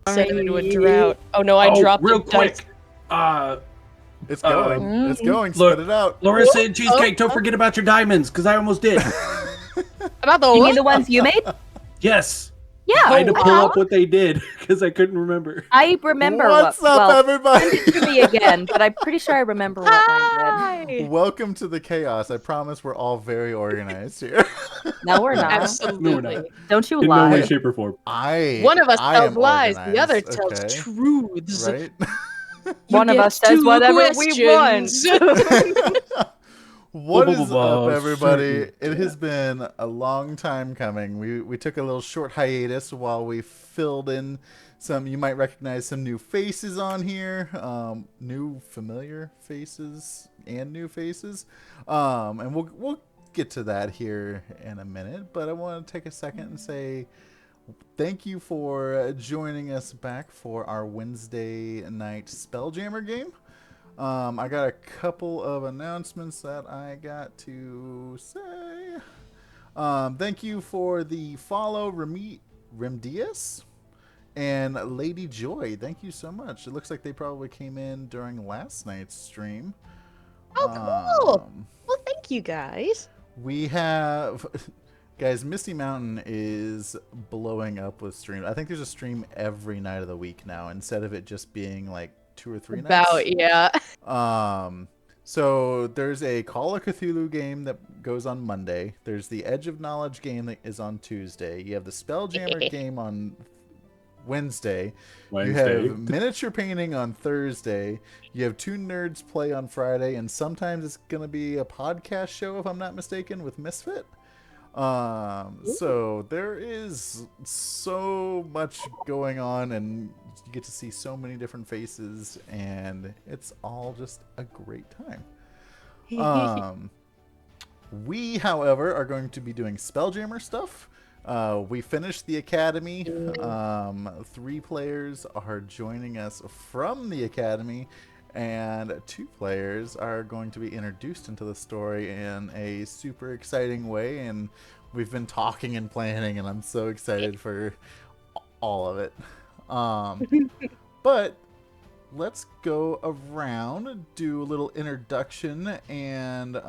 Set him into a drought. Oh no, I dropped real it. quick. It's going. It's going. Spit it out. Larissa and Cheesecake, don't forget about your diamonds, because I almost did. About the You what? mean the ones you made? Yes. Yeah. I had to pull up what they did, because I couldn't remember. I remember What's up, everybody? Send it to me again, but I'm pretty sure I remember what mine did. Hi. Welcome to the chaos. I promise we're all very organized here. No, we're not. Absolutely. Don't you In no lie. way, shape, or form. One of us I tells am lies, the organized, other tells okay? truths. Right? You One of get us says two whatever we want. questions. What is up, everybody? Certain. It has been a long time coming. We took a little short hiatus while we filled in some. You might recognize some new faces on here, new familiar faces and new faces, and we'll get to that here in a minute. But I want to take a second and say thank you for joining us back for our Wednesday night Spelljammer game. I got a couple of announcements that I got to say. Thank you for the follow, Remdias and Lady Joy. Thank you so much. It looks like they probably came in during last night's stream. Oh, cool. Well, thank you guys. We have... Guys, Misty Mountain is blowing up with streams. I think there's a stream every night of the week now, instead of it just being like 2 or 3 nights. Yeah. So there's a Call of Cthulhu game that goes on Monday. There's the Edge of Knowledge game that is on Tuesday. You have the Spelljammer game on Wednesday. You have miniature painting on Thursday. You have 2 nerds play on Friday, and sometimes it's going to be a podcast show, if I'm not mistaken, with Misfit. So there is so much going on, and you get to see so many different faces, and it's all just a great time. We, however, are going to be doing Spelljammer stuff. We finished the Academy. 3 players are joining us from the Academy, and 2 players are going to be introduced into the story in a super exciting way, and we've been talking and planning, and I'm so excited for all of it. But let's go around, do a little introduction, and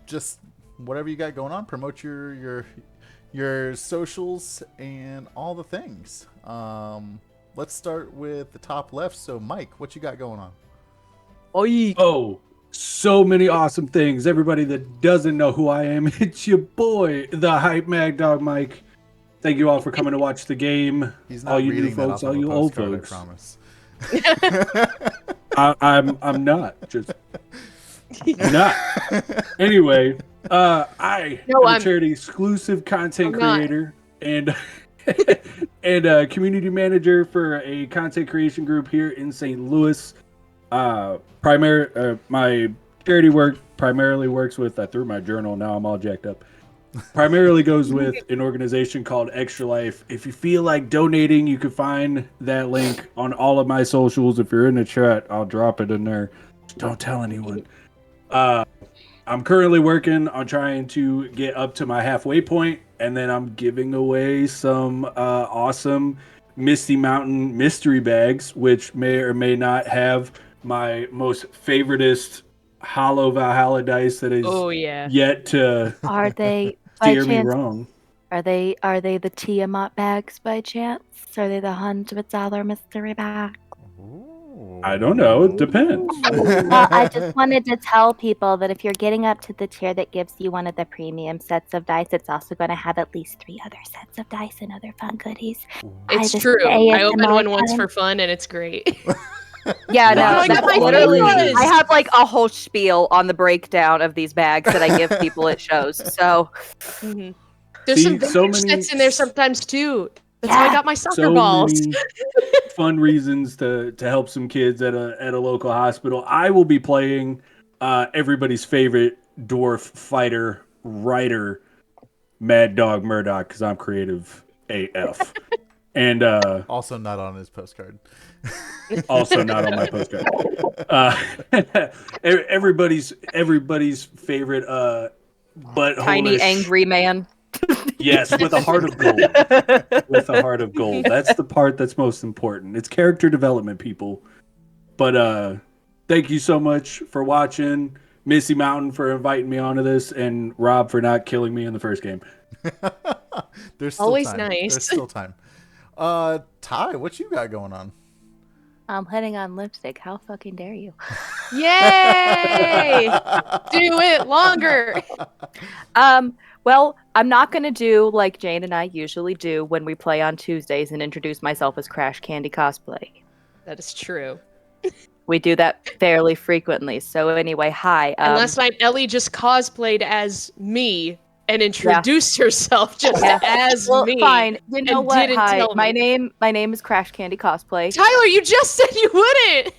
just whatever you got going on, promote your socials and all the things. Let's start with the top left. So, Mike, what you got going on? Oh, so many awesome things. Everybody that doesn't know who I am, it's your boy, the Hype Mag Dog Mike. Thank you all for coming to watch the game. He's not all you reading new folks, that off all of you a old postcard, folks. I promise. I'm not just not. Anyway, I am a charity exclusive content creator and and community manager for a content creation group here in St. Louis. My charity work primarily works with. I threw my journal. Now I'm all jacked up. primarily goes with an organization called Extra Life. If you feel like donating, you can find that link on all of my socials. If you're in the chat, I'll drop it in there. Just don't tell anyone. I'm currently working on trying to get up to my halfway point, and then I'm giving away some awesome Misty Mountain mystery bags, which may or may not have my most favoritist Hollow Valhalla dice that is yet to Are they by steer me chance? wrong. Are they the Tiamat bags by chance? Are they the $100 mystery bag? I don't know. It depends. Well, I just wanted to tell people that if you're getting up to the tier that gives you one of the premium sets of dice, it's also going to have at least 3 other sets of dice and other fun goodies. It's true. I opened one once for fun, and it's great. Yeah, no, Wow. that's Like, literally. I I have like a whole spiel on the breakdown of these bags that I give people at shows. So There's some so vintage many- sets in there sometimes too. That's how I got my soccer balls. Many fun reasons to help some kids at a local hospital. I will be playing everybody's favorite dwarf fighter writer, Mad Dog Murdoch, because I'm creative AF. And Also not on his postcard. also not on my postcard. Everybody's favorite butthole tiny angry man. Yes, with a heart of gold. With a heart of gold. That's the part that's most important. It's character development, people. But thank you so much for watching. Missy Mountain for inviting me onto this, and Rob for not killing me in the first game. There's still Always time. nice. There's still time. Ty, what you got going on? I'm putting on lipstick. How fucking dare you? Yay! Do it longer. Well, I'm not going to do like Jane and I usually do when we play on Tuesdays and introduce myself as Crash Candy Cosplay. That is true. We do that fairly frequently. So anyway, hi. And last night, Ellie just cosplayed as me and introduced herself just as well, me. fine. You know and what? didn't Hi. tell My me. name is Crash Candy Cosplay. Tyler, you just said you wouldn't.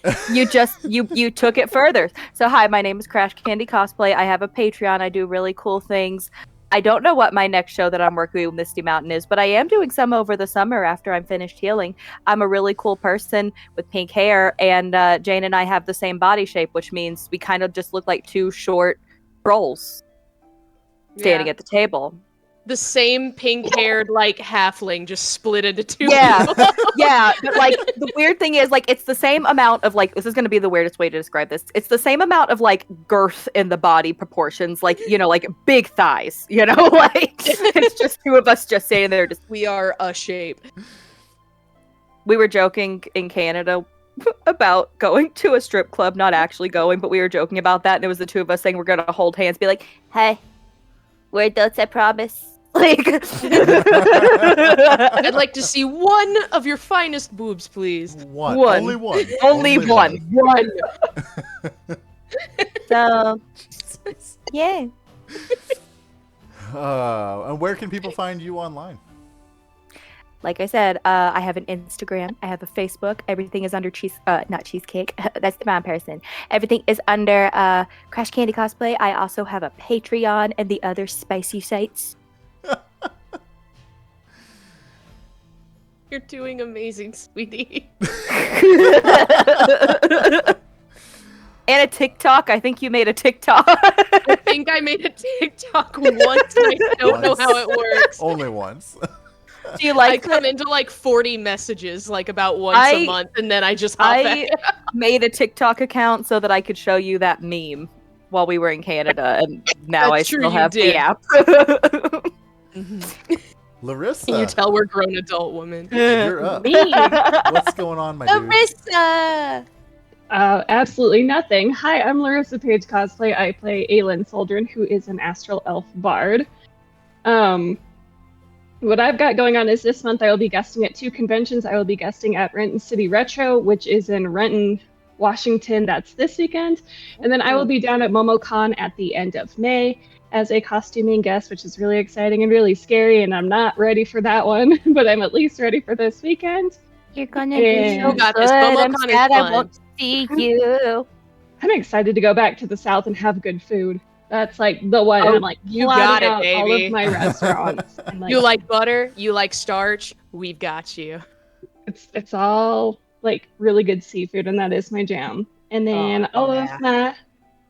You took it further. So hi, my name is Crash Candy Cosplay. I have a Patreon. I do really cool things. I don't know what my next show that I'm working with Misty Mountain is, but I am doing some over the summer after I'm finished healing. I'm a really cool person with pink hair, and Jane and I have the same body shape, which means we kind of just look like 2 short trolls standing at the table. The same pink-haired, like, halfling just split into 2 Yeah, people. yeah. But, like, the weird thing is, like, it's the same amount of, like, this is going to be the weirdest way to describe this. It's the same amount of, like, girth in the body proportions, like, you know, like, big thighs, you know? Like, it's just 2 of us just standing there. Just We are a shape. We were joking in Canada about going to a strip club, not actually going, but we were joking about that, and it was the 2 of us saying we're going to hold hands, be like, hey, we're adults, I promise. Like, I'd like to see one of your finest boobs, please. One. One. Only one. Only one. One. So, yeah. And where can people find you online? Like I said, I have an Instagram, I have a Facebook. Everything is under not cheesecake. That's the wrong person. Everything is under Crash Candy Cosplay. I also have a Patreon and the other spicy sites. You're doing amazing, sweetie. And a TikTok. I think you made a TikTok. I think I made a TikTok once, and I don't know how it works. Only once. Do you I like come into like 40 messages, like about once a month, and then I just hop back. made a TikTok account so that I could show you that meme while we were in Canada, and now That's I true, still you have did. the app. Larissa, Can you tell we're grown adult women? you're up. Me. What's going on, my dude? Larissa. Absolutely nothing. Hi, I'm Larissa Page Cosplay. I play Aylin Soldrin, who is an astral elf bard. What I've got going on is this month I will be guesting at 2 conventions. I will be guesting at Renton City Retro, which is in Renton, Washington. That's this weekend. And then I will be down at MomoCon at the end of May as a costuming guest, which is really exciting and really scary, and I'm not ready for that one, but I'm at least ready for this weekend. You're gonna Yeah. do so You got this. good. I'm MomoCon is sad I fun. won't see you. I'm excited to go back to the South and have good food. That's like the one. And I'm like, you got plotting it, out all baby. of my restaurants. And, like, You like butter? You like starch? We've got you. it's all like really good seafood, and that is my jam. And then all yeah. of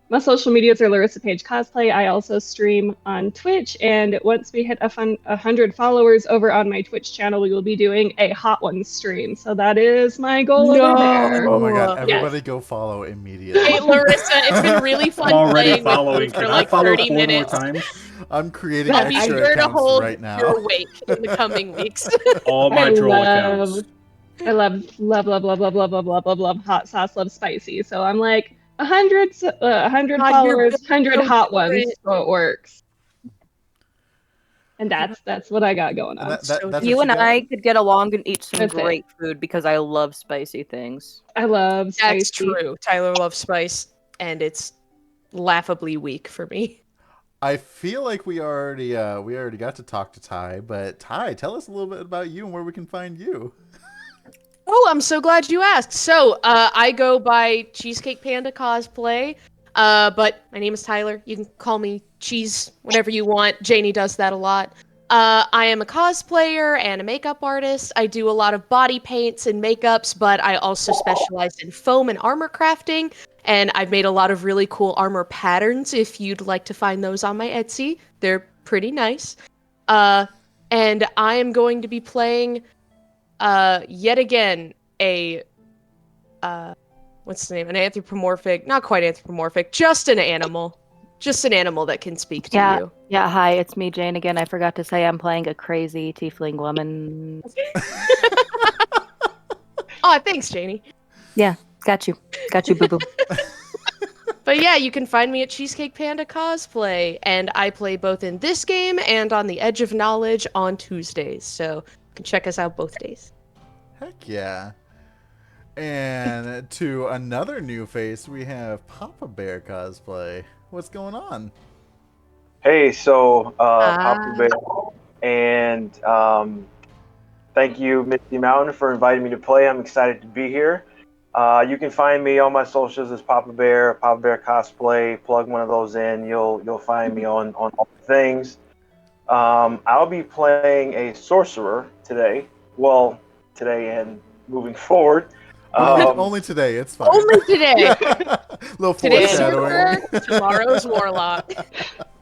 my social medias are Larissa Page Cosplay. I also stream on Twitch, and once we hit 100 followers over on my Twitch channel, we will be doing a Hot Ones stream. So that is my goal over there. Oh my god, Yes. everybody go follow immediately. Hey, Larissa, it's been really fun I'm already playing with following. you for Can like I follow 30 4 more minutes. times? I'm creating I'll be extra sure to accounts hold right now. your wake in the coming weeks. All my troll accounts. I love hot sauce, love spicy. So I'm like 100 God, followers, you're 100 so hot ones, different. so it works. And that's what I got going And on. that's what You and got? I could get along and eat some That's it. great food because I love spicy things. I love spicy. That's true. Tyler loves spice, and it's laughably weak for me. I feel like we already got to talk to Ty, but Ty, tell us a little bit about you and where we can find you. Oh, I'm so glad you asked. So, I go by Cheesecake Panda Cosplay, but my name is Tyler. You can call me Cheese, whatever you want. Janie does that a lot. I am a cosplayer and a makeup artist. I do a lot of body paints and makeups, but I also specialize in foam and armor crafting, and I've made a lot of really cool armor patterns if you'd like to find those on my Etsy. They're pretty nice. And I am going to be playing yet again a what's the name? An anthropomorphic, not quite anthropomorphic, just an animal that can speak to you. Yeah, hi, it's me, Jane, again. I forgot to say I'm playing a crazy tiefling woman. Oh, thanks, Janie. Yeah, got you, boo-boo. But yeah, you can find me at Cheesecake Panda Cosplay, and I play both in this game and on the Edge of Knowledge on Tuesdays, so you can check us out both days. Heck yeah. And to another new face, we have Papa Bear Cosplay. What's going on? Hey, so Papa Bear, and thank you, Misty Mountain, for inviting me to play. I'm excited to be here. You can find me on my socials as Papa Bear Cosplay. Plug one of those in, you'll find me on all the things. I'll be playing a sorcerer today. Well, today and moving forward. Only today, it's fine. Only today. Little Today's foreshadowing. sorcerer, tomorrow's warlock.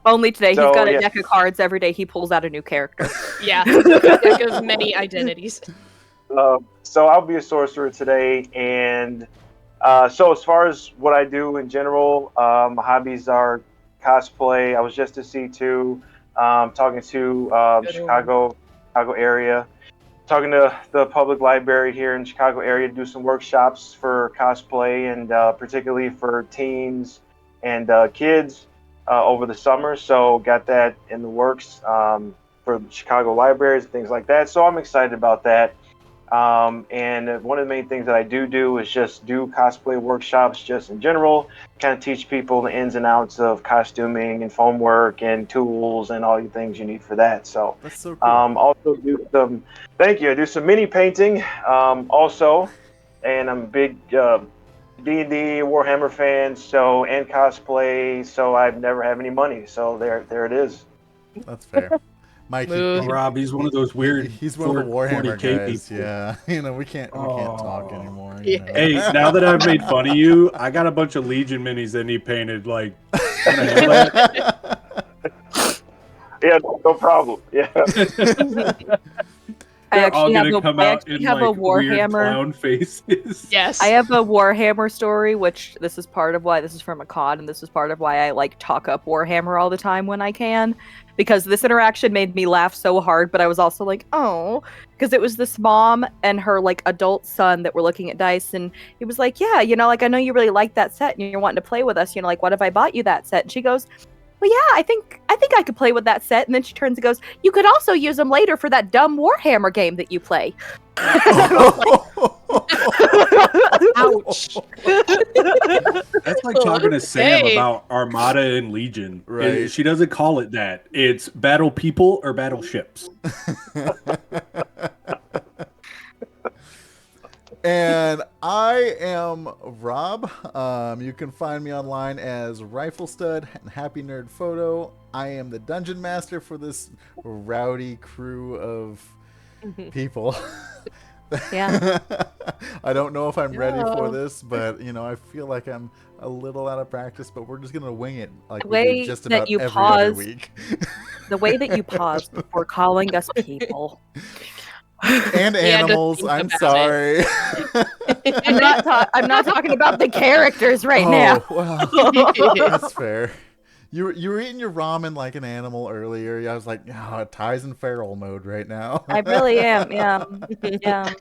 Only today. So, He's got a yeah. deck of cards. Every day he pulls out a new character. Yeah, deck of many identities. So I'll be a sorcerer today, and so as far as what I do in general, my hobbies are cosplay. I was just at C2, talking to Chicago area, talking to the public library here in Chicago area to do some workshops for cosplay, and particularly for teens and kids over the summer. So got that in the works for Chicago libraries and things like that. So I'm excited about that. And one of the main things that I do is just do cosplay workshops just in general, kind of teach people the ins and outs of costuming and foam work and tools and all the things you need for that. So, That's so cool. also do some, thank you, I do some mini painting also, and I'm a big D&D Warhammer fan, so, and cosplay, so I never have any money. So there it is. That's fair. Mike, Rob, he's one of those weird. he's one of the Warhammer 40K guys. people. Yeah, we can't talk anymore. Yeah. Hey, now that I've made fun of you, I got a bunch of Legion minis that he painted. Like, can I handle that? Yeah, no problem. Yeah. I They're all actually have gonna a, come I out actually in have like a weird Warhammer. clown faces. Yes. I have a Warhammer story, which this is part of why this is from a COD, and this is part of why I like talk up Warhammer all the time when I can, because this interaction made me laugh so hard, but I was also like, oh, because it was this mom and her like adult son that were looking at dice, and he was like, yeah, like I know you really like that set, and you're wanting to play with us, like what if I bought you that set? And she goes, well, yeah, I think I could play with that set. And then she turns and goes, you could also use them later for that dumb Warhammer game that you play. Ouch. That's like talking to Sam Okay. about Armada and Legion. Right. She doesn't call it that. It's battle people or battleships. And I am Rob. You can find me online as Rifle Stud and Happy Nerd Photo. I am the dungeon master for this rowdy crew of people. Yeah. I don't know if I'm ready for this, but I feel like I'm a little out of practice, but we're just gonna wing it like The we do way just that about you every other paused- week. The way that you paused before calling us people. And He had to animals, think I'm about sorry. I'm not talking about the characters right now. Well, that's fair. You were eating your ramen like an animal earlier. I was like, Ty's in feral mode right now. I really am. Yeah. Yeah.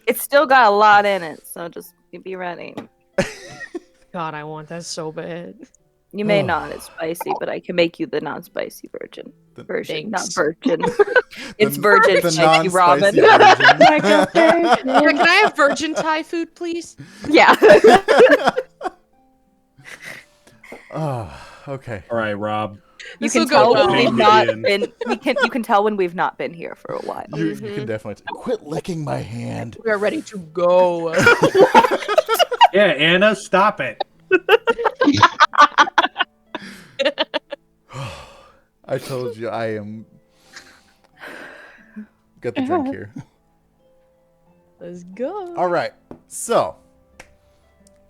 It's still got a lot in it, so just be ready. God, I want that so bad. You may not. It's spicy, but I can make you the non-spicy version. Version, not Thanks. virgin. It's virgin the spicy ramen. non-spicy version. Like a virgin. Yeah, can I have virgin Thai food, please? Yeah. Oh, okay. All right, Rob. You This'll can go tell well. when we've Ping not in. been. You can tell when we've not been here for a while. You can definitely quit licking my hand. We are ready to go. Yeah, Anna, stop it. I told you I am. Got the drink here. Let's go. All right. So,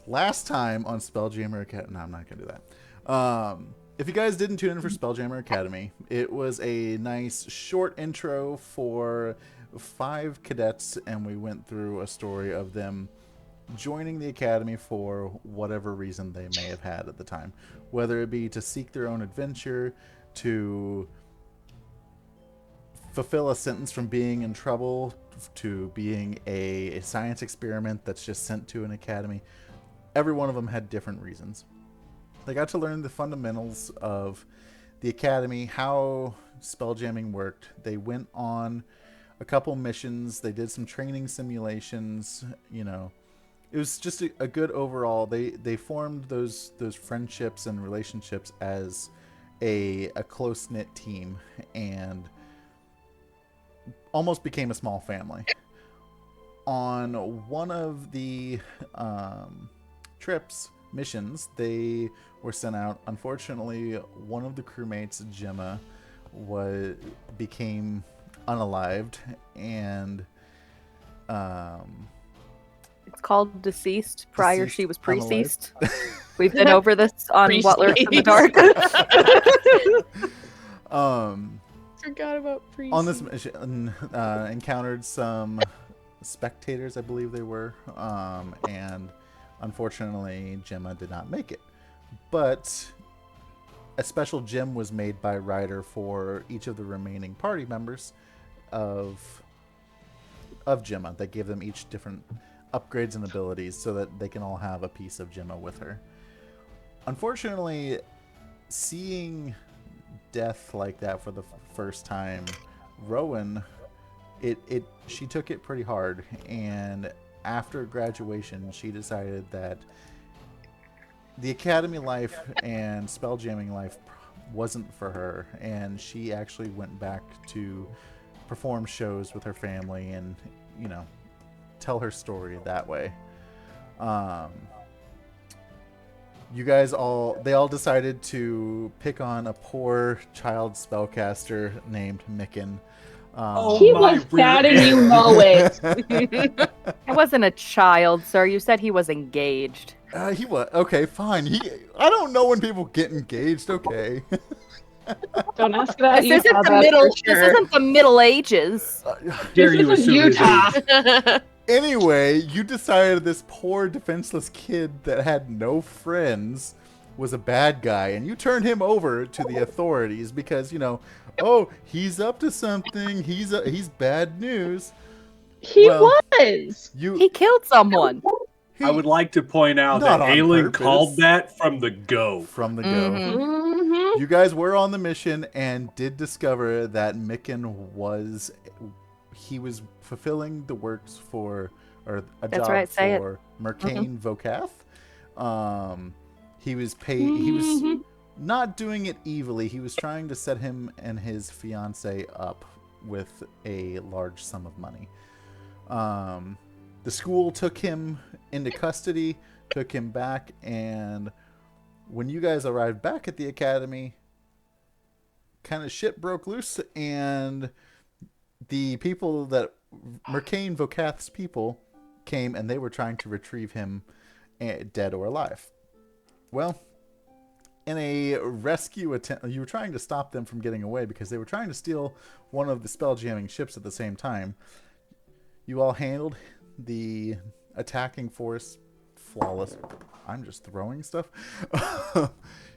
last time on Spelljammer Academy. No, I'm not going to do that. If you guys didn't tune in for Spelljammer Academy, it was a nice short intro for 5 cadets, and we went through a story of them joining the academy for whatever reason they may have had at the time. Whether it be to seek their own adventure, to fulfill a sentence from being in trouble, to being a science experiment that's just sent to an academy. Every one of them had different reasons. They got to learn the fundamentals of the academy, how spelljamming worked. They went on a couple missions. They did some training simulations. It was just a good overall. They formed those friendships and relationships as a close-knit team, and almost became a small family. On one of the missions, they were sent out. Unfortunately, one of the crewmates, Gemma, became unalived, and It's called deceased. Prior, Deceased, she was unalived. pre-ceased. We've been over this on What Lurks in the Dark. Forgot about pre. On this mission, encountered some spectators, I believe they were, and unfortunately, Gemma did not make it. But a special gem was made by Ryder for each of the remaining party members of Gemma that gave them each different upgrades and abilities so that they can all have a piece of Gemma with her. Unfortunately, seeing death like that for the first time, Rowan, she took it pretty hard, and after graduation, she decided that the academy life and spelljamming life wasn't for her, and she actually went back to perform shows with her family and, tell her story that way. You guys they all decided to pick on a poor child spellcaster named Micken. He was sad and you know it. I wasn't a child, sir. You said he was engaged. He was okay. Fine. I don't know when people get engaged. Okay. Don't ask about This Utah. isn't the that's middle. for sure. This isn't the Middle Ages. Dare This you isn't assume his Utah. age? Anyway, you decided this poor defenseless kid that had no friends was a bad guy, and you turned him over to the authorities because he's up to something. He's bad news. He Well, was. He killed someone. I would like to point out Not that on Aylin purpose. called that from the go. From the go. Mhm. You guys were on the mission and did discover that Micken was fulfilling the works for, or a That's job right, say it. for Mercane Vocath. He was he was not doing it evilly. He was trying to set him and his fiance up with a large sum of money. The school took him into custody, took him back, and when you guys arrived back at the academy, kind of shit broke loose, and the people that Mercane Vokath's people came, and they were trying to retrieve him dead or alive. Well, in a rescue attempt, you were trying to stop them from getting away because they were trying to steal one of the spell-jamming ships at the same time. You all handled the attacking force flawless. I'm just throwing stuff.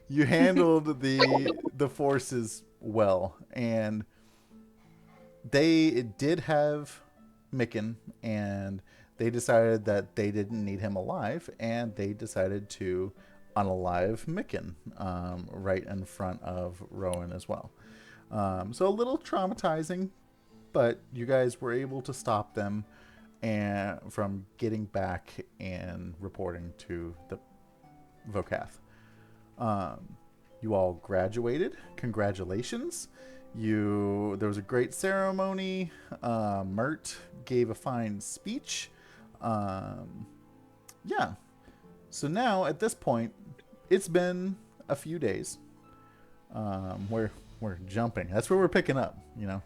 You handled the forces well, and they did have Micken, and they decided that they didn't need him alive, and they decided to unalive Micken right in front of Rowan as well. So a little traumatizing, but you guys were able to stop them and from getting back and reporting to the Vokath. You all graduated. Congratulations. There was a great ceremony. Mert gave a fine speech. Yeah. So now at this point, it's been a few days. We're jumping. That's where we're picking up. You know,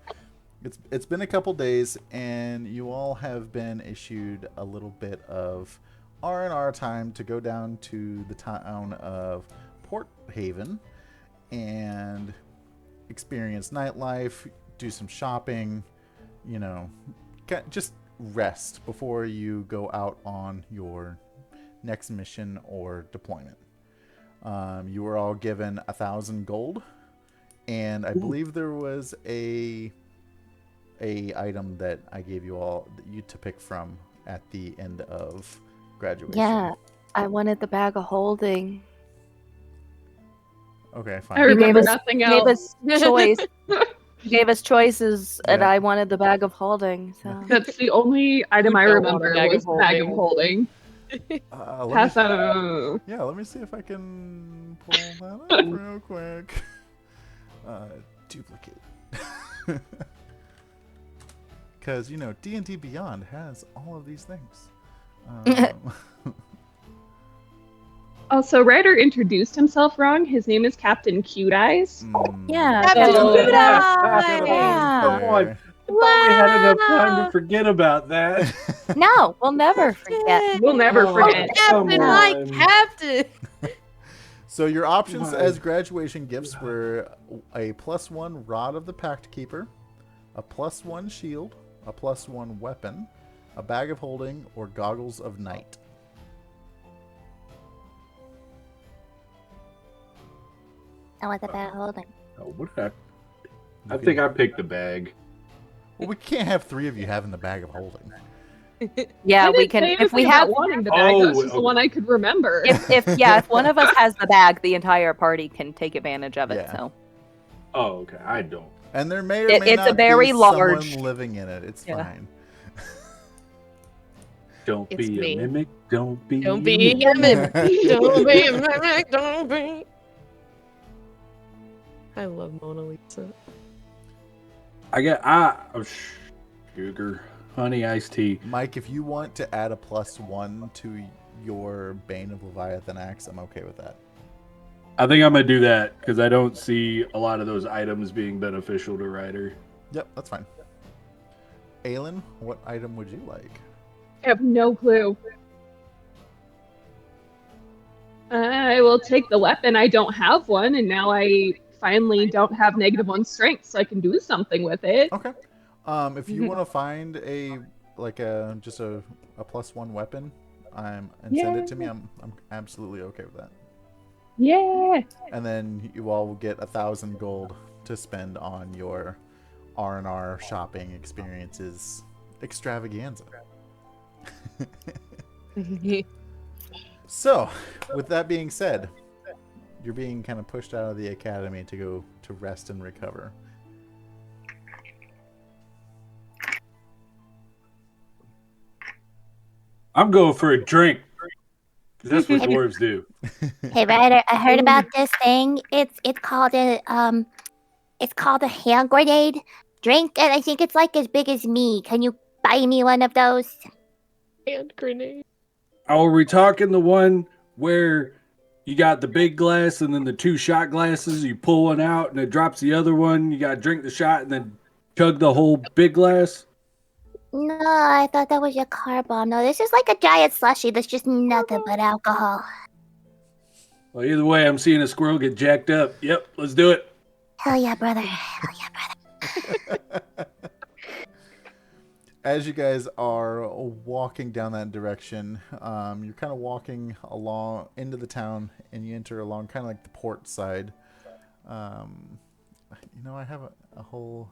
it's been a couple days, and you all have been issued a little bit of R&R time to go down to the town of Port Haven and experience nightlife, do some shopping, you know, just rest before you go out on your next mission or deployment. You were all given 1,000 gold, and I believe there was a item that I gave you all to pick from at the end of graduation. Yeah, I wanted the bag of holding. Okay, fine. I remember us- nothing Gave else. us choice. Gave us choices, and Yeah. I wanted the bag of holding. So That's the only item I don't want a remember bag was of the bag of holding. holding. Let Pass me, that on. yeah, let me see if I can pull that up real quick. Duplicate. Because, you know, D&D Beyond has all of these things. Also, Ryder introduced himself wrong. His name is Captain Cute Eyes. yeah, Captain So- Cute Yeah. Come on. I thought we had enough time to forget about that. No, we'll never forget. We'll never Oh, forget. come Captain, on. my captain. So your options My as graduation gifts were a +1 Rod of the Pact Keeper, a +1 shield, a +1 weapon, a bag of holding, or goggles of night. I want the bag holding. Oh, what did I think I picked the bag. Well, we can't have 3 of you having the bag of holding. Yeah, I we didn't can. say If we anything about have, wanting the bag, that was just the okay. one I could remember. if one of us has the bag, the entire party can take advantage of it. Yeah. So Oh, okay. I don't. And there may or It- may it's a not very be large- someone living in it. It's Yeah. fine. Don't It's be me. a mimic. Don't be. Don't be a mimic. Don't be a mimic. Don't be. I love Mona Lisa. I got sugar, honey, iced tea. Mike, if you want to add a +1 to your Bane of Leviathan axe, I'm okay with that. I think I'm gonna do that because I don't see a lot of those items being beneficial to Ryder. Yep, that's fine. Aylin, what item would you like? I have no clue. I will take the weapon. I don't have one, and now I finally don't have -1 strength, so I can do something with it. Okay. If you want to find just a +1 weapon, and send it to me, I'm absolutely okay with that. Yeah. And then you all will get 1,000 gold to spend on your R&R shopping experiences extravaganza. So, with that being said, you're being kind of pushed out of the academy to go to rest and recover. I'm going for a drink. 'Cause that's what dwarves do. Hey, Ryder, I heard about this thing. It's called a hand grenade drink, and I think it's like as big as me. Can you buy me one of those? Hand grenade. Are we talking the one where you got the big glass and then the 2 shot glasses? You pull one out and it drops the other one. You got to drink the shot and then chug the whole big glass? No, I thought that was your car bomb. No, this is like a giant slushie that's just nothing but alcohol. Well, either way, I'm seeing a squirrel get jacked up. Yep, let's do it. Hell yeah, brother. Hell yeah, brother. As you guys are walking down that direction, you're kind of walking along into the town, and you enter along kind of like the port side. I have a whole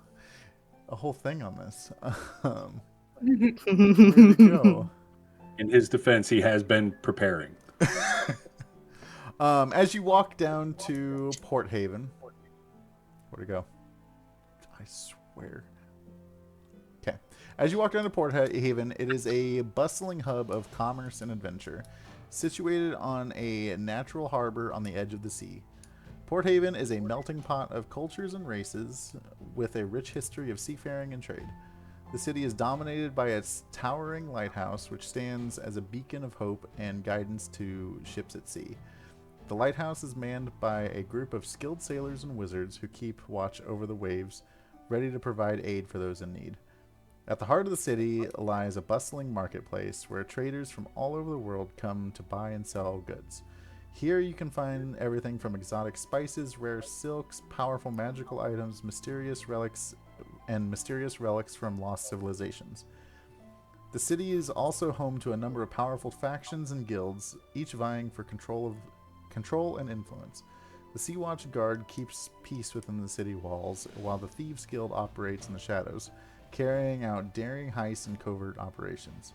thing on this. Where'd it go? In his defense, he has been preparing. As you walk down to Port Haven, where'd it go? I swear. Okay. As you walk down to Port Haven, it is a bustling hub of commerce and adventure, situated on a natural harbor on the edge of the sea. Port Haven is a melting pot of cultures and races, with a rich history of seafaring and trade. The city is dominated by its towering lighthouse, which stands as a beacon of hope and guidance to ships at sea. The lighthouse is manned by a group of skilled sailors and wizards who keep watch over the waves, ready to provide aid for those in need. At the heart of the city lies a bustling marketplace where traders from all over the world come to buy and sell goods. Here you can find everything from exotic spices, rare silks, powerful magical items, mysterious relics from lost civilizations. The city is also home to a number of powerful factions and guilds, each vying for control and influence. The Sea Watch Guard keeps peace within the city walls, while the Thieves Guild operates in the shadows, carrying out daring heists and covert operations.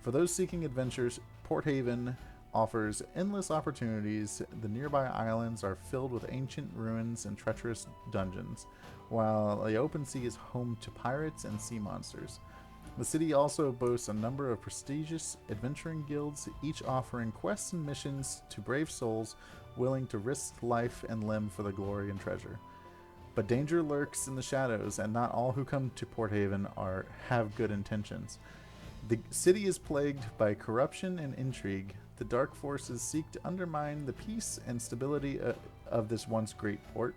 For those seeking adventures, Port Haven offers endless opportunities. The nearby islands are filled with ancient ruins and treacherous dungeons, while the open sea is home to pirates and sea monsters. The city also boasts a number of prestigious adventuring guilds, each offering quests and missions to brave souls willing to risk life and limb for the glory and treasure. But danger lurks in the shadows, and not all who come to Port Haven have good intentions. The city is plagued by corruption and intrigue. The dark forces seek to undermine the peace and stability of this once great port.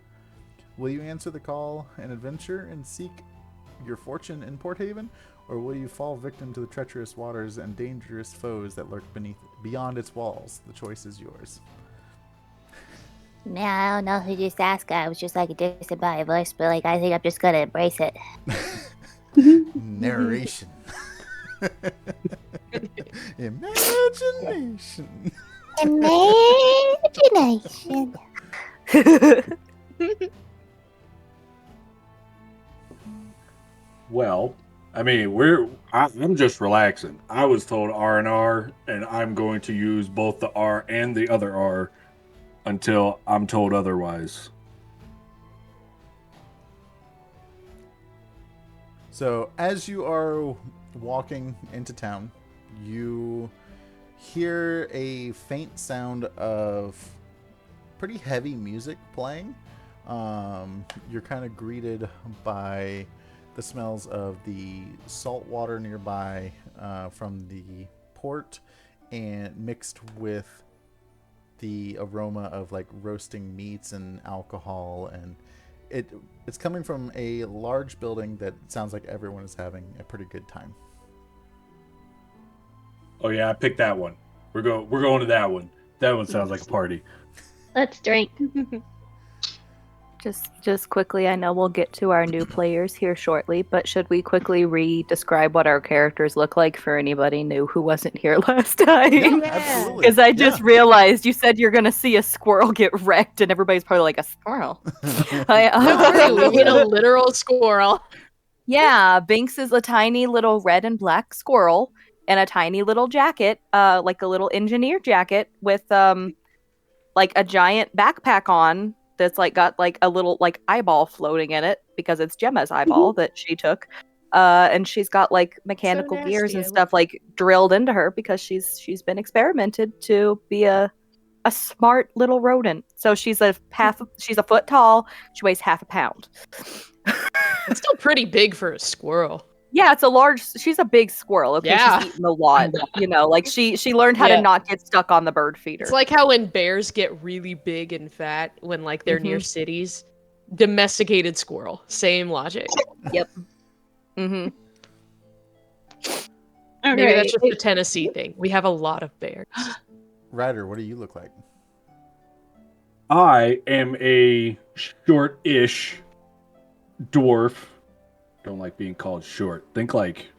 Will you answer the call and adventure and seek your fortune in Port Haven, or will you fall victim to the treacherous waters and dangerous foes that lurk beyond its walls? The choice is yours. Man, I don't know who just asked. I was just like a disembodied voice, but like I think I'm just gonna embrace it. Narration. Imagination. Imagination. Well, I mean, I'm just relaxing. I was told R&R, and I'm going to use both the R and the other R until I'm told otherwise. So, as you are walking into town, you hear a faint sound of pretty heavy music playing. You're kind of greeted by the smells of the salt water nearby from the port, and mixed with the aroma of like roasting meats and alcohol, and it's coming from a large building that sounds like everyone is having a pretty good time. Oh yeah, I picked that one. We're going to that one. That one sounds like a party. Let's drink. Just quickly, I know we'll get to our new players here shortly, but should we quickly re-describe what our characters look like for anybody new who wasn't here last time? Yeah, absolutely. Because I just realized you said you're going to see a squirrel get wrecked, and everybody's probably like, a squirrel? We mean a literal squirrel. Yeah, Binx is a tiny little red and black squirrel in a tiny little jacket, like a little engineer jacket with like a giant backpack on. That's like got like a little like eyeball floating in it because it's Gemma's eyeball that she took, and she's got like mechanical gears and stuff like drilled into her because she's been experimented to be a smart little rodent. So she's a foot tall. She weighs half a pound. It's still pretty big for a squirrel. Yeah, it's a large. She's a big squirrel. Okay, Yeah. she's eaten a lot. You know, like she learned how Yeah. to not get stuck on the bird feeder. It's like how when bears get really big and fat when like they're near cities. Domesticated squirrel. Same logic. Yep. Mm-hmm. Maybe that's just a Tennessee thing. We have a lot of bears. Ryder, what do you look like? I am a short-ish dwarf. Don't like being called short. Think like,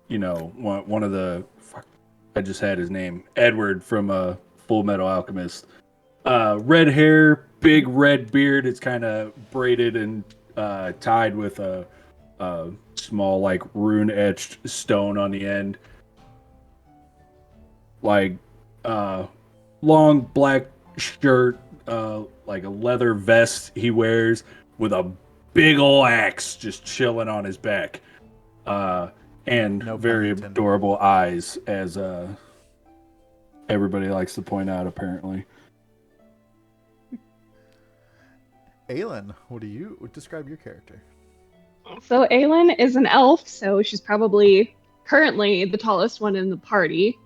one of the. Fuck, I just had his name. Edward from Full Metal Alchemist. Red hair, big red beard. It's kind of braided and tied with a small, like, rune-etched stone on the end. Like, long black shirt, like a leather vest he wears with a big ol' axe just chilling on his back. And very adorable eyes, as everybody likes to point out, apparently. Aylin, what do you describe your character? So Aylin is an elf, so she's probably currently the tallest one in the party.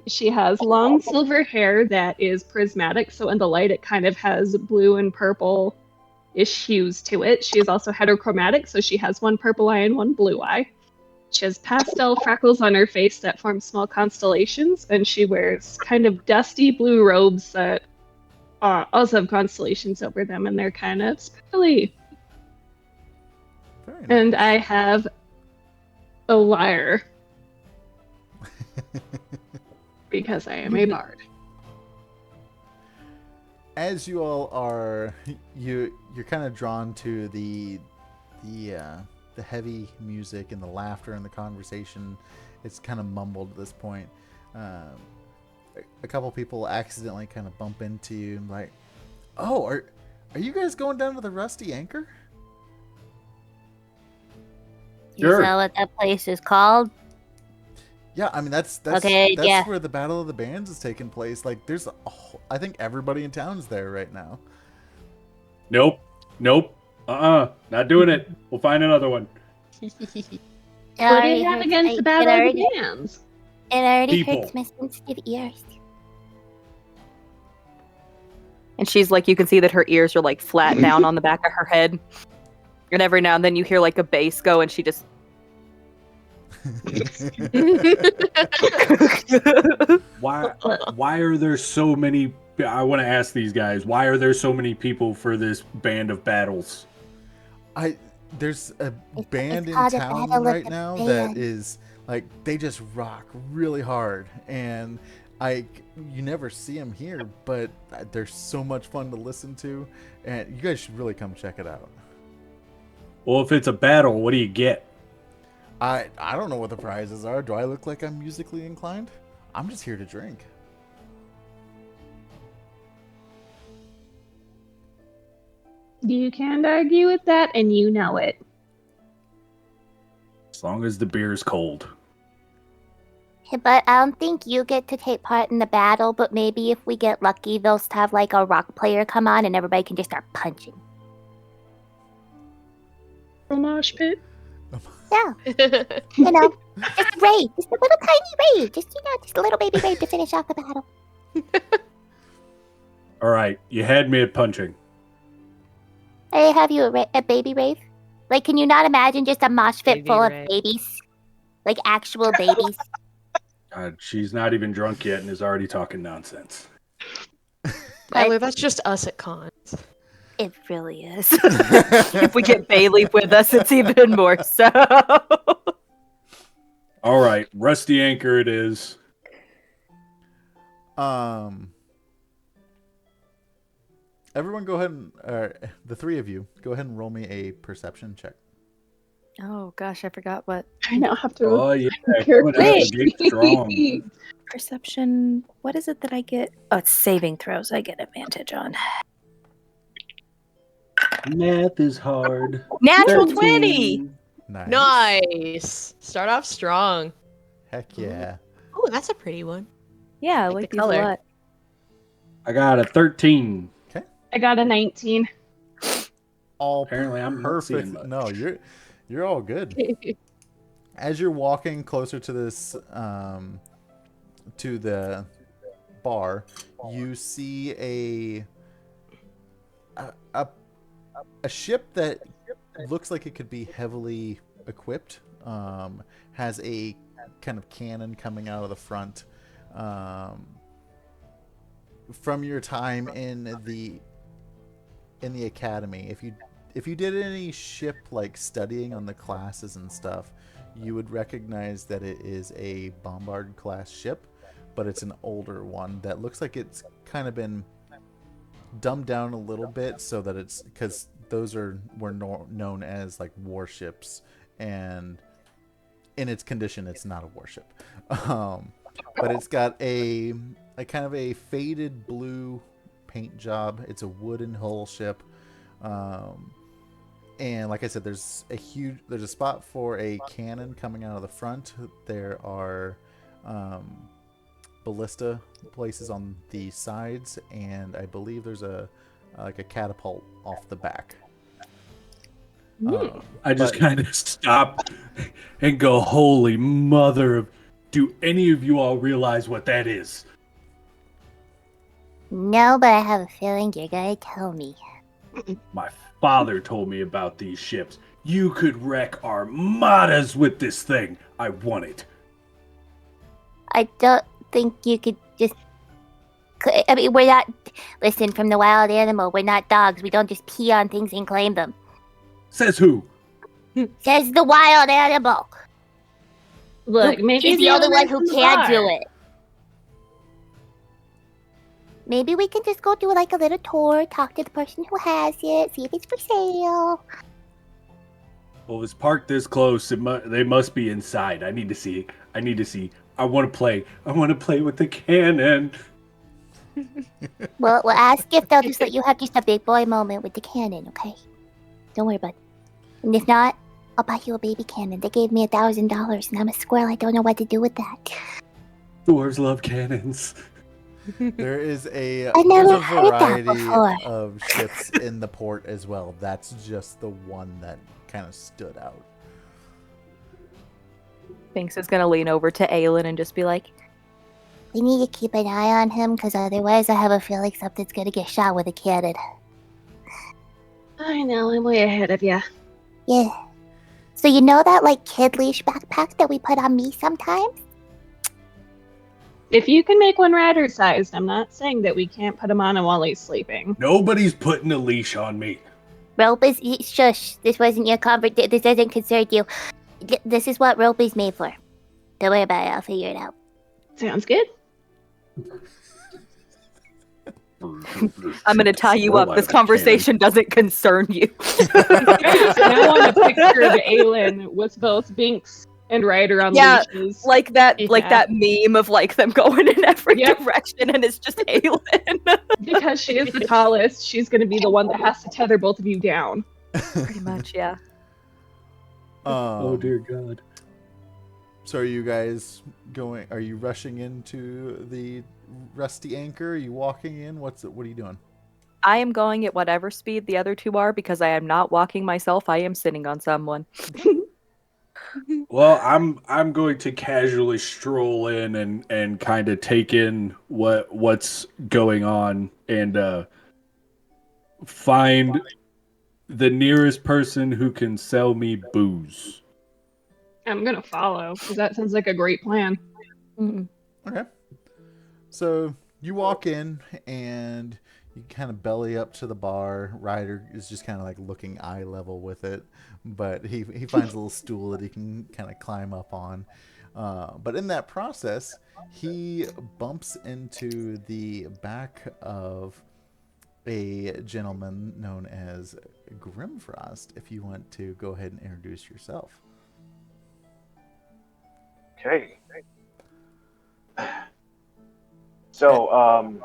She has long silver hair that is prismatic, so in the light it kind of has blue and purple-ish hues to it. She is also heterochromatic, so she has one purple eye and one blue eye. She has pastel freckles on her face that form small constellations, and she wears kind of dusty blue robes that also have constellations over them, and they're kind of sparkly. Very nice. And I have a lyre. Because I am a bard. As you all are, you're kind of drawn to the heavy music and the laughter and the conversation. It's kind of mumbled at this point. A couple people accidentally kind of bump into you and like, "Oh, are you guys going down to the Rusty Anchor?" Sure. Is that what that place is called? Yeah, I mean that's okay, that's where the Battle of the Bands is taking place. Like, there's I think everybody in town's there right now. Nope. Not doing it. We'll find another one. What do you have against the Battle of the Bands? It already People. hurts my sensitive ears. And she's like, you can see that her ears are like flat down on the back of her head. And every now and then you hear like a bass go, and she just. Why are there so many? I want to ask these guys. Why are there so many people for this band of battles? There's a band in called a town Battle of right the now Bands. that is like, they just rock really hard, and you never see them here, but they're so much fun to listen to, and you guys should really come check it out. Well, if it's a battle, what do you get? I don't know what the prizes are. Do I look like I'm musically inclined? I'm just here to drink. You can't argue with that, and you know it. As long as the beer is cold. But I don't think you get to take part in the battle, but maybe if we get lucky, they'll have like a rock player come on and everybody can just start punching. A mosh pit? Yeah. You know, just raid. Just a little tiny raid. Just a little baby raid to finish off the battle. All right, you had me at punching. I have you a baby rave. Like, can you not imagine just a mosh pit Baby full rave. of babies? Like actual babies. God, she's not even drunk yet and is already talking nonsense. Tyler, that's just us at cons. It really is. If we get Bailey with us, it's even more so. All right, Rusty Anchor it is. Everyone go ahead and, the three of you, go ahead and roll me a perception check. Oh gosh, I forgot what. I now have to. Oh yeah, Character. coming out the gate strong. Perception. What is it that I get? Oh, it's saving throws. I get advantage on. Math is hard. Natural 13. 20. Nice. Start off strong. Heck yeah. Oh, that's a pretty one. Yeah, I Like like the these a color. lot. I got a 13. I got a 19. All Apparently, I'm not seeing perfect. much. No, You're all good. As you're walking closer to this, to the bar, you see a ship that looks like it could be heavily equipped. Has a kind of cannon coming out of the front. From your time in the academy, if you did any ship like studying on the classes and stuff, you would recognize that it is a Bombard class ship, but it's an older one that looks like it's kind of been dumbed down a little bit, so that it's because those were known as like warships, and in its condition, it's not a warship. But it's got a kind of a faded blue paint job. It's a wooden hull ship. And like I said, there's a spot for a cannon coming out of the front. There are ballista places on the sides, and I believe there's a catapult off the back. I just kind of stop and go, holy mother of... Do any of you all realize what that is? No, but I have a feeling you're gonna tell me. My father told me about these ships. You could wreck armadas with this thing. I want it. I don't think you could just... I mean, we're not... Listen, from the wild animal, we're not dogs. We don't just pee on things and claim them. Says who? Says the wild animal. Look, maybe He's the only one who can bar. do it. Maybe we can just go do like a little tour, talk to the person who has it, see if it's for sale. Well, it's parked this close. They must be inside. I need to see. I want to play. I want to play with the cannon. Well, we'll ask if they'll just let you have just a big boy moment with the cannon, okay? Don't worry about it. And if not, I'll buy you a baby cannon. They gave me $1,000, and I'm a squirrel. I don't know what to do with that. Dwarves love cannons. There is I never heard that variety before. of ships in the port as well. That's just the one that kind of stood out. Binx is gonna lean over to Aylin and just be like, We need to keep an eye on him, because otherwise I have a feeling something's gonna get shot with a cannon. I know, I'm way ahead of you. Yeah. So you know that, like, kid leash backpack that we put on me sometimes? If you can make one rider sized, I'm not saying that we can't put him on him while he's sleeping. Nobody's putting a leash on me. Rope is... Shush. This wasn't your conversation. This doesn't concern you. This is what rope is made for. Don't worry about it. I'll figure it out. Sounds good. I'm gonna tie you up. This conversation doesn't concern you. I want a picture of Aylin with both Binx and Ryder on leashes. like that Yeah. meme of like them going in every direction, and it's just Aylin. Because she is the tallest, she's going to be the one that has to tether both of you down. Pretty much, yeah. Oh dear God. So are you guys going? Are you rushing into the rusty anchor? Are you walking in? What are you doing? I am going at whatever speed the other two are because I am not walking myself. I am sitting on someone. Well, I'm going to casually stroll in and kind of take in what's going on and find the nearest person who can sell me booze. I'm going to follow, because that sounds like a great plan. Okay. So you walk in and you kind of belly up to the bar. Ryder is just kind of like looking eye level with it, but he finds a little stool that he can kind of climb up on. But in that process, he bumps into the back of a gentleman known as Grimforst. If you want to go ahead and introduce yourself. Okay. So,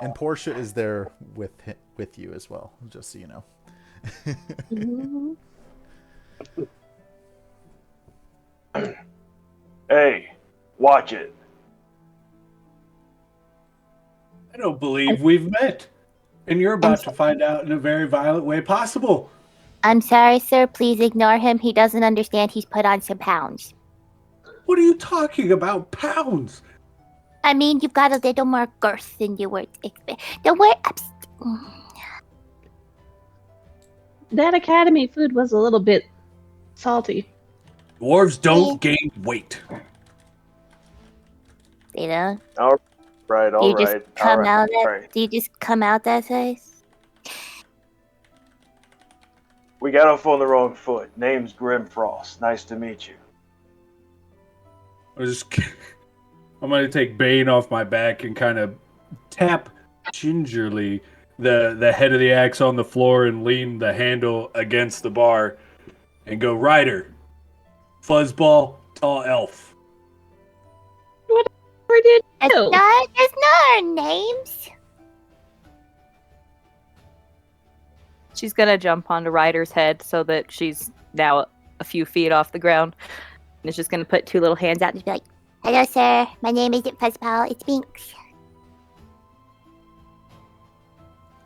And Portia is there with you as well, just so you know. Hey, watch it. I don't believe we've met. And you're about to find out in a very violent way possible. I'm sorry, sir. Please ignore him. He doesn't understand he's put on some pounds. What are you talking about? Pounds? I mean, you've got a little more girth than you were expecting. Don't worry. That academy food was a little bit salty. Dwarves don't gain weight. You know? All right, all You just right. come all out that. right. Do you just come out that size? We got off on the wrong foot. Name's Grimforst. Nice to meet you. I'm going to take Bane off my back and kind of tap gingerly the head of the axe on the floor and lean the handle against the bar and go, Ryder, Fuzzball, Tall Elf. Whatever did It's you? not our names. She's gonna jump onto Ryder's head so that she's now a few feet off the ground. And is just gonna put two little hands out And just be like, hello, sir. My name isn't Fuzzball. It's Binx.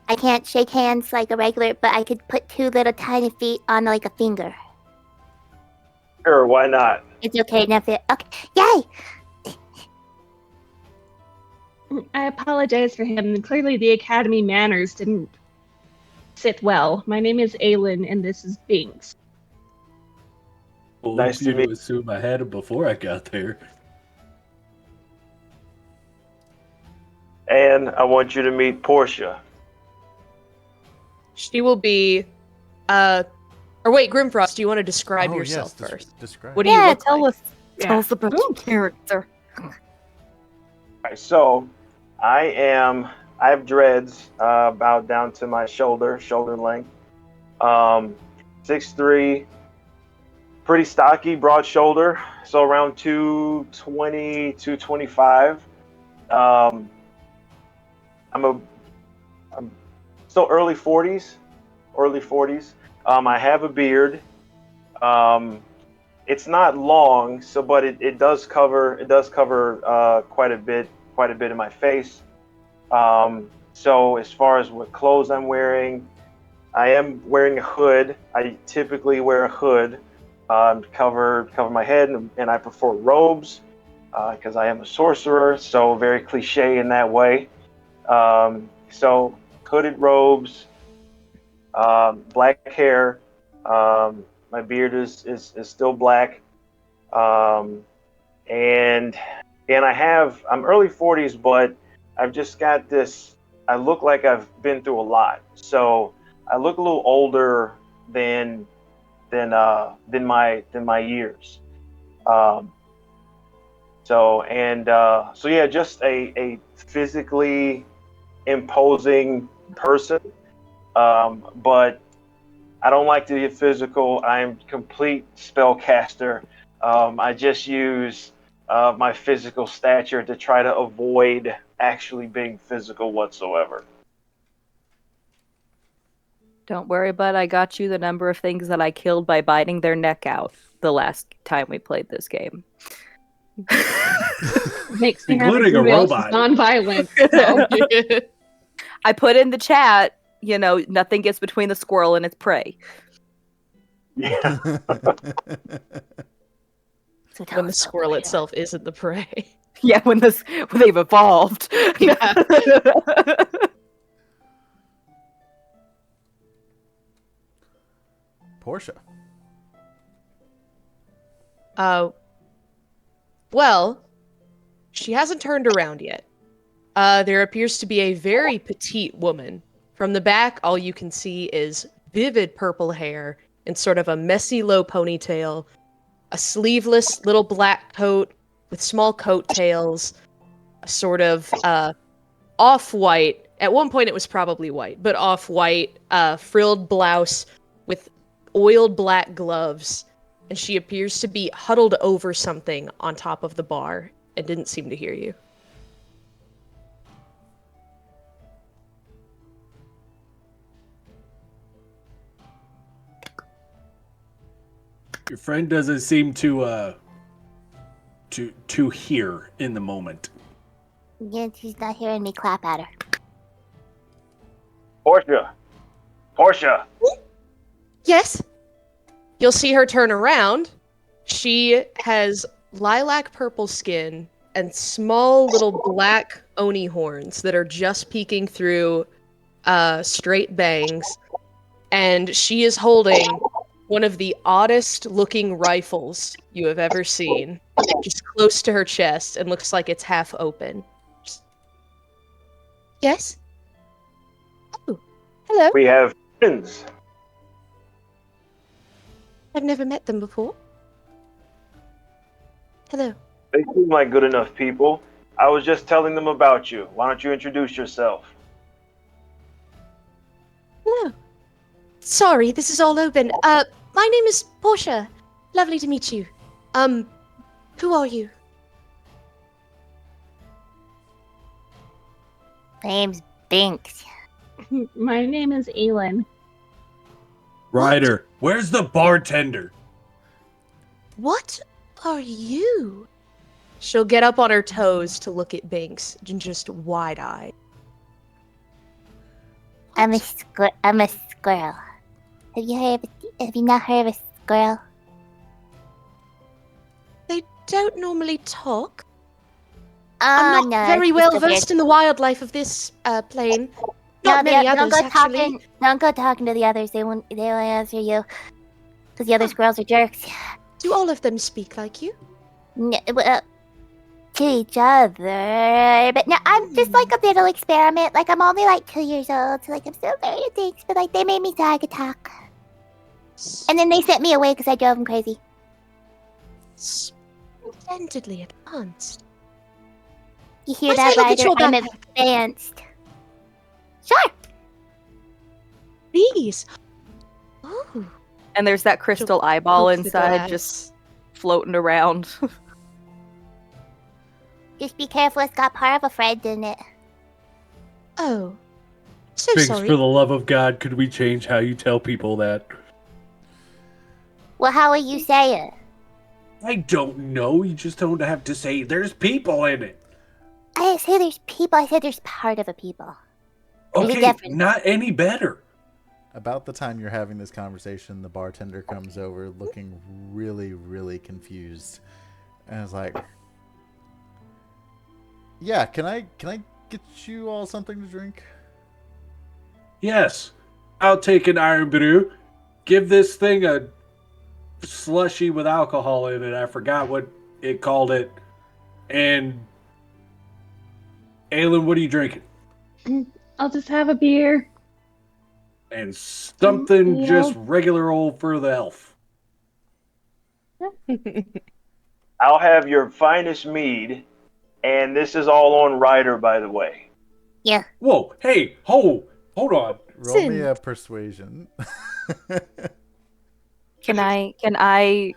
I can't shake hands like a regular, but I could put two little tiny feet on like a finger. Sure, why not? It's okay, nothing. Okay, yay! I apologize for him. Clearly, the academy manners didn't sit well. My name is Aylin, and this is Binx. Well, Nice to you meet- assume I had it before I got there. And I want you to meet Portia. She will be, or wait, Grimfrost, do you want to describe yourself yes, first? Describe. What do you Yeah, look tell like? us about your character. Alright, so I have dreads about down to my shoulder length. 6'3", pretty stocky, broad shoulder, so around 220, 225. I'm still early 40s. I have a beard. It's not long, but it does cover quite a bit of my face. So as far as what clothes I'm wearing, I am wearing a hood. I typically wear a hood to cover my head, and I prefer robes because I am a sorcerer, so very cliche in that way. So hooded robes, black hair. My beard is still black, and I'm early 40s, but I've just got this. I look like I've been through a lot, so I look a little older than my years. So yeah, just a physically imposing person, but I don't like to get physical. I'm complete spellcaster. I just use my physical stature to try to avoid actually being physical whatsoever. Don't worry, bud. I got you the number of things that I killed by biting their neck out the last time we played this game. Makes Including a robot. Non-violent. So. I put in the chat, nothing gets between the squirrel and its prey. Yeah. So tell When the us about squirrel Portia. itself isn't the prey. Yeah, when they've evolved. Yeah. Portia. Well, she hasn't turned around yet. There appears to be a very petite woman. From the back, all you can see is vivid purple hair and sort of a messy low ponytail, a sleeveless little black coat with small coattails, a sort of off-white, at one point it was probably white, but off-white frilled blouse with oiled black gloves, and she appears to be huddled over something on top of the bar and didn't seem to hear you. Your friend doesn't seem to hear in the moment. Yeah, she's not hearing me clap at her. Portia. Yes. You'll see her turn around. She has lilac purple skin and small little black oni horns that are just peeking through straight bangs. And she is holding one of the oddest looking rifles you have ever seen, just close to her chest and looks like it's half open. Yes? Oh, hello. We have friends. I've never met them before. Hello. They seem like good enough people. I was just telling them about you. Why don't you introduce yourself? Hello. Sorry, this is all open. My name is Portia. Lovely to meet you. Who are you? My name's Binx. My name is Aylin. Ryder, where's the bartender? What are you? She'll get up on her toes to look at Binx, just wide-eyed. I'm a squirrel. Have you not heard of a squirrel? They don't normally talk. I'm not no, very it's well just a versed in the wildlife of this plane. No, Not many others, don't go actually. talking. Don't go talking to the others. They won't answer you. Because the other squirrels are jerks. Do all of them speak like you? Well, to each other. But no, I'm just like a little experiment. Like, I'm only like 2 years old. So, like, I'm still very thanks. But, like, they made me so I could talk. And then they sent me away because I drove them crazy. Splendidly advanced. You hear Might I that, look at Ryder? your I'm backpack? advanced. Sure. Please. Oh. And there's that crystal eyeball poke the inside glass. just floating around. Just be careful. It's got part of a friend in it. Oh. So Binx, sorry. for the love of God, could we change how you tell people that? Well, how will you say it? I don't know. You just don't have to say there's people in it. I didn't say there's people. I said there's part of a people. There's a Okay, difference. not any better. About the time you're having this conversation, the bartender comes over looking really, really confused. And is like, yeah, can I get you all something to drink? Yes, I'll take an iron brew. Give this thing a slushy with alcohol in it. I forgot what it called it. And Aylin, what are you drinking? I'll just have a beer. And something Yeah. just regular old for the elf. I'll have your finest mead, and this is all on Ryder, by the way. Yeah. Whoa, hey, hold on. Roll me a persuasion. Can I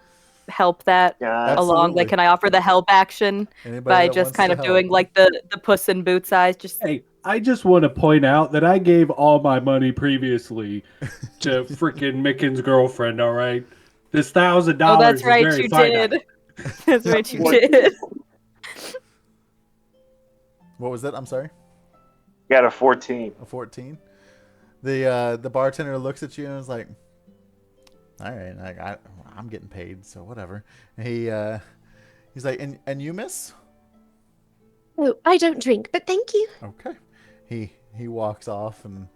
help that Yeah. along? Absolutely. Like, can I offer the help action Anybody by that just wants kind to of help. doing like the Puss in Boots eyes? Just Hey, I just want to point out that I gave all my money previously to freaking Mickens' girlfriend, all right? This $1,000 oh, that's is right, very you finite. did. That's right, you What? did. What was that? I'm sorry. Got a 14. A 14. The bartender looks at you and is like, all right, I'm getting paid, so whatever. And he's like, and you, miss? Oh, I don't drink, but thank you. Okay. He walks off and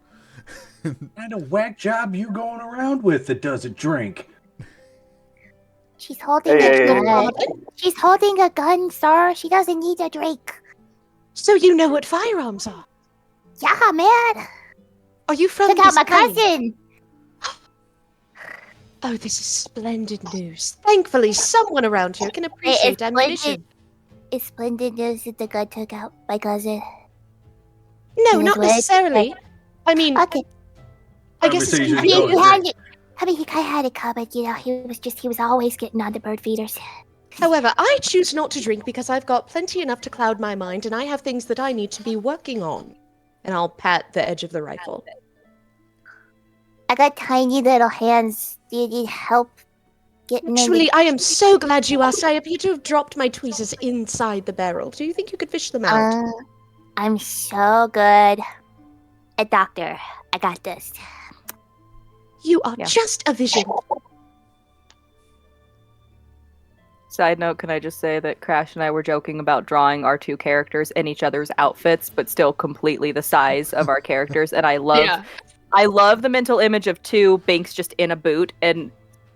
What kind of whack job you going around with that doesn't drink? She's holding Hey, a hey, gun. She's holding a gun, sir. She doesn't need a drink. So you know what firearms are? Yeah, man. Are you from Look out, this my plane? cousin. Oh, this is splendid news. Thankfully, someone around here can appreciate ammunition. It's splendid news that the gun took out my cousin. No, It not was. necessarily. I mean, Okay. I guess it's Conversation I mean, going he great. had it. I mean, he kind of had it covered, you know. He was always getting on the bird feeders. However, I choose not to drink because I've got plenty enough to cloud my mind, and I have things that I need to be working on. And I'll pat the edge of the rifle. I got tiny little hands. Do you need help getting in? Actually, I am so glad you asked. I appear to have dropped my tweezers inside the barrel. Do you think you could fish them out? I'm so good. A doctor. I got this. You are Yeah. just a vision. Side note, can I just say that Crash and I were joking about drawing our two characters in each other's outfits, but still completely the size of our characters. And I love the mental image of Binx just in a boot. And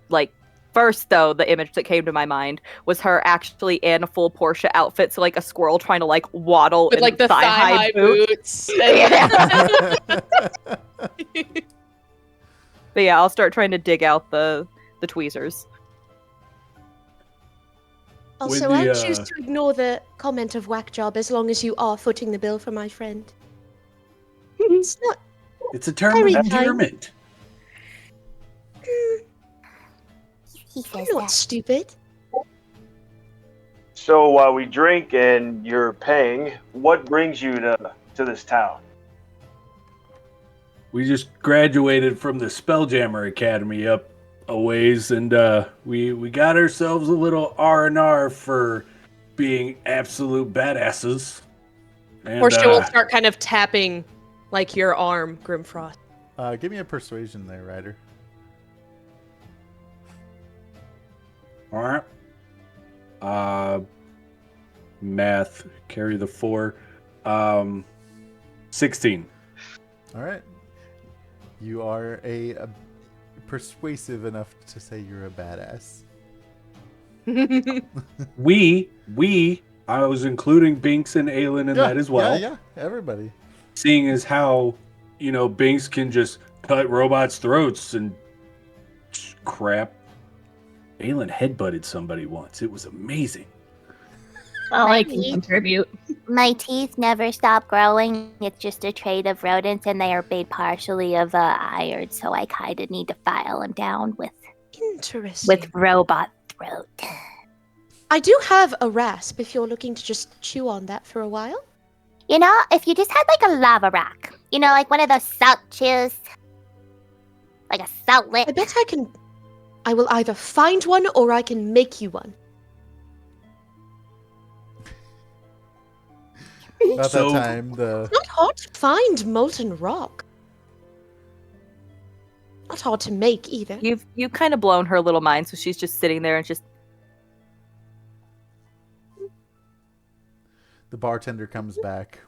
like, first though, the image that came to my mind was her actually in a full Portia outfit, so like a squirrel trying to like waddle With in like the thigh-high boots. But yeah, I'll start trying to dig out the tweezers. Also, I'll choose to ignore the comment of whack job as long as you are footing the bill for my friend. It's not. It's a term Very of kind. endearment. He I'm says not that. stupid. So while we drink and you're paying, what brings you to this town? We just graduated from the Spelljammer Academy up a ways, and we got ourselves a little R&R for being absolute badasses. And, Portia will start kind of tapping, like, your arm, Grimfrost. Give me a persuasion there, Ryder. All right. Math, carry the 4. 16. All right. You are a persuasive enough to say you're a badass. I was including Binx and Aylin in that as well. Yeah, everybody. Seeing as how, Binx can just cut robots' throats and crap. Aylin headbutted somebody once. It was amazing. Well, I can contribute. My teeth never stop growing. It's just a trait of rodents, and they are made partially of iron, so I kind of need to file them down with Interesting. robot throat. I do have a rasp if you're looking to just chew on that for a while. You know, if you just had like a lava rock, like one of those salt chews, like a salt lick. I bet I will either find one or I can make you one. About that time, It's not hard to find molten rock. Not hard to make either. You've kind of blown her little mind, so she's just sitting there and just. the bartender comes back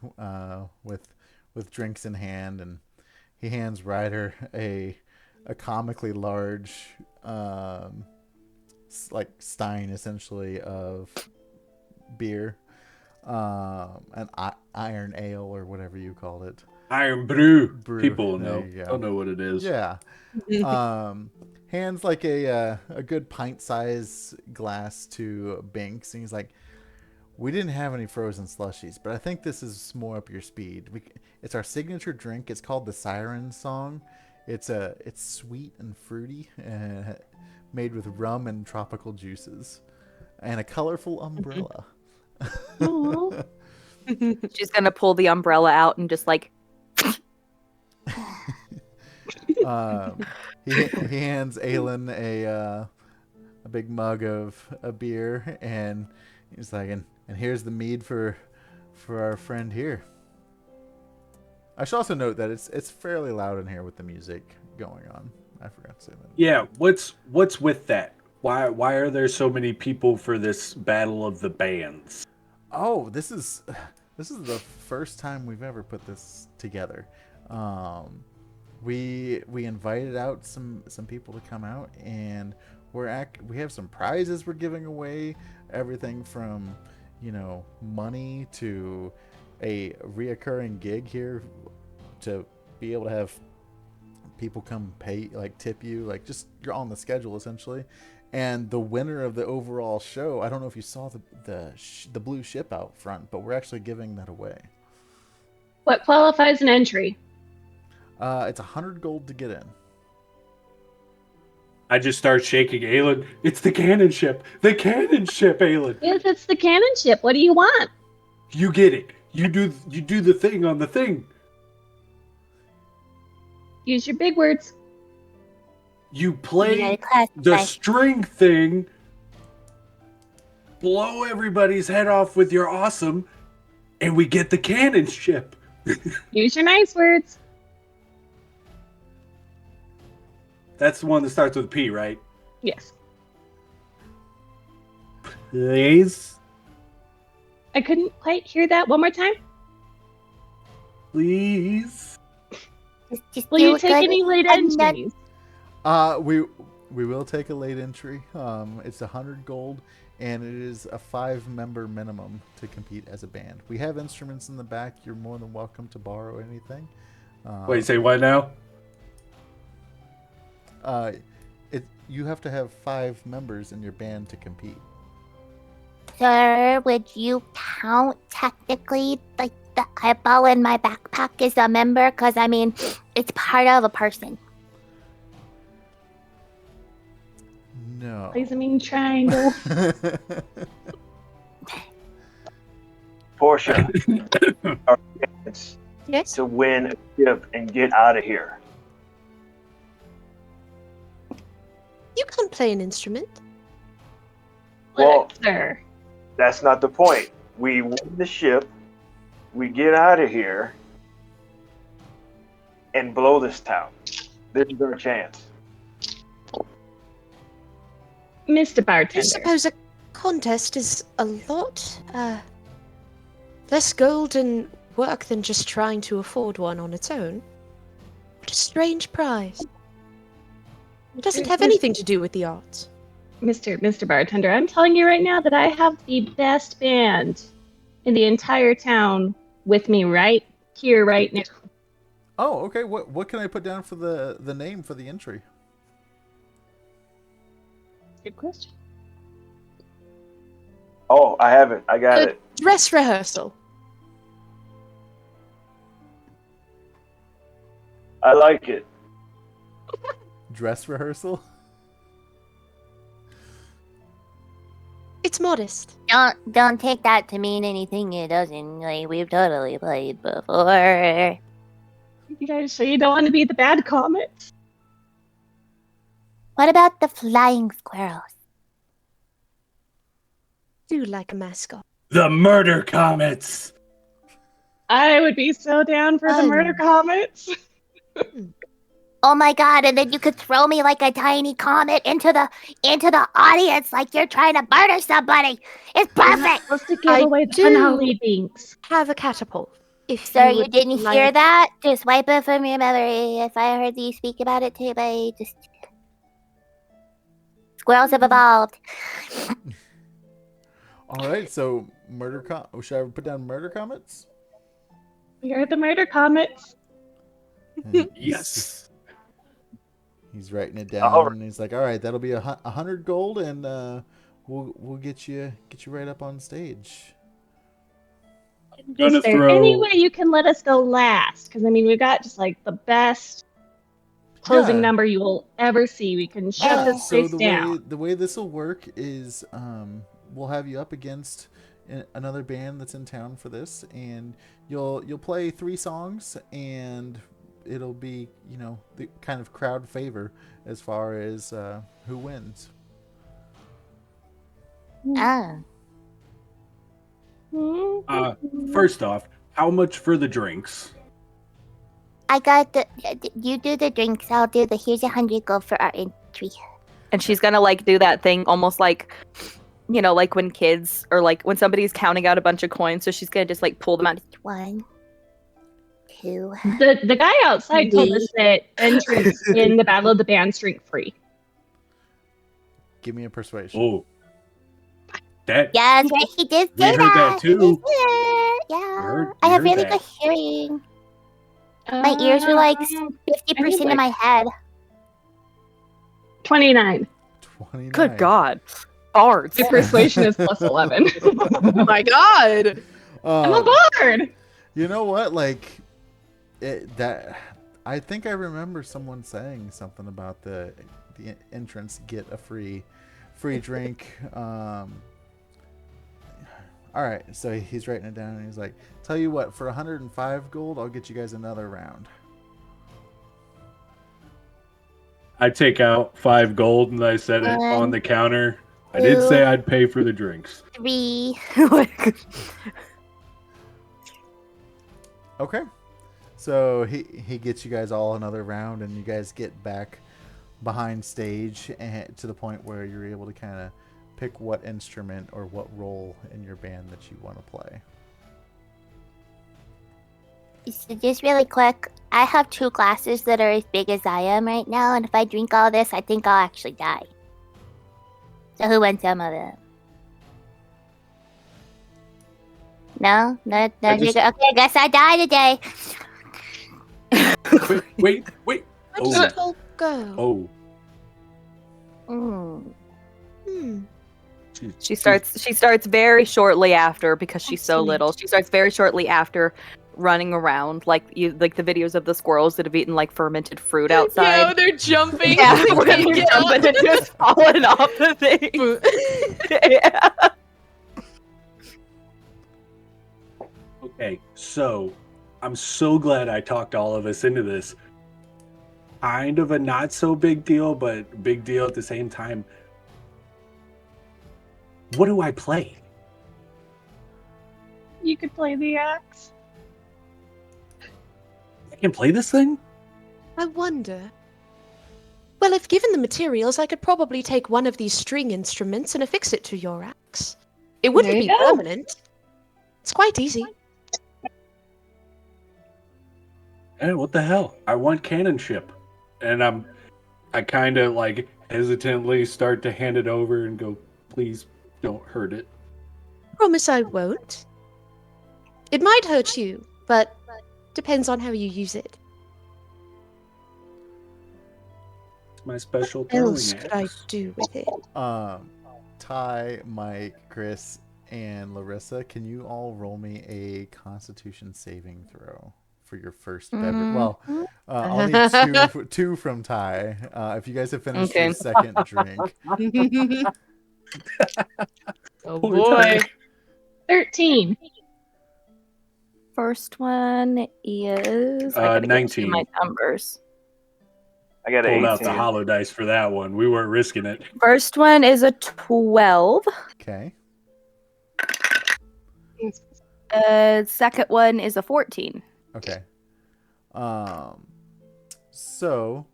with drinks in hand, and he hands Ryder a comically large like stein essentially of beer, an iron ale or whatever you called it. Iron brew. People There know. you go. Don't know what it is. Yeah. Hands like a good pint size glass to Binx, and he's like, "We didn't have any frozen slushies, but I think this is more up your speed. It's our signature drink. It's called the Siren Song. It's sweet and fruity, made with rum and tropical juices, and a colorful umbrella." She's gonna pull the umbrella out and just like. He hands Aylin a big mug of a beer, and he's like, and here's the mead for our friend here. I should also note that it's fairly loud in here with the music going on. I forgot to say that. Yeah, what's with that? Why are there so many people for this battle of the bands? Oh, this is the first time we've ever put this together. We invited out some people to come out, and we have some prizes we're giving away. Everything from money to a reoccurring gig here to be able to have people come pay, like tip you, like just you're on the schedule essentially. And the winner of the overall show, I don't know if you saw the blue ship out front, but we're actually giving that away. What qualifies an entry? It's 100 gold to get in. I just start shaking Aylin. It's the cannon ship. The cannon ship, Aylin. Yes, it's the cannon ship. What do you want? You get it. You do the thing on the thing. Use your big words. You play the string thing, blow everybody's head off with your awesome, and we get the cannon ship. Use your nice words. That's the one that starts with P, right? Yes. Please? I couldn't quite hear that. One more time. Please? Just Will do you a take good- any late I'm not- entries? We will take a late entry. It's 100 gold, and it is a 5-member minimum to compete as a band. We have instruments in the back. You're more than welcome to borrow anything. Wait, say what now? You have to have 5 members in your band to compete. Sir, would you count technically like the eyeball in my backpack as a member? Because, I mean, it's part of a person. No. Plays a mean triangle. Portia, our chance Yes. to win a ship and get out of here. You can't play an instrument. Well, Sir. that's not the point. We win the ship, we get out of here, and blow this town. This is our chance. Mr. I Bartender. suppose a contest is a lot less gold and work than just trying to afford one on its own. What a strange prize. It doesn't have anything to do with the arts. Mr. Bartender, I'm telling you right now that I have the best band in the entire town with me right here, right now. Oh, okay. What can I put down for the name for the entry? Good question. Oh, I haven't. I got it. Dress rehearsal. I like it. Dress rehearsal? It's modest. Don't take that to mean anything it doesn't. Like, we've totally played before. You guys sure you don't want to be the bad comet? What about the flying squirrels? Do like a mascot. The murder comets! I would be so down for the murder comets. Oh my god, and then you could throw me like a tiny comet into the audience like you're trying to murder somebody. It's perfect! Supposed to give I away the do. finale, Binx. Have a catapult. If Sir, you would didn't like- hear that? Just wipe it from your memory. If I heard you speak about it today, just... Squirrels have evolved. All right, so should I put down murder comets? We are the murder comets. Yes. He's writing it down, and he's like, "All right, that'll be 100 gold, and we'll get you right up on stage." Gonna Is there any way you can let us go last? Because I mean, we've got just like the best closing Yeah. number you will ever see. We can shut this So place down. the way this will work is we'll have you up against another band that's in town for this, and you'll play 3 songs, and it'll be the kind of crowd favor as far as who wins. Oh. First off, how much for the drinks? I got you do the drinks, I'll do the here's 100 gold for our entry. And she's gonna like do that thing almost like, like when kids or like when somebody's counting out a bunch of coins. So she's gonna just like pull them out. 1, 2. The guy outside told us that entrance in the Battle of the Bands drink free. Give me a persuasion. Oh. That Yes, right, he did We say heard that He did too. say it. Yeah. heard- I we have heard really that. good hearing. My ears are like 50% like- of my head. 29. 29. Good God, bards. My persuasion is plus 11. Oh my god! I'm a Um, bard. You know what? Like I think I remember someone saying something about the entrance get a free drink. All right, so he's writing it down, and he's like, "Tell you what, for 105 gold, I'll get you guys another round." I take out 5 gold and I set it on 1, the counter. I did 2, say I'd pay for the drinks. 3. Okay, so he gets you guys all another round, and you guys get back behind stage, and to the point where you're able to kind of pick what instrument or what role in your band that you want to play. So just really quick, I have 2 glasses that are as big as I am right now, and if I drink all this, I think I'll actually die. So who wants some of it? No? No? Okay, I guess I die today. Wait. Where Oh. did it all go? Oh. She starts very shortly after, because she's so little. She starts very shortly after running around like the videos of the squirrels that have eaten like fermented fruit outside. Yeah, they're jumping. Yeah, They when can't they're get up. jumping and just falling off the thing. Yeah. Okay, so I'm so glad I talked all of us into this. Kind of a not so big deal, but big deal at the same time. What do I play? You could play the axe. I can play this thing? I wonder. Well, if given the materials, I could probably take one of these string instruments and affix it to your axe. It wouldn't There be you go. permanent. It's quite easy. Eh, what the hell? I want cannonship. And I kind of like hesitantly start to hand it over and go, please don't hurt it. Promise I won't. It might hurt you, but depends on how you use it. It's my special What throwing else could I axe. do with it? Ty, Mike, Chris, and Larissa, can you all roll me a Constitution saving throw for your first beverage? Well, I'll need two from Ty. If you guys have finished your second drink. Oh Poor boy. Ty. 13. First one is I gotta get to 19. my numbers. I got an Pulled 18. out the hollow dice for that one. We weren't risking it. First one is a 12. Okay. Second one is a 14. Okay. So,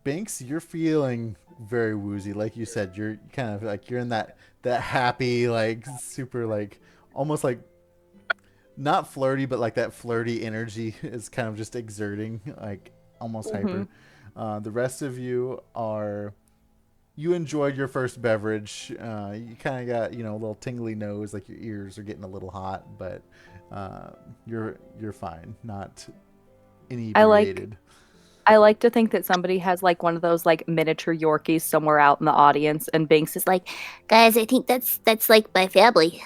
Binx, you're feeling very woozy. Like you said, you're kind of like you're in that happy, like super, like almost like not flirty, but like that flirty energy is kind of just exerting, like almost hyper. The rest of you you enjoyed your first beverage. You kind of got, a little tingly nose, like your ears are getting a little hot, but you're fine. Not inebriated. I like to think that somebody has like one of those like miniature Yorkies somewhere out in the audience, and Binx is like, Guys, I think that's like my family.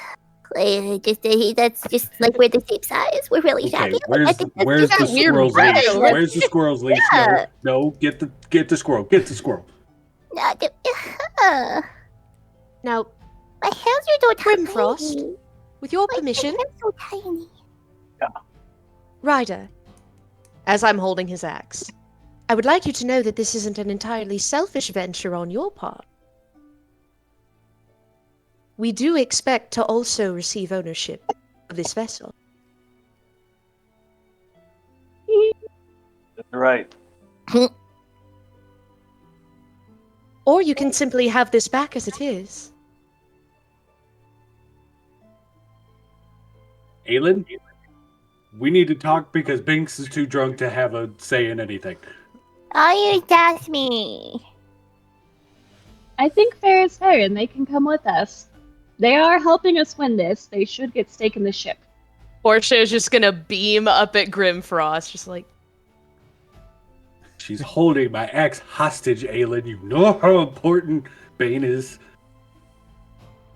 That's just like we're the same size. We're really Okay, happy. where's the squirrel's leash? Where's the squirrel's leash? Yeah. No, get the squirrel. Get the squirrel. Now, My hands are so tiny. Grimforst, with your My permission, hands are so tiny. Ryder, as I'm holding his axe, I would like you to know that this isn't an entirely selfish venture on your part. We do expect to also receive ownership of this vessel. That's right. Or you can simply have this back as it is. Aylin, we need to talk because Binx is too drunk to have a say in anything. Oh, you asked me. I think fair is fair, and they can come with us. They are helping us win this. They should get stake in the ship. Portia is just gonna beam up at Grimfrost, just like, She's holding my axe hostage, Aylin. You know how important Bane is.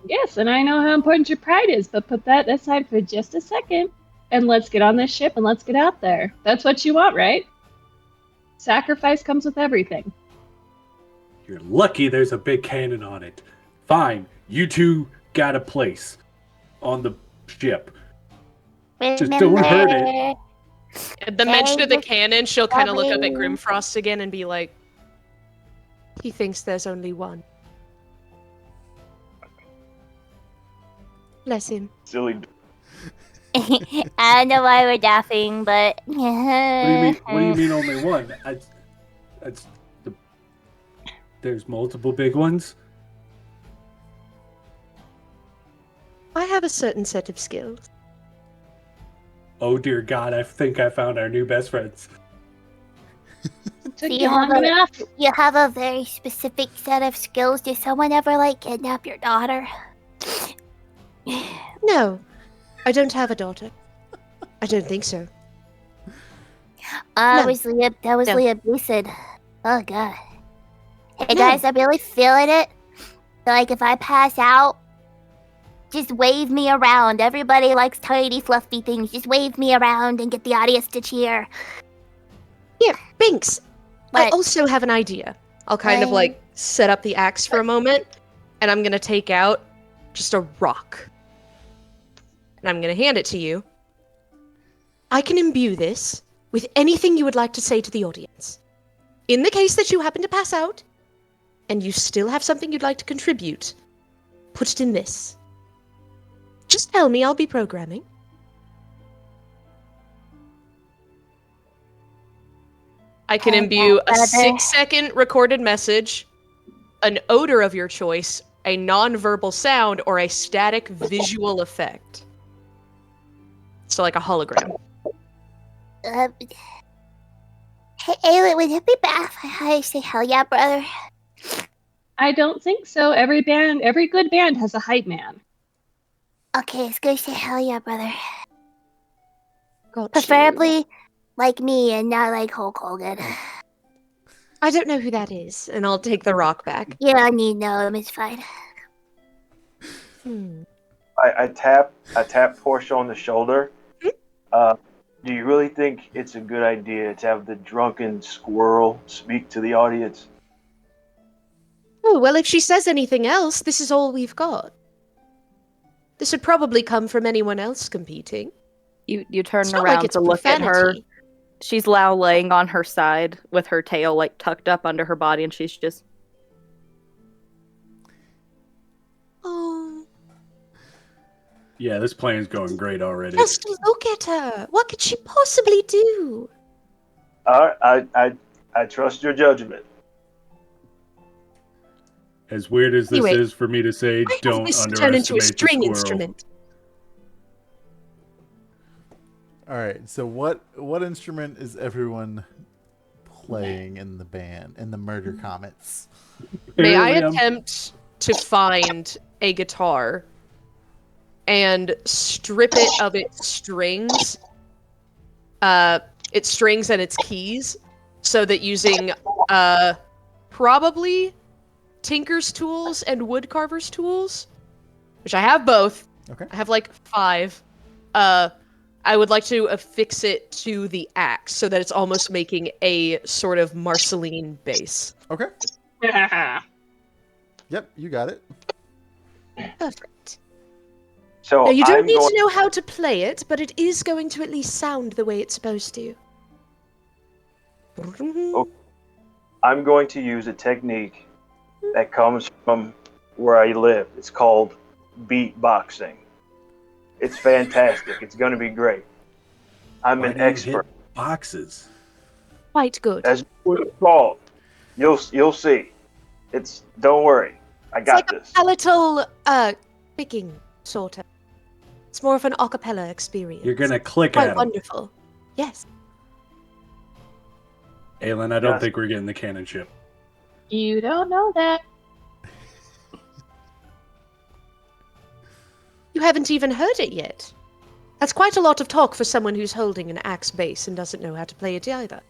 Yes, and I know how important your pride is, but put that aside for just a second, and let's get on this ship and let's get out there. That's what you want, right? Sacrifice comes with everything. You're lucky there's a big cannon on it. Fine, you two got a place on the ship. Just don't hurt it. at the mention of the cannon, she'll kind of look up at Lovely. Grimfrost again and be like, he thinks there's only one. Bless him. Silly. I don't know why we're laughing, but What do you mean only one? That's There's multiple big ones. I have a certain set of skills. Oh dear God, I think I found our new best friends. Took Do you long enough. You have a very specific set of skills. Did someone ever, like, kidnap your daughter? No, I don't have a daughter. I don't think so. That No. was No. Leah Beeson. Oh, God. Hey, No. guys, I'm really feeling it. Like, if I pass out, just wave me around. Everybody likes tiny, fluffy things. Just wave me around and get the audience to cheer. Here, Binx. I What? also have an idea. I'll kind of like set up the axe for a moment, and I'm gonna take out just a rock. And I'm gonna hand it to you. I can imbue this with anything you would like to say to the audience. In the case that you happen to pass out, and you still have something you'd like to contribute, put it in this. Just tell me, I'll be programming. I can imbue a 6-second recorded message, an odor of your choice, a non-verbal sound, or a static visual effect. So like a hologram. Hey, Aylin, would it be bad if I say hell yeah, brother? I don't think so. Every good band has a hype man. Okay, it's good to say hell yeah, brother. Got you. Preferably like me and not like Hulk Hogan. I don't know who that is, and I'll take the rock back. You don't need to know him, it's fine. I tap Portia on the shoulder. Do you really think it's a good idea to have the drunken squirrel speak to the audience? Oh, well, if she says anything else, this is all we've got. This would probably come from anyone else competing. You turn It's not like around it's to look at her. profanity. She's now laying on her side with her tail like tucked up under her body, and she's just Oh, Yeah, this plan's going great already. just look at her. What could she possibly do? I trust your judgment. As weird as this Anyway, is for me to say, Why don't does this turn into a underestimate the string squirrel. instrument? All right. So what instrument is everyone playing in the band in the Murder Comets? May I Apparently, attempt to find a guitar and strip it of its strings and its keys, so that using probably tinker's tools and woodcarver's tools, which I have both. Okay. I have like 5. I would like to affix it to the axe so that it's almost making a sort of Marceline base. Okay. Yep, you got it. Perfect. So Now, you don't I'm need going, to know how to play it, but it is going to at least sound the way it's supposed to. I'm going to use a technique that comes from where I live. It's called beatboxing. It's fantastic. It's going to be great. I'm Why an do you expert. hit boxes? Quite good. That's what it's called. You'll see. Don't worry. I It's got like this. a palatal picking, sort of. It's more of an a cappella experience. You're gonna click Quite at him. wonderful. Yes. Aylin, I don't Yes. think we're getting the cannon ship. You don't know that. You haven't even heard it yet. That's quite a lot of talk for someone who's holding an axe bass and doesn't know how to play it either.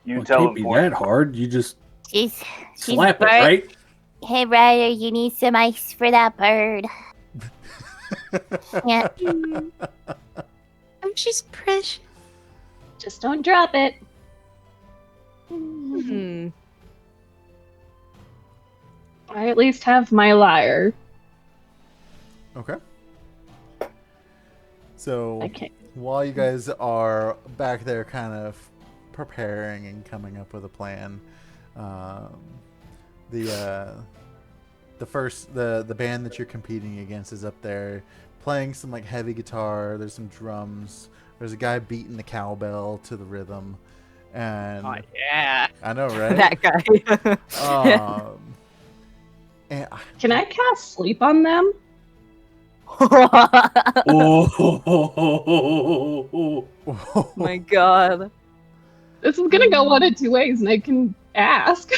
You Well, it tell can't him. be Portia. that hard. You just She's slap it, right. right? Hey, Ryder, you need some ice for that bird. Yeah. Oh, she's precious. Just don't drop it. I at least have my lyre. Okay. So Okay. while you guys are back there kind of preparing and coming up with a plan, the band that you're competing against is up there playing some like heavy guitar. There's some drums. There's a guy beating the cowbell to the rhythm, And Oh, yeah. I know, right? That guy. And Can I cast sleep on them? Oh, My God. This is gonna go one of two ways, and I can ask.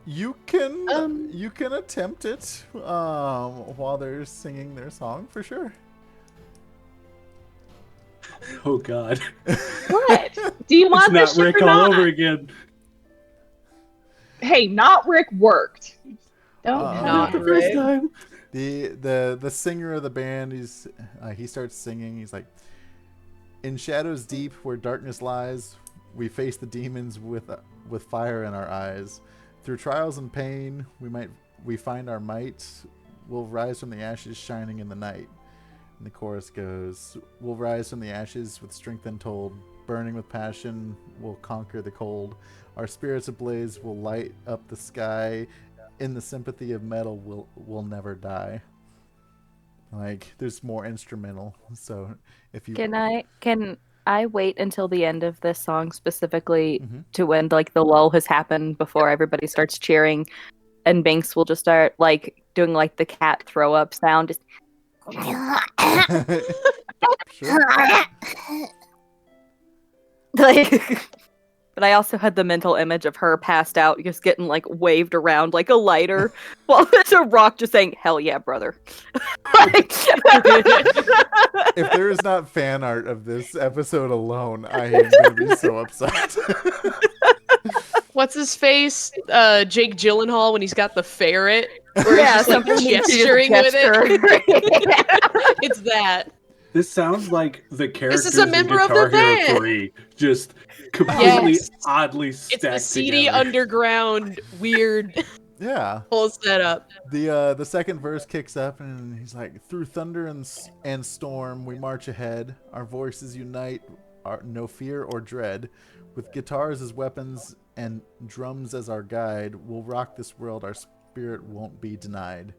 you can attempt it while they're singing their song for sure. oh God! What? Do you want It's this not shit Rick or all not? over again. Hey, not Rick worked. Don't Uh, come Not at the me. first Rick. time. The singer of the band, he starts singing. He's like, "In shadows deep where darkness lies, we face the demons with fire in our eyes. Through trials and pain, we find our might. We'll rise from the ashes, shining in the night." And the chorus goes, "We'll rise from the ashes with strength untold, burning with passion. We'll conquer the cold. Our spirits ablaze will light up the sky. In the sympathy of metal, we'll never die." Like, there's more instrumental. So if you Can I wait until the end of this song specifically Mhm. to when like the lull has happened before everybody starts cheering, and Binx will just start like doing like the cat throw up sound, just Sure. like. But I also had the mental image of her passed out, just getting like waved around like a lighter, while there's a rock just saying, "Hell yeah, brother." Like- If there is not fan art of this episode alone, I am going to be so upset. What's his face? Jake Gyllenhaal when he's got the ferret. Where Yeah, he's just like something needs to gesturing with it. gesture. It's that. This sounds like the characters is a member in of the Guitar Hero band. 3, just completely Yes. oddly It's stacked the seedy together. underground weird Yeah. whole setup. The second verse kicks up and he's like, "Through thunder and storm we march ahead. Our voices unite, no fear or dread. With guitars as weapons and drums as our guide, we'll rock this world. Our spirit won't be denied."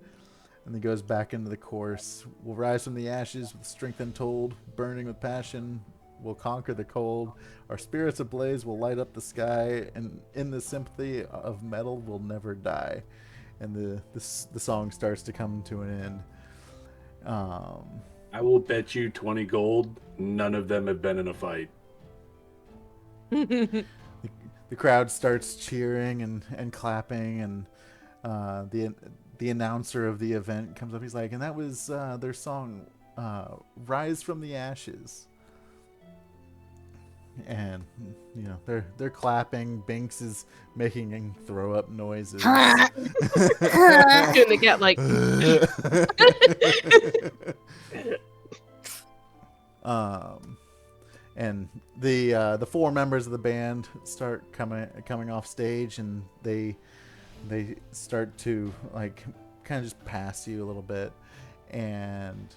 And he goes back into the chorus. "We'll rise from the ashes with strength untold, burning with passion. We'll conquer the cold. Our spirits ablaze will light up the sky, and in the sympathy of metal, we'll never die." And the song starts to come to an end. I will bet you 20 gold, none of them have been in a fight. The crowd starts cheering and clapping, and the announcer of the event comes up. He's like, "And that was their song, Rise from the Ashes." And you know they're clapping. Binx is making throw up noises. Doing the cat like And the four members of the band start coming off stage, and they start to like kind of just pass you a little bit. And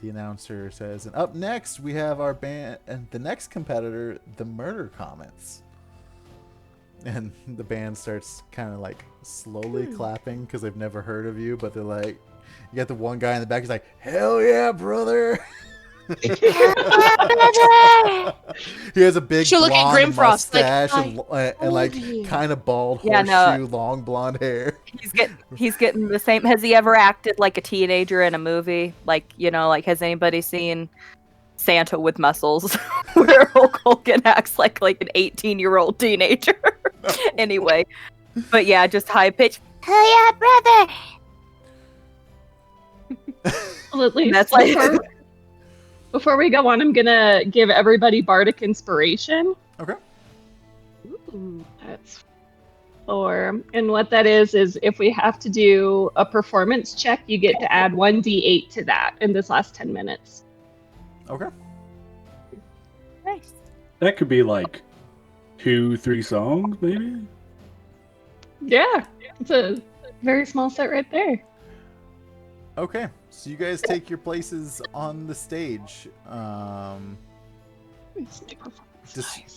the announcer says, "And up next we have our band and the next competitor, the Murder Comets." And the band starts kind of like slowly clapping because they've never heard of you, but they're like, you got the one guy in the back, he's like, "Hell yeah, brother." He has a big Should look at blonde Grimforst, like, mustache "I and like told you." kind of bald Yeah, horseshoe, no. long blonde hair. He's getting the same. Has he ever acted like a teenager in a movie? Like, you know, like has anybody seen Santa with Muscles, where Hulk Hogan acts like an 18-year-old teenager? Anyway, but yeah, just high pitch. Hell yeah, brother! Well, at least That's like before we go on, I'm gonna give everybody bardic inspiration. Okay. That's 4. And what that is if we have to do a performance check, you get to add 1d8 to that in this last 10 minutes. Okay. nice. That could be like 2-3 songs, maybe? Yeah, it's a very small set right there. Okay. So you guys take your places on the stage.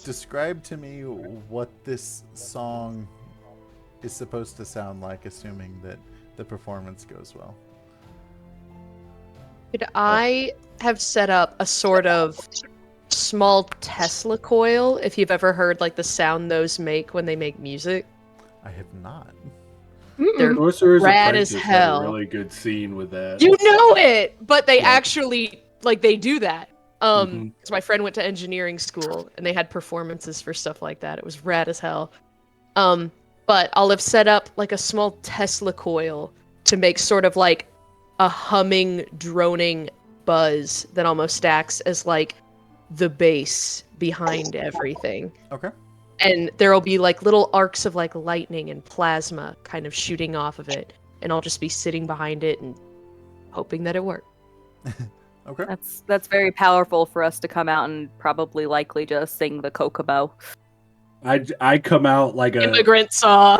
Describe to me what this song is supposed to sound like, assuming that the performance goes well. Could I have set up a sort of small Tesla coil. If you've ever heard like the sound those make when they make music, I have not. they're Sorcerer's rad as Apprentice had hell. a really good scene with that. You know it, but they Yeah. actually like they do that. Mhm. So my friend went to engineering school and they had performances for stuff like that. It was rad as hell. But I'll have set up like a small Tesla coil to make sort of like a humming, droning buzz that almost acts as like the bass behind everything. Okay. And there'll be like little arcs of like lightning and plasma kind of shooting off of it. And I'll just be sitting behind it and hoping that it works. Okay. That's very powerful for us to come out and probably likely just sing the Kokomo. I come out like a Immigrant saw.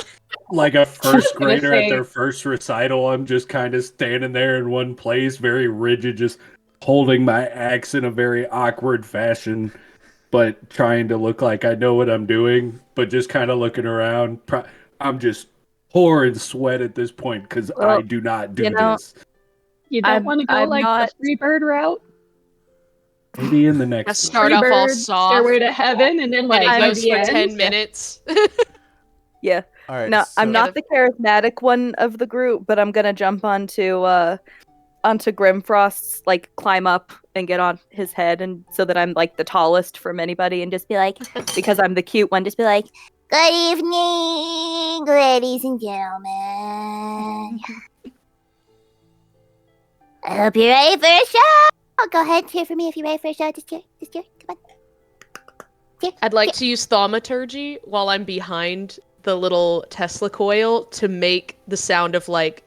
like a first gonna grader at say- their first recital. I'm just kind of standing there in one place, very rigid, just holding my axe in a very awkward fashion, but trying to look like I know what I'm doing, but just kind of looking around. I'm just pouring sweat at this point because I Well, do not do you know, this. You don't I'm- want to go I'm like not- the Freebird route? Maybe in the I next start off all Freebird, soft. Stairway to Heaven, and then like And it by goes the for end. 10 minutes. Yeah. All right. No, I'm so- not the charismatic one of the group, but I'm gonna jump onto Grimfrost's, like climb up and get on his head, and so that I'm like the tallest from anybody, and just be like, because I'm the cute one, just be like, Good evening, ladies and gentlemen. I hope you're ready for a show. Go ahead, cheer for me if you're ready for a show. Just cheer. Come on. I'd like to use thaumaturgy while I'm behind the little Tesla coil to make the sound of like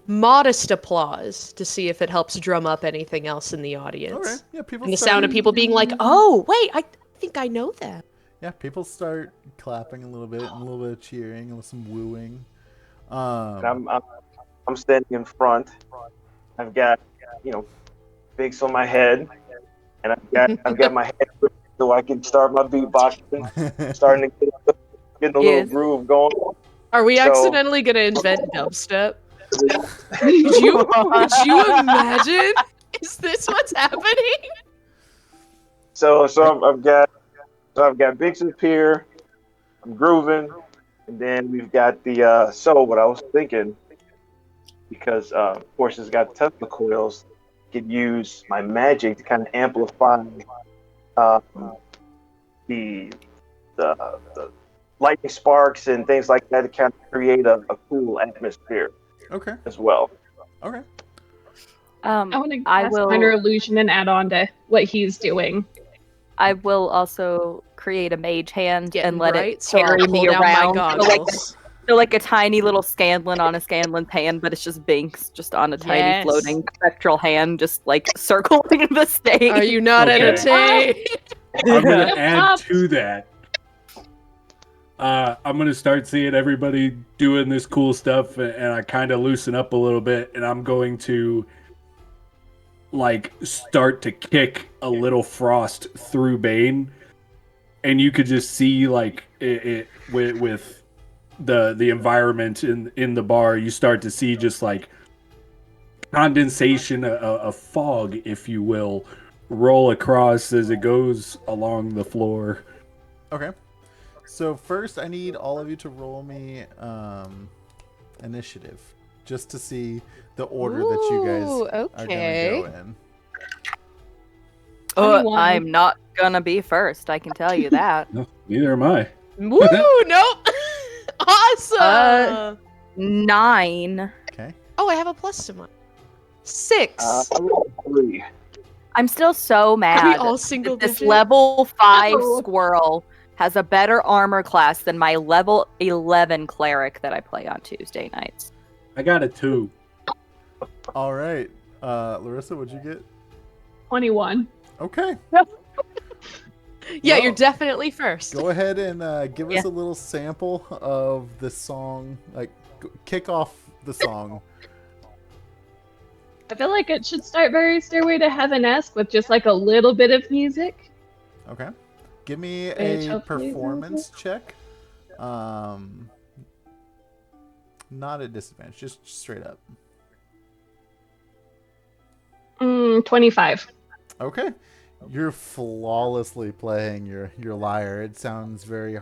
modest applause to see if it helps drum up anything else in the audience. All right. Yeah, people. And the start- sound of people being like, "Oh, wait, I think I know that." Yeah, people start clapping a little bit, and a little bit of cheering, and some wooing. And I'm standing in front. I've got, Binx on my head, and I've got my head so I can start my beatboxing, starting to get the little Yes. groove going. Are we So- accidentally gonna invent dubstep? Could you imagine? Is this what's happening? So I've got Binx up here. I'm grooving, and then we've got the. So what I was thinking, because Portia's got the Tesla coils, could use my magic to kind of amplify the lightning sparks and things like that to kind of create a cool atmosphere Okay. as well. Okay. I want to I cast will- minor illusion and add on to what he's doing. I will also create a mage hand Getting and let bright, it so I'll carry pull me down my around. goggles. So like a tiny little Scanlan on a Scanlan's hand, but it's just Binx just on a tiny Yes. floating spectral hand, just like circling the stage. Are you not Okay. entertained? I'm gonna Yep. add to that. I'm gonna start seeing everybody doing this cool stuff, and I kind of loosen up a little bit, and I'm going to like start to kick a little frost through Bane, and you could just see like it with the environment in the bar. You start to see just like condensation, a fog, if you will, roll across as it goes along the floor. Okay. So first, I need all of you to roll me initiative, just to see the order that you guys Ooh, are okay. gonna go in. 21. I'm not gonna be first. I can tell you that. No, neither am I. Woo! Nope. Awesome. 9. Okay. Oh, I have a plus to mine. 6. I rolled 3. I'm still so Are we mad. all single This digit? level 5 Oh. squirrel has a better armor class than my level 11 cleric that I play on Tuesday nights. I got a 2. All right. Larissa, what'd you get? 21. Okay. Yeah, Well, you're definitely first. Go ahead and give us Yeah. a little sample of the song. Like, kick off the song. I feel like it should start very Stairway to Heaven-esque with just like a little bit of music. Okay. Give me Which a hopefully is performance check. Not at disadvantage, just straight up. 25. Okay. You're flawlessly playing your lyre. It sounds very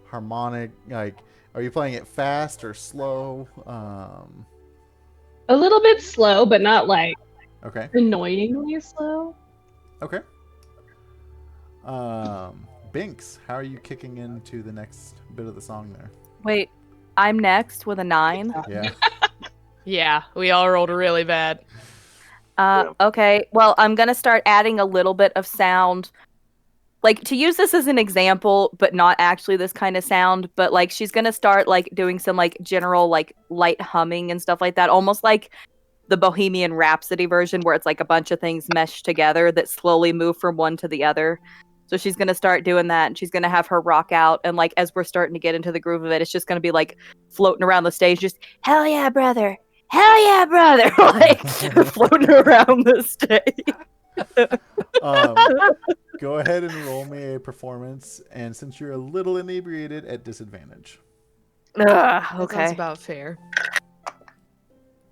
harmonic. Like, are you playing it fast or slow? A little bit slow, but not like Okay. annoyingly slow. Okay. Binx, how are you kicking into the next bit of the song there? Wait, I'm next with a 9. Yeah. Yeah, we all rolled really bad. Okay, well, I'm gonna start adding a little bit of sound. Like, to use this as an example, but not actually this kind of sound, but like she's gonna start like doing some like general like light humming and stuff like that, almost like the Bohemian Rhapsody version where it's like a bunch of things meshed together that slowly move from one to the other. So she's gonna start doing that, and she's gonna have her rock out, and like as we're starting to get into the groove of it, it's just gonna be like floating around the stage, just hell yeah, brother, like floating around the stage. Go ahead and roll me a performance, and since you're a little inebriated, at disadvantage. That Okay. sounds about fair.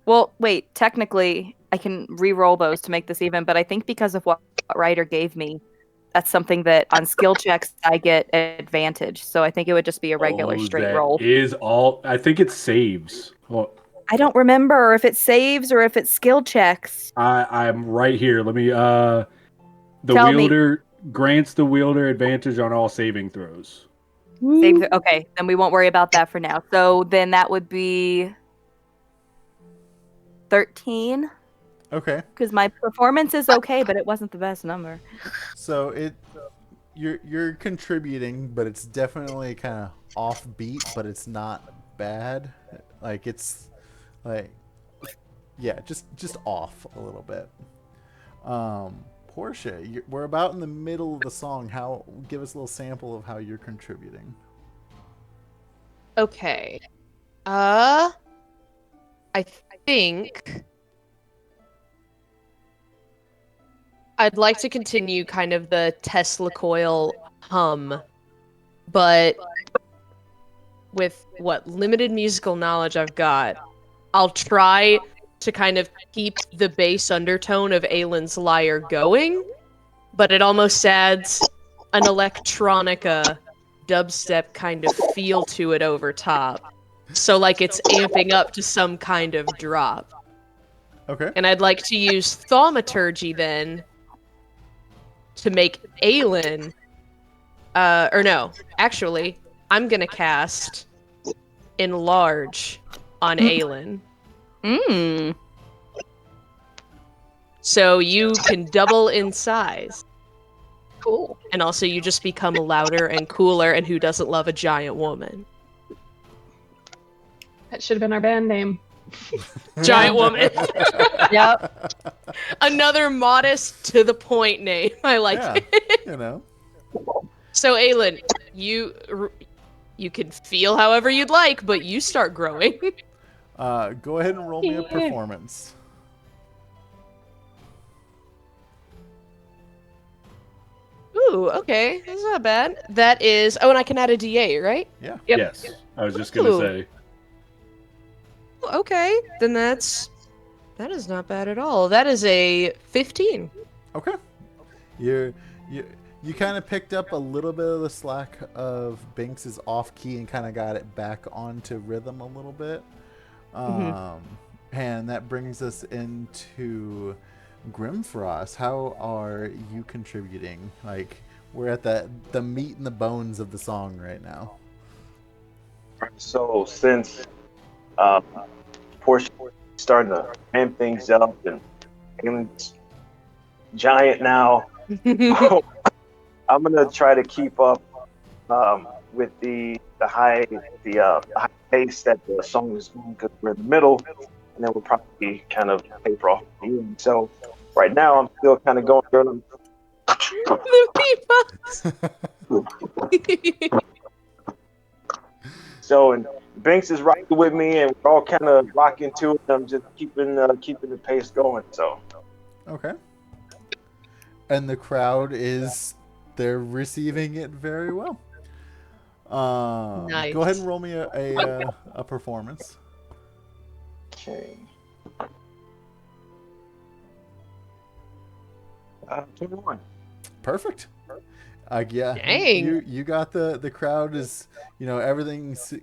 Well, wait, technically, I can re-roll those to make this even, but I think because of what Ryder gave me, that's something that on skill checks I get advantage. So I think it would just be a regular straight roll. Is all. I think it saves. Well, I don't remember if it saves or if it's skill checks. I'm right here. Let me. The Tell me. wielder grants the wielder advantage on all saving throws. Okay, then we won't worry about that for now. So then that would be 13. Okay. Because my performance is okay, but it wasn't the best number. So you're contributing, but it's definitely kind of offbeat, but it's not bad. Like it's like yeah, just off a little bit. Portia, we're about in the middle of the song. Give us a little sample of how you're contributing. Okay. I think I'd like to continue kind of the Tesla coil hum, but with what limited musical knowledge I've got, I'll try to kind of keep the bass undertone of Aylin's lyre going, but it almost adds an electronica dubstep kind of feel to it over top. So like it's amping up to some kind of drop. Okay. And I'd like to use thaumaturgy then to make Aylin or no, actually, I'm gonna cast Enlarge on Aylin. So you can double in size. Cool. And also you just become louder and cooler, and who doesn't love a giant woman? That should have been our band name. Giant woman. Yep. Another modest to the point name. I like it. You know. So Aylin, you can feel however you'd like, but you start growing. Go ahead and roll me a performance. Ooh, okay. That's not bad. That is... Oh, and I can add a D8, right? Yeah. Yep. Yes, I was just gonna Ooh. say. Okay, then that is not bad at all. That is a 15. Okay. You kind of picked up a little bit of the slack of Binx's off key and kind of got it back onto rhythm a little bit. And that brings us into Grimforst. How are you contributing? Like, we're at the meat and the bones of the song right now. So since Portia starting to ramp things up and Aylin's giant now, I'm gonna try to keep up with the high pace that the song is going, because we're in the middle, and then we'll probably kind of taper off. So right now I'm still kind of going through The beatbox. So, and Binx is rocking with me, and we're all kind of rocking to it. I'm just keeping the pace going. So, Okay. And the crowd they're receiving it very well. Nice. Go ahead and roll me a performance. okay. 21. Perfect. Yeah. Dang. You got the crowd is, everything's,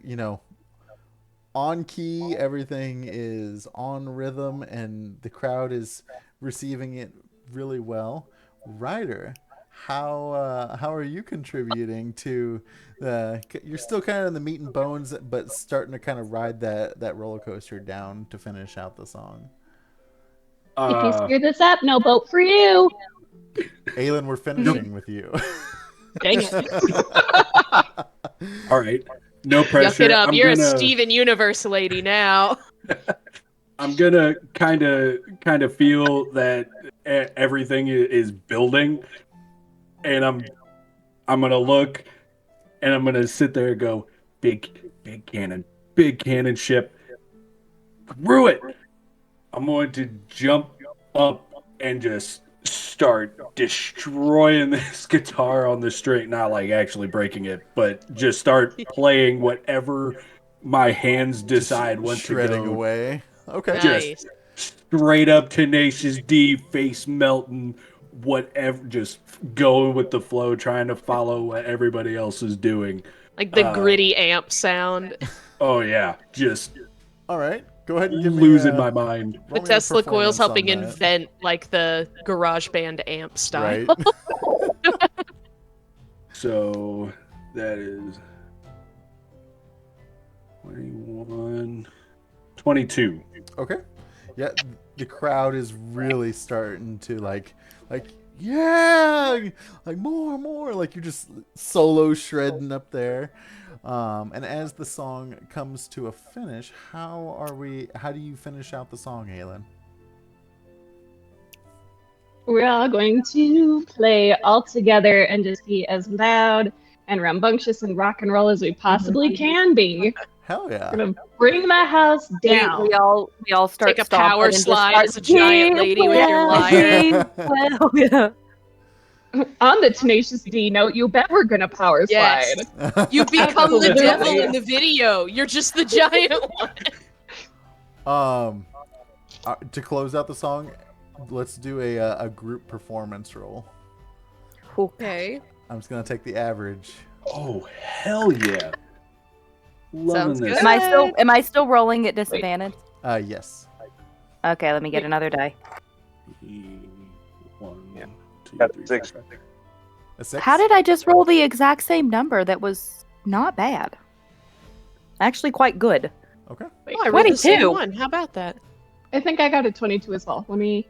on key, everything is on rhythm, and the crowd is receiving it really well. Ryder, how are you contributing to the? You're still kind of in the meat and bones, but starting to kind of ride that roller coaster down to finish out the song. If you screw this up, no boat for you. Aylin, we're finishing with you. Dang it. All right. No pressure. Yuck it up. You're gonna, a Steven Universe lady now. I'm gonna kind of feel that everything is building, and I'm gonna look, and I'm gonna sit there and go, big cannon ship, screw it. I'm going to jump up and just start destroying this guitar on the string. Not like actually breaking it, but just start playing whatever my hands decide when to shredding go. away. Okay. Nice. Just straight up Tenacious D, face melting, whatever. Just going with the flow, trying to follow what everybody else is doing. Like the gritty amp sound. Oh yeah, just All right. Go ahead and give losing me my mind. The Tesla coil's helping invent like the garage band amp style. Right. So that is 21, 22. Okay. Yeah, the crowd is really starting to like yeah, like more, like you're just solo shredding up there. And as the song comes to a finish, how do you finish out the song, Aylin? We're all going to play all together and just be as loud and rambunctious and rock and roll as we possibly can be. Hell yeah. We're gonna bring the house down. We all start Take a stomping power and just slide start, as a giant lady with your lyre. Well, yeah. On the Tenacious D note, you bet we're gonna power slide. Yes. You become the Absolutely. devil in the video. You're just the giant one. To close out the song, let's do a group performance roll. Okay. I'm just gonna take the average. Oh hell yeah! Loving Sounds this. good. Am I still rolling at disadvantage? Yes. Okay, let me get another die. 1, 2, Got 3, 6. 4, 5. A 6? How did I just roll the exact same number? That was not bad. Actually, quite good. Okay. Oh, I rolled the same 22. one. How about that? I think I got a 22 as well.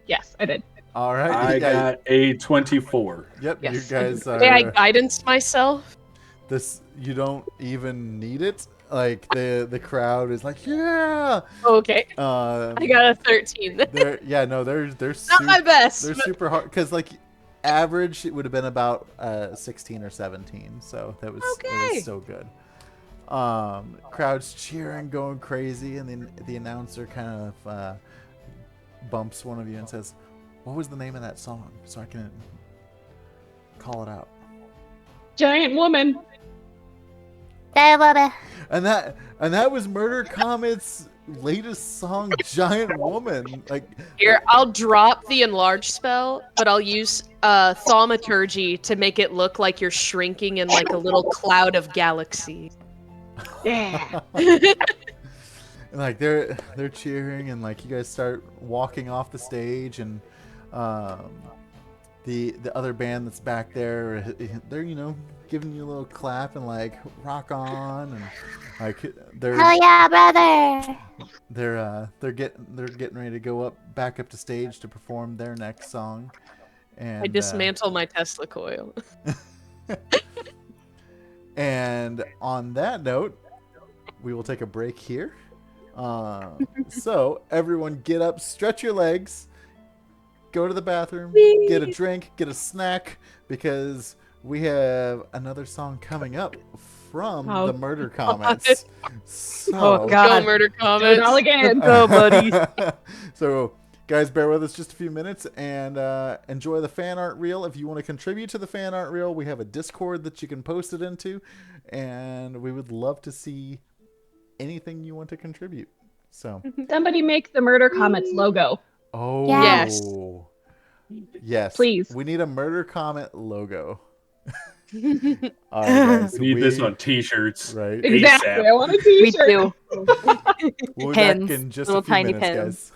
Yes, I did. All right. I got a 24. Yep. Yes. You guys are. May I guidance myself? This you don't even need it. Like the crowd is like, yeah. Okay. I I got a 13. They're Not super, my best. they're but- super hard because like average it would have been about 16 or 17. So that was it Okay. was so good. Crowd's cheering, going crazy, and then the announcer kind of bumps one of you and says, "What was the name of that song?" So I can call it out. Giant woman. Blah. And that was Murder Comet's latest song, Giant Woman. Like Here, I'll drop the enlarge spell, but I'll use thaumaturgy to make it look like you're shrinking in like a little cloud of galaxies. Yeah. and, like they're cheering, and like you guys start walking off the stage, and the other band that's back there, they're giving you a little clap and like rock on, and like they're Hell yeah, brother! they're getting ready to go back up to stage to perform their next song. And I dismantle my Tesla coil. And on that note, we will take a break here. So everyone get up, stretch your legs, go to the bathroom, get a drink, get a snack, because we have another song coming up from the Murder Comets. So, Oh, God. Go murder Do it comments. all again. Go, buddy. So, guys, bear with us just a few minutes and enjoy the fan art reel. If you want to contribute to the fan art reel, we have a Discord that you can post it into, and we would love to see anything you want to contribute. So, Somebody make the Murder Comets logo. oh, Yes. Yes. Please. We need a Murder Comet logo. All right, guys. We need this on T-shirts. Right. Exactly. ASAP. I want a We t-shirt. do. We'll be Pins. back in just Little a few tiny minutes, pins. guys.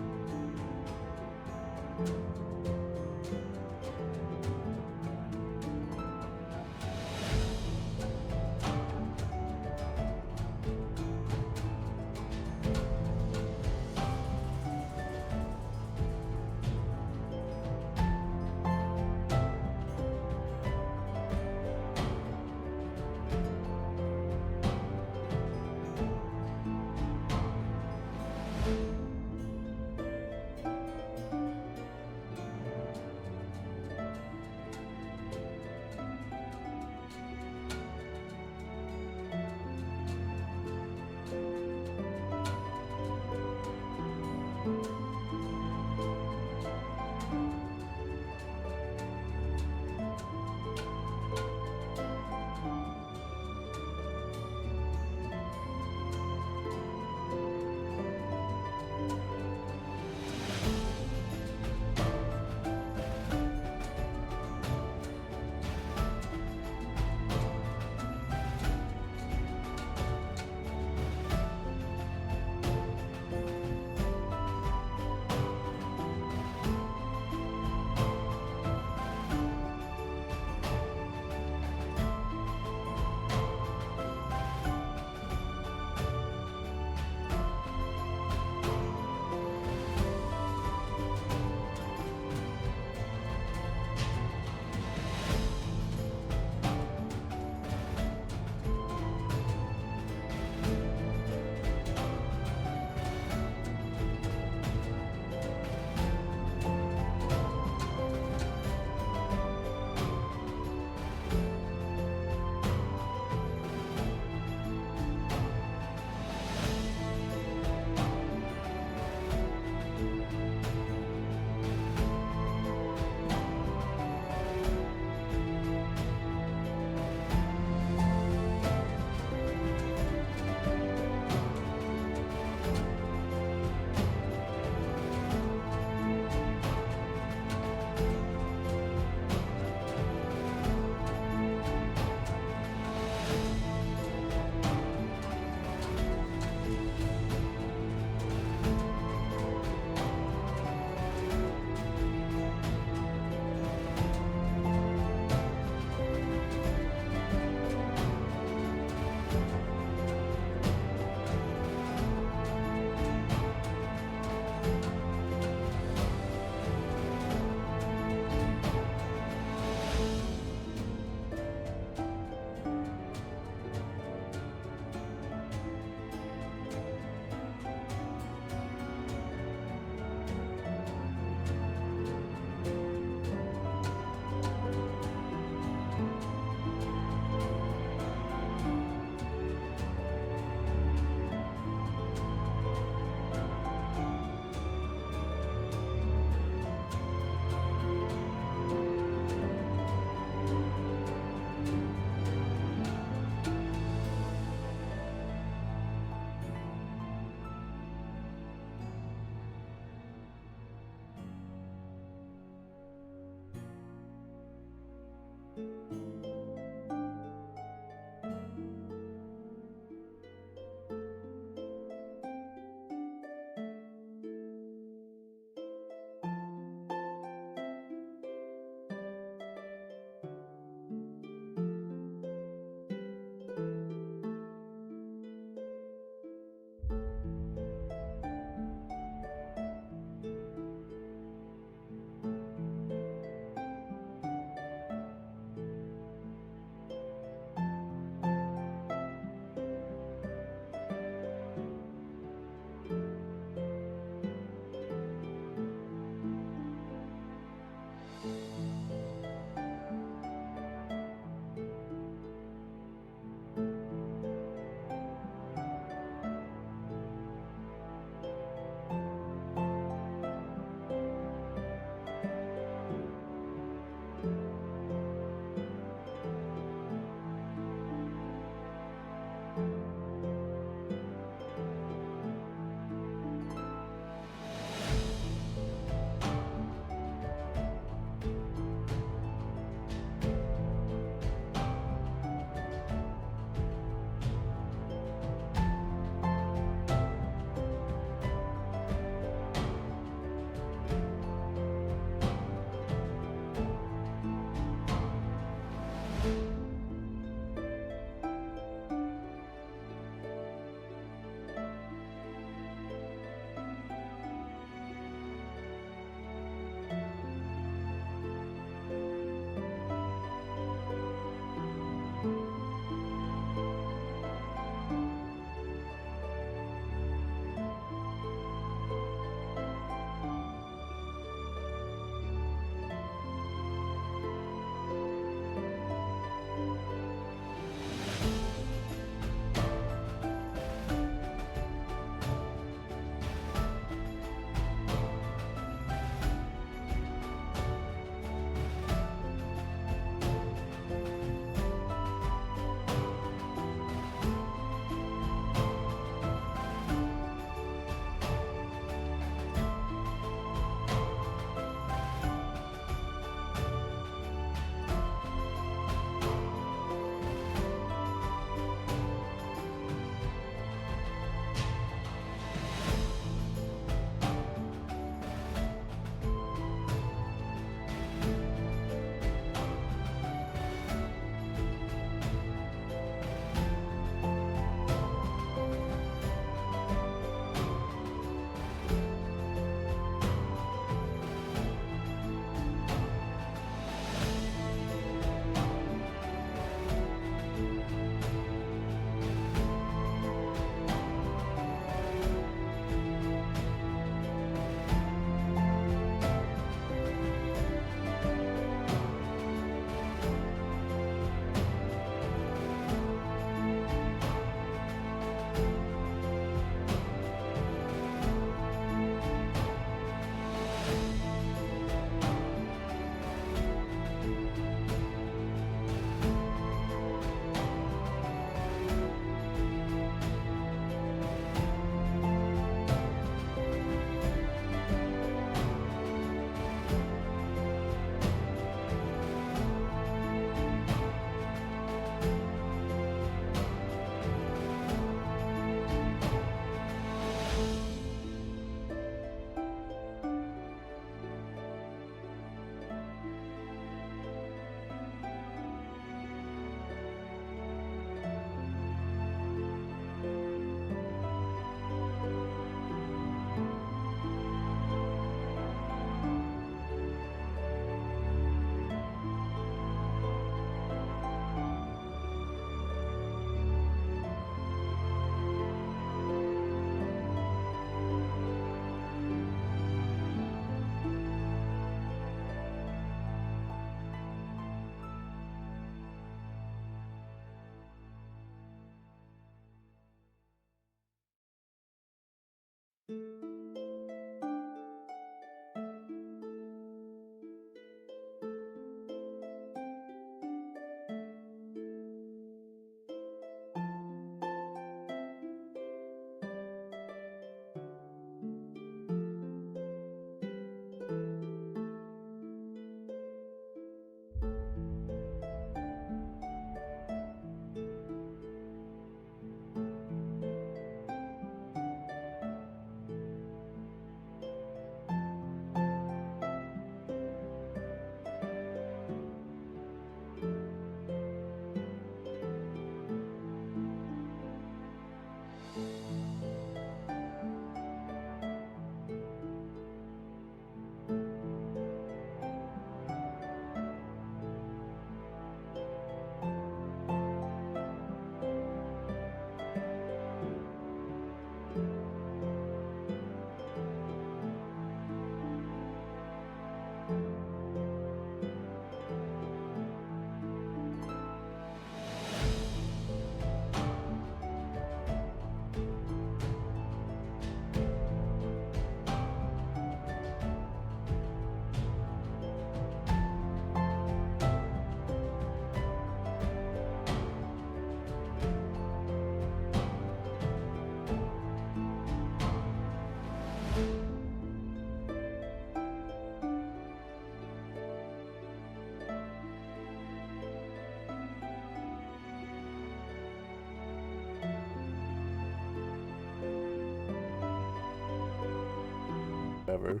Ever.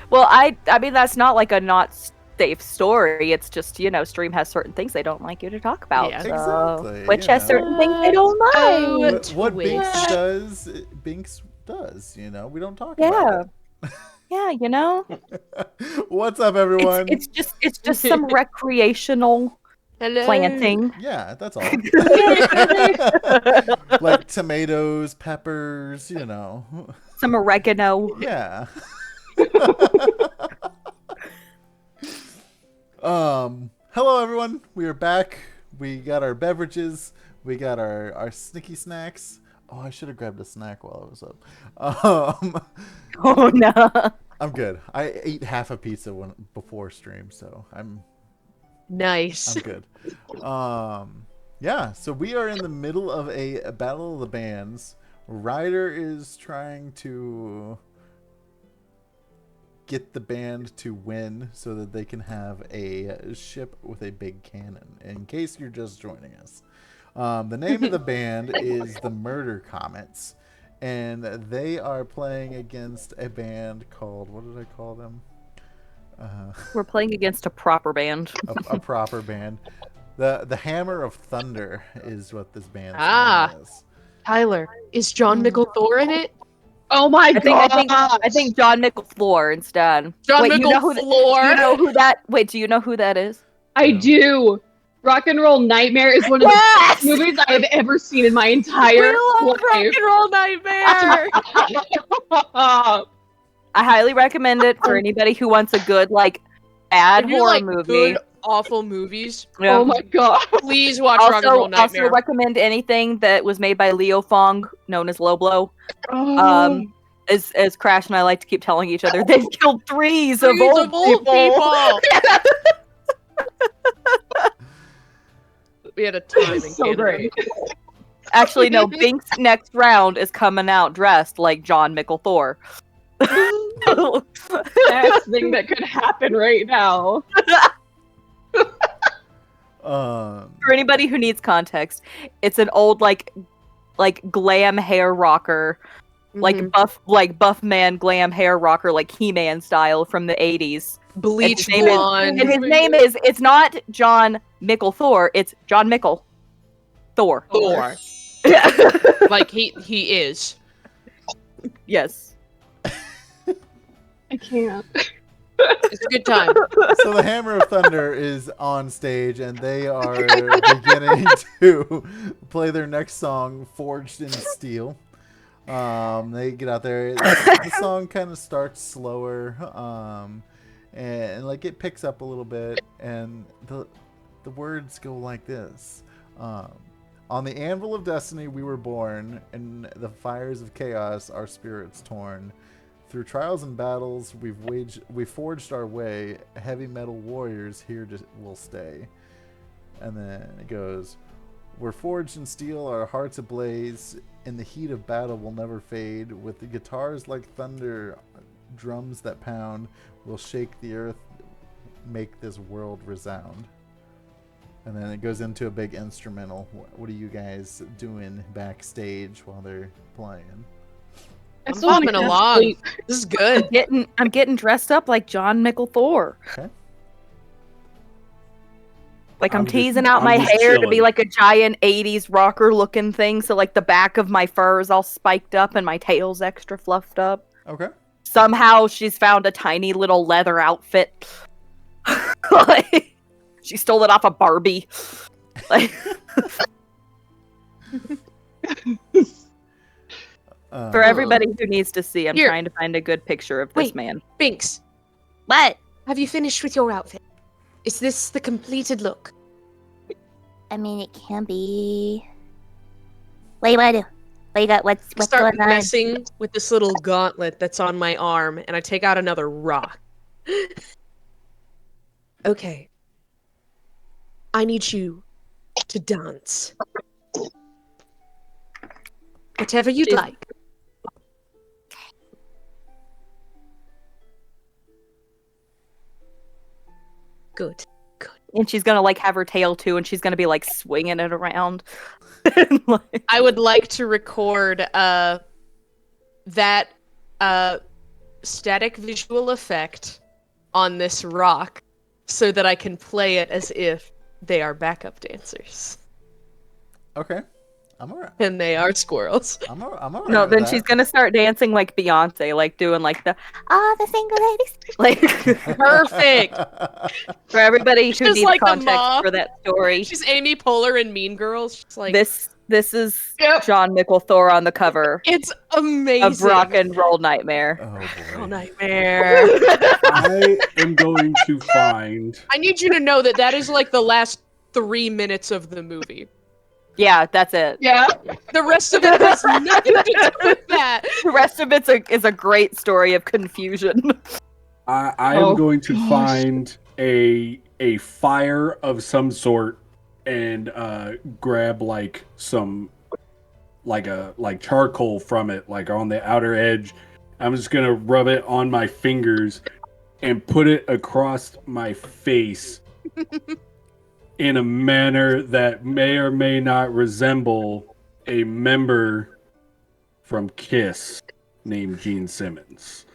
Well, I mean that's not like a not safe story. It's just, stream has certain things they don't like you to talk about. Yeah. So Exactly, Twitch you has know. certain things they don't like. What Binx Twitch. does, we don't talk Yeah. about Yeah, it. What's up, everyone? it's just some recreational Hello. planting. Yeah, that's all. Like tomatoes, peppers, Some oregano. Yeah. Hello everyone. We are back. We got our beverages. We got our snicky snacks. Oh, I should have grabbed a snack while I was up. Oh no. I'm good. I ate half a pizza before stream, so I'm Nice. good. Yeah, so we are in the middle of a battle of the bands. Ryder is trying to get the band to win so that they can have a ship with a big cannon, in case you're just joining us. The name of the band is the Murder Comets, and they are playing against a band called, what did I call them? We're playing against a proper band. A proper band. The Hammer of Thunder is what this band is. Tyler, is John Micklethor in it? Oh my god! I think John Micklethor instead. John Wait, Micklethor. you know who that? Wait, do you know who that is? I do. Rock and Roll Nightmare is one of the best movies I have ever seen in my entire life. Rock and Roll Nightmare. I highly recommend it for anybody who wants a good ad If you horror like movie. good, awful movies, Yeah. Oh my god! please watch Rock and Roll Nightmare. Also recommend anything that was made by Leo Fong, known as Low Blow. Oh. As Crash and I like to keep telling each other, they've killed threes of old people. We had a time in So Canada. great. Actually, no. Binx next round is coming out dressed like John Micklethor. Best thing that could happen right now. For anybody who needs context, it's an old like glam hair rocker, buff man glam hair rocker, like He-Man style from the 80s. Bleach And blonde. his name is, it's not John Micklethor, it's John Mickle Thor. Thor. Like he is. Yes. I can't. It's a good time. So the Hammer of Thunder is on stage, and they are beginning to play their next song, Forged in Steel. They get out there. The song kind of starts slower, and like it picks up a little bit, and the words go like this. On the anvil of destiny we were born, in the fires of chaos our spirits torn. Through trials and battles we forged our way. Heavy metal warriors here will stay. And then it goes, we're forged in steel, our hearts ablaze. In the heat of battle we'll never fade. With the guitars like thunder, drums that pound, we'll shake the earth, make this world resound. And then it goes into a big instrumental. What are you guys doing backstage while they're playing? I'm bopping along. This is good. I'm getting dressed up like John Mickle Thor. Okay. Like I'm teasing out my hair to be like a giant 80s rocker looking thing. So like the back of my fur is all spiked up and my tail's extra fluffed up. Okay. Somehow she's found a tiny little leather outfit. Like, she stole it off a Barbie. Like, for everybody who needs to see, I'm trying to find a good picture of this man. Binx. What? Have you finished with your outfit? Is this the completed look? I mean, it can be. What do you want to do? What you got? What's Start going on? messing with this little gauntlet that's on my arm, and I take out another rock. Okay. I need you to dance. Whatever you'd like. Good. And she's gonna like have her tail too, and she's gonna be like swinging it around. I would like to record that static visual effect on this rock so that I can play it as if they are backup dancers. Okay. I'm alright. And they are squirrels. I'm alright. No, then she's gonna start dancing like Beyonce, like doing like the the single ladies. like perfect for everybody who She's needs like the context mom. for that story. She's Amy Poehler in Mean Girls. She's like This is John Mickle Thor on the cover. It's amazing. Of Rock and Roll Nightmare. Oh boy. Oh, nightmare. I am going to find. I need you to know that is like the last 3 minutes of the movie. Yeah, that's it. Yeah. The rest of it has nothing to do with that. The rest of it is a great story of confusion. I am going to find a fire of some sort and grab like some like charcoal from it, like on the outer edge. I'm just gonna rub it on my fingers and put it across my face in a manner that may or may not resemble a member from Kiss named Gene Simmons.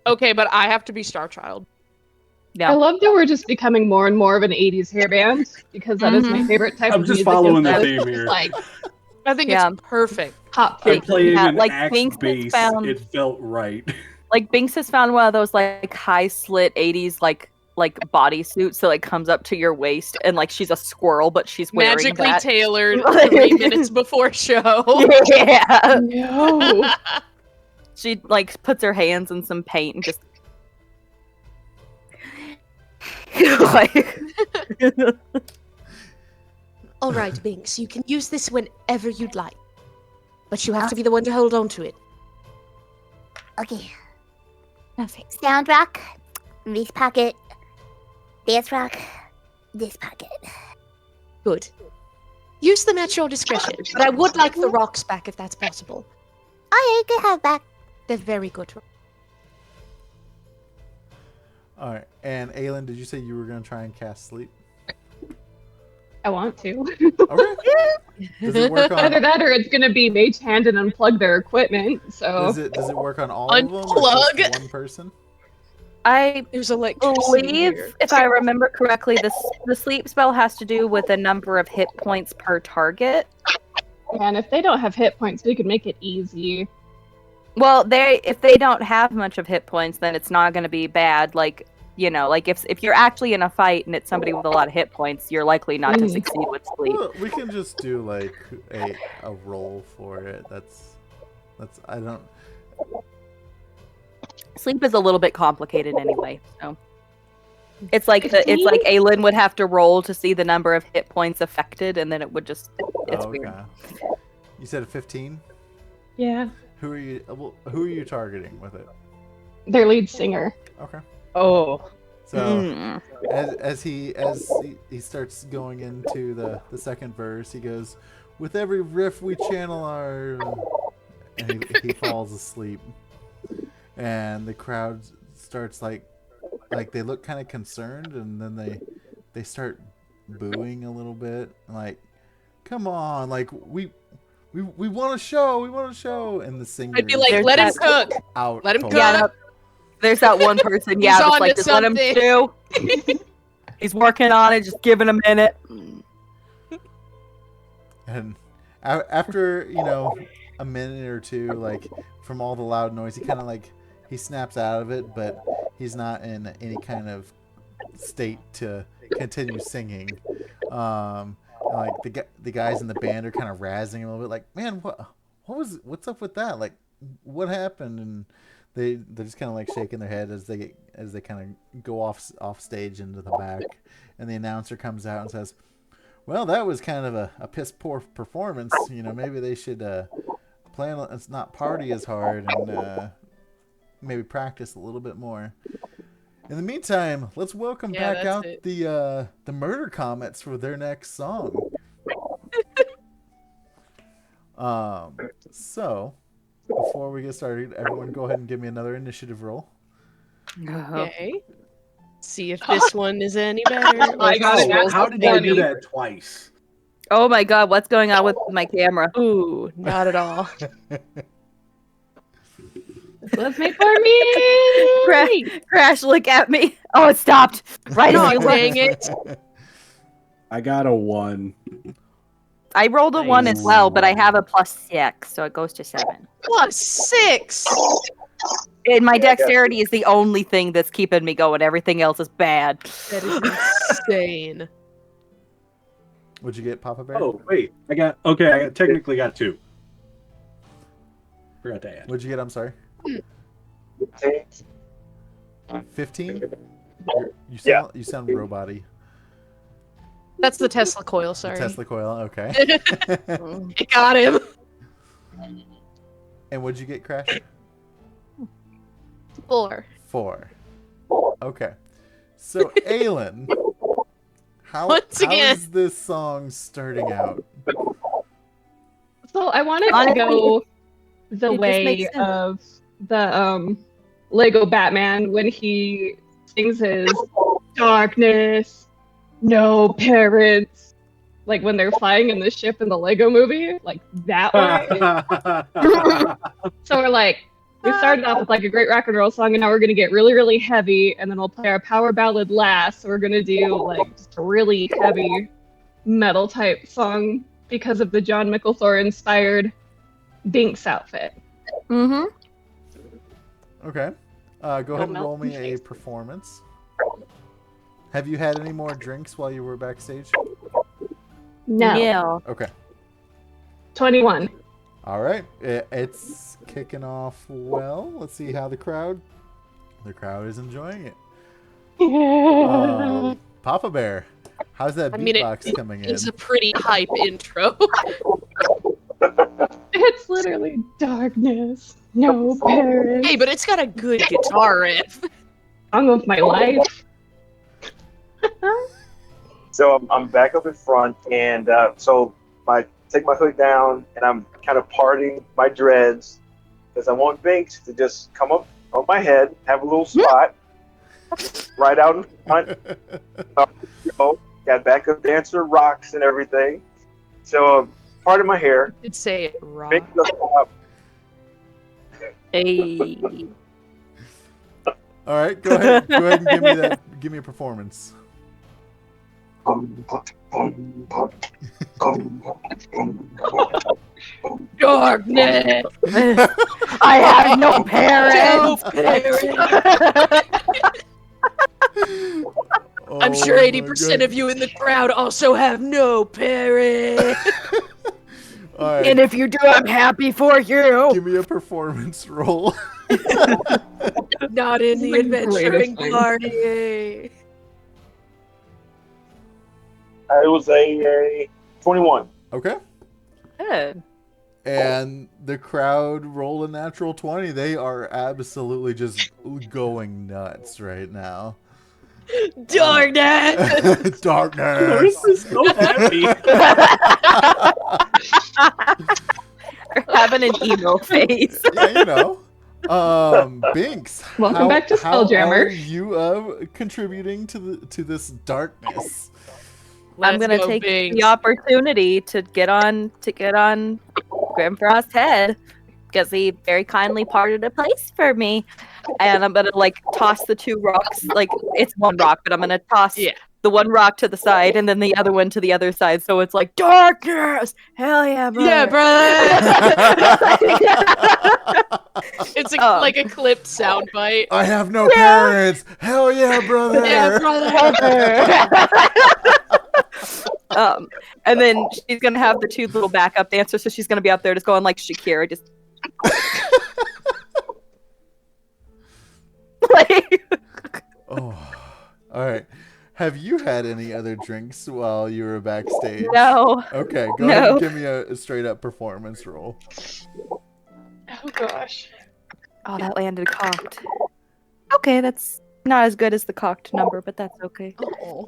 Okay, but I have to be Star Child. Yeah. I love that we're just becoming more and more of an 80s hairband because that is my favorite type I'm of just music. following the That theme is here. Like I think it's perfect. hot I'm pink. playing an like axe Binx bass. found- It felt right. Like Binx has found one of those like high slit 80s like bodysuits that like comes up to your waist, and like she's a squirrel, but she's wearing Magically that. tailored 3 minutes before show. Yeah. No. She like puts her hands in some paint and just like All right, Binx, you can use this whenever you'd like. But you have to be the one to hold on to it. Okay. Perfect. Sound rock, this pocket. Dance rock, this pocket. Good. Use them at your discretion, but I would like the rocks back if that's possible. Oh, yeah, you can have back. They're very good. All right. And Aylin, did you say you were going to try and cast sleep? I want to. Okay. Does it work on? Either that or it's gonna be Mage Hand and unplug their equipment. So Does it work on all of them? Or Unplug? just one person? I There's electricity believe, here. if I remember correctly, the sleep spell has to do with a number of hit points per target. and if they don't have hit points, we could make it easy. Well, if they don't have much of hit points, then it's not going to be bad. Like, you know, like if you're actually in a fight and it's somebody with a lot of hit points, you're likely not to succeed with sleep. Well, we can just do like a roll for it. That's I don't. Sleep is a little bit complicated anyway. So It's like Aylin would have to roll to see the number of hit points affected, and then it would just. It's weird. You said a 15. Yeah. Who are you targeting with it? Their lead singer. Okay. Oh. So as he starts going into the second verse, he goes, "With every riff we channel our," and he falls asleep, and the crowd starts like they look kind of concerned, and then they start booing a little bit, like, "Come on, like we want a show," and the singer I'd be like, "Let him cook. out. Let him totally. cook." Yeah, there's that one person. He's Yeah, that's on like, to just let him something. chew. He's working on it. Just give it a minute. And after, a minute or two, like, from all the loud noise, he kind of he snaps out of it, but he's not in any kind of state to continue singing. Like the guys in the band are kind of razzing him a little bit, like, "Man, what's up with that? Like, what happened?" And they're just kind of shaking their head as they kind of go off stage into the back, and the announcer comes out and says, "Well, that was kind of a piss poor performance. Maybe they should plan on not party as hard and maybe practice a little bit more." In the meantime, let's welcome back out the Murder Comets for their next song. So before we get started, everyone go ahead and give me another initiative roll. Okay. See if this one is any better. I got it. How did I do that twice? Oh my god, what's going on with my camera? Ooh, not at all. Let's make for me. Crash, look at me. Oh, it stopped. Right Oh, as you dang it. I got a 1. I rolled a 1 as well, but I have a +6, so it goes to 7. +6. And my dexterity is the only thing that's keeping me going. Everything else is bad. That is insane. What'd you get, Papa Bear? Oh, wait. I technically got 2. Forgot to add. What'd you get? I'm sorry. 15? You sound robot-y. That's the Tesla coil, sorry. Tesla coil, okay. It got him. And what'd you get, Crash? 4. 4. Okay. So, Aylin, how is this song starting out? So I wanted to go the way of the Lego Batman when he sings his "Darkness, no parents," like when they're flying in the ship in the Lego movie, like that way. So we're like, we started off with a great rock and roll song, and now we're gonna get really, really heavy, and then we'll play our power ballad last. So we're gonna do just a really heavy metal type song because of the John Micklethor inspired Binx outfit. Mm-hmm. Okay. Go ahead and roll me a performance. Have you had any more drinks while you were backstage? No. Yeah. Okay. 21. All right. It's kicking off well. Let's see how the crowd is enjoying it. Papa Bear, how's that beatbox coming in? It's a pretty hype intro. It's literally "Darkness, no parents." Hey, but it's got a good guitar riff. Song of my life. So I'm back up in front, and so I take my hood down, and I'm kind of parting my dreads because I want Binx to just come up on my head, have a little spot right out in front. Got backup dancer, rocks, and everything. So part of my hair. Did say it wrong. Binx goes up. Hey. All right, go ahead and give me a performance. Darkness. I have no parents. I'm sure 80% of you in the crowd also have no parents. All right. And if you do, I'm happy for you. Give me a performance roll. Not in the This is the adventuring greatest thing. party. It was a 21. Okay. Good. And the crowd roll a natural 20. They are absolutely just going nuts right now. Darkness! Darkness. Chris is so happy. Having an emo face. Yeah, Binx. Welcome back to How Spelljammer. are you contributing to this darkness? I'm gonna take the opportunity to get on Grimforst's head because he very kindly parted a place for me, and I'm gonna like toss the two rocks. Like it's one rock, but I'm gonna toss the one rock to the side and then the other one to the other side. So it's like darkness. Hell yeah, brother. Yeah, brother. It's like a clipped soundbite. I have no parents. Hell yeah, brother. Yeah, brother. And then she's gonna have the two little backup dancers, so she's gonna be up there just going like Shakira, just like. Oh, all right. Have you had any other drinks while you were backstage? No. Okay, go ahead and give me a straight up performance roll. Oh gosh. Oh, that landed cocked. Okay, that's not as good as the cocked number, but that's okay. Oh.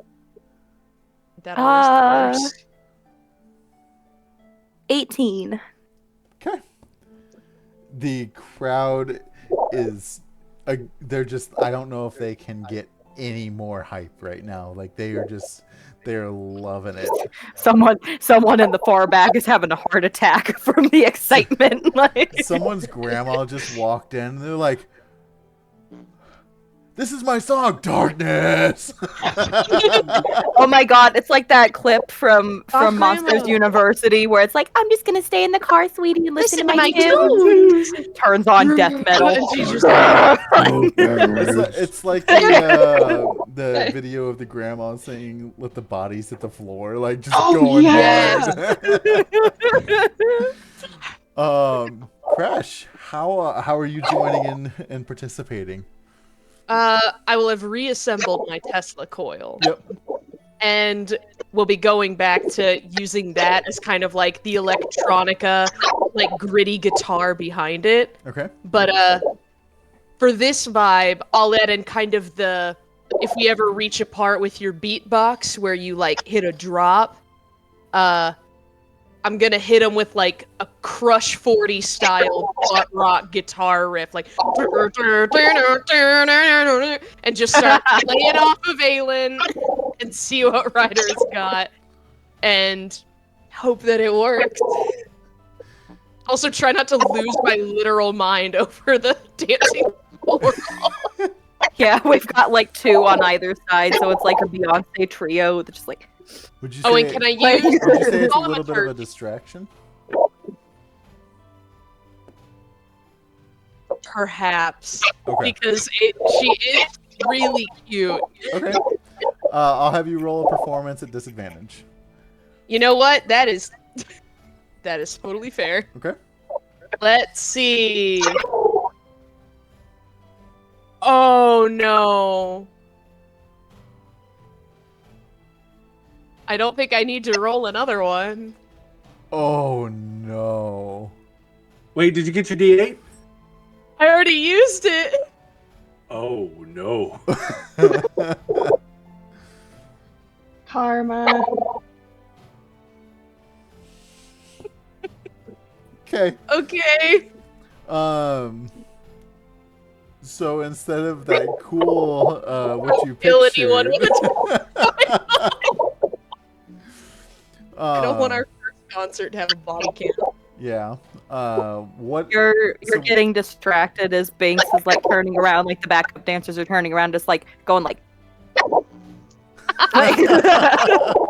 That always the worst. 18. Okay. The crowd is, they're just, I don't know if they can get any more hype right now. Like they're loving it. Someone in the far back is having a heart attack from the excitement. Like someone's grandma just walked in and they're like, "This is my song, Darkness." Oh my god, it's like that clip from Monsters University where it's like, I'm just gonna stay in the car, sweetie, and listen to my tunes. Turns on death metal. It's like the video of the grandma saying, "Let the bodies hit the floor," like just going hard. Crash, how are you joining in and participating? I will have reassembled my Tesla coil. Yep. And we'll be going back to using that as kind of like the electronica, like gritty guitar behind it. Okay. But for this vibe, I'll add in kind of the, if we ever reach a part with your beatbox where you like hit a drop, I'm gonna hit him with like a Crush 40 style butt rock guitar riff, like, and just start playing off of Aylin and see what Ryder's got, and hope that it works. Also, try not to lose my literal mind over the dancing floor. Yeah, we've got like two on either side, so it's like a Beyonce trio that's just like. Would you Oh, say, and can I use? would you say it's a little bit of a distraction? Perhaps. Okay. Because she is really cute. Okay. I'll have you roll a performance at disadvantage. You know what? That is totally fair. Okay. Let's see. Oh no. I don't think I need to roll another one. Oh no. Wait, did you get your D8? I already used it. Oh no. Karma. Okay. Okay. So instead of that cool, what you Ability one pictured, with I don't want our first concert to have a body cam. Yeah. What? You're getting distracted as Binx is like turning around, like the backup dancers are turning around, just like going like. I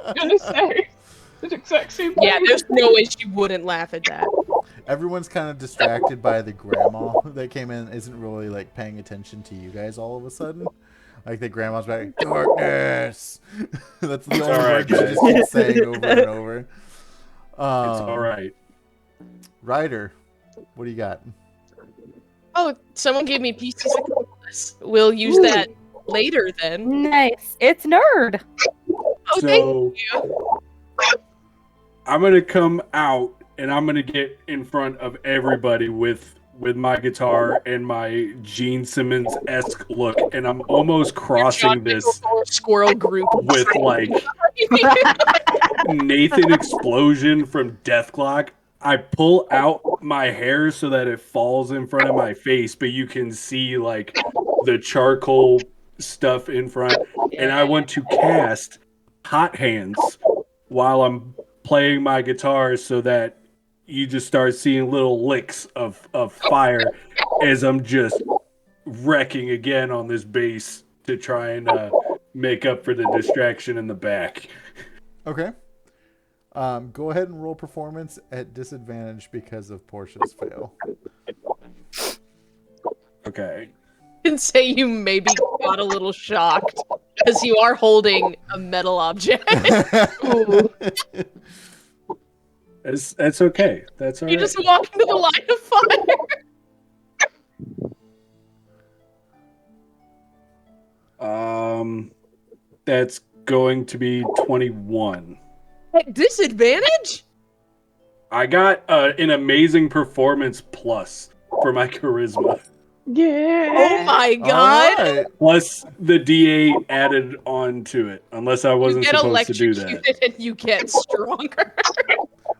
was gonna say the exact same thing. Yeah, there's no way she wouldn't laugh at that. Everyone's kind of distracted by the grandma that came in. Isn't really like paying attention to you guys all of a sudden. Like the grandma's like, "Darkness." That's the only word she just keeps saying over and over. It's all right. Ryder, what do you got? Oh, someone gave me pieces of compass. We'll use that later then. Nice. It's nerd. Oh, So- thank you. I'm gonna come out and I'm gonna get in front of everybody with my guitar and my Gene Simmons-esque look, and I'm almost crossing this squirrel group with like Nathan Explosion from Deathclock. I pull out my hair so that it falls in front of my face, but you can see like the charcoal stuff in front. And I want to cast Hot Hands while I'm playing my guitar so that you just start seeing little licks of fire as I'm just wrecking again on this bass to try and make up for the distraction in the back. Okay. Go ahead and roll performance at disadvantage because of Portia's fail. Okay. And say you maybe got a little shocked because you are holding a metal object. Ooh. That's okay. That's all right. You just walk into the line of fire. That's going to be 21. At disadvantage? I got an amazing performance plus for my charisma. Yeah. Oh my god! Right. Plus the D8 added on to it, unless I wasn't you get supposed to do electrocuted that. and you get stronger.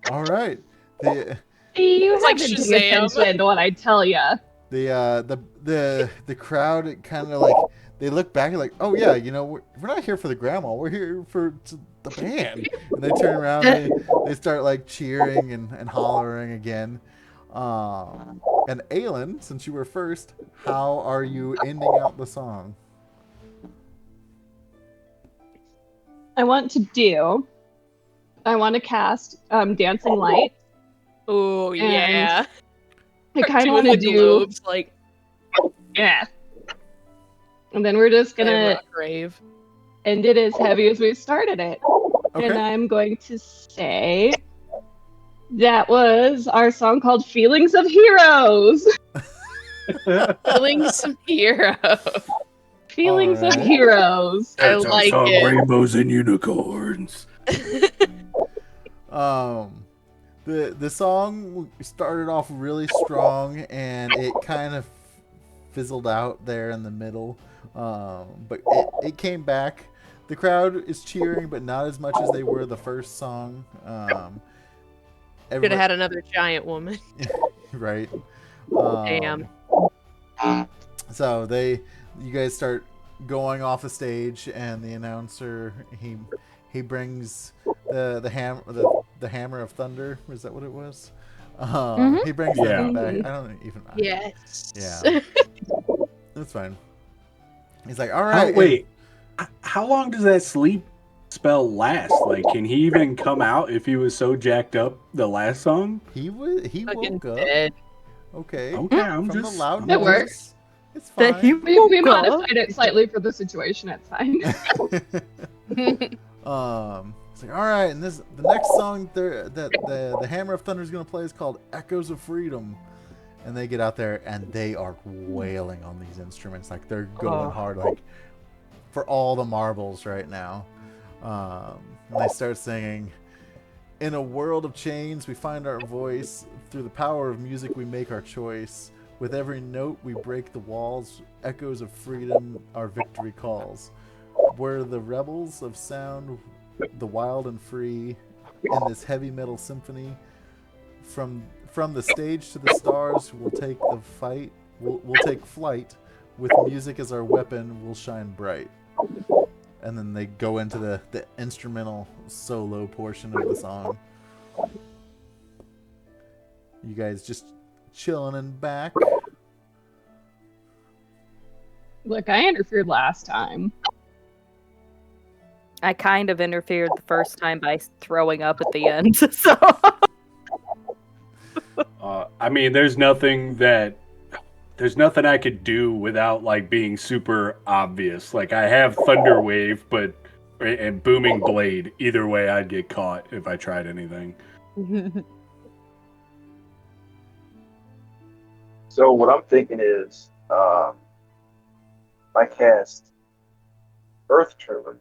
All right. You It's like haven't paid Shazam. attention to what I tell ya. The crowd kind of like they look back and like, oh yeah, you know we're not here for the grandma, we're here for the band. And they turn around, they start like cheering and hollering again. And Aylin, since you were first, how are you ending out the song? I want to cast Dancing Light. Oh yeah. I kind of Doing want to the do globes, like yeah. And then we're just gonna grave. end it as heavy as we started it. Okay. And I'm going to say that was our song called Feelings of Heroes. Feelings of hero. Feelings of Alright. Heroes. I like it. Rainbows and unicorns. The song started off really strong and it kind of fizzled out there in the middle. But it came back. The crowd is cheering, but not as much as they were the first song. Could have had another giant woman. Right. Damn. So you guys start going off the stage, and the announcer he brings the hammer of thunder. Is that what it was? He brings that back. I don't even. Yes. Yeah. That's fine. He's like, all right. Wait, how long does that sleep spell last? Like, can he even come out if he was so jacked up the last song? He woke up. Dead. Okay. I'm From just. the loud It noise. works. It's fine. We modified it slightly for the situation. It's fine. It's like, all right, and the next song the Hammer of Thunder is gonna play is called "Echoes of Freedom," and they get out there and they are wailing on these instruments, like they're going hard, like for all the marbles right now. And they start singing, "In a world of chains, we find our voice. Through the power of music, we make our choice. With every note, we break the walls. Echoes of freedom, our victory calls. We're the rebels of sound, the wild and free, in this heavy metal symphony. From the stage to the stars, we'll take the fight. We'll take flight. With music as our weapon, we'll shine bright." And then they go into the instrumental solo portion of the song. You guys just chilling in back. Look, I interfered last time. I kind of interfered the first time by throwing up at the end. So I mean, there's nothing I could do without like being super obvious. Like I have Thunder Wave, and Booming Blade. Either way, I'd get caught if I tried anything. So what I'm thinking is, I cast Earth Tremor,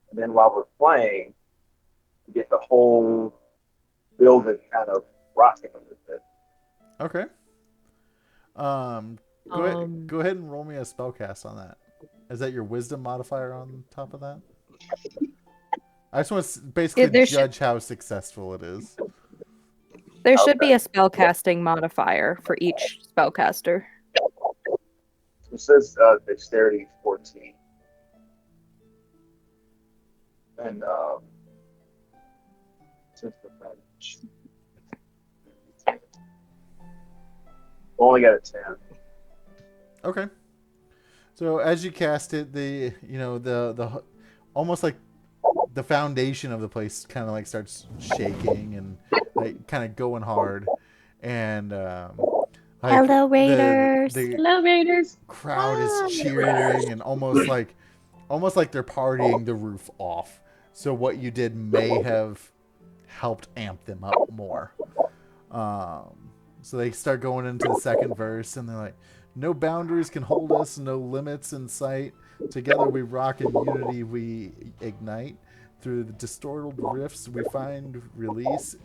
and then while we're playing, get the whole building kind of rocking a little bit. Okay. Go ahead and roll me a spellcast on that. Is that your wisdom modifier on top of that? I just want to basically judge how successful it is. There should be a spellcasting modifier for each spellcaster. It says dexterity 14. And since the damage. Only got a 10. Okay. So as you cast it, the almost like the foundation of the place kind of like starts shaking and like kind of going hard, and Hello, Raiders. Hello, Raiders. Crowd is cheering and almost like they're partying the roof off. So what you did may have helped amp them up more. So they start going into the second verse, and they're like, "No boundaries can hold us, no limits in sight. Together we rock, in unity we ignite. Through the distorted rifts we find release,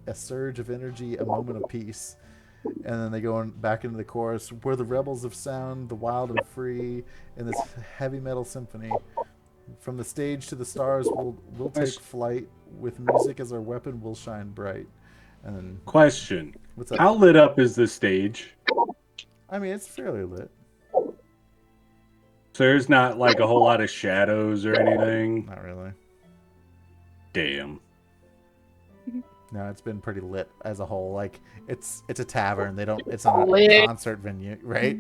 a surge of energy, a moment of peace." And then they go back into the chorus. "We're the rebels of sound, the wild and free, in this heavy metal symphony. From the stage to the stars, we'll take flight. With music as our weapon, we'll shine bright." And then, question: what's up? How lit up is the stage? I mean, it's fairly lit. So there's not like a whole lot of shadows or anything? Not really. Damn. No, it's been pretty lit as a whole. Like it's a tavern. It's not a concert venue, right?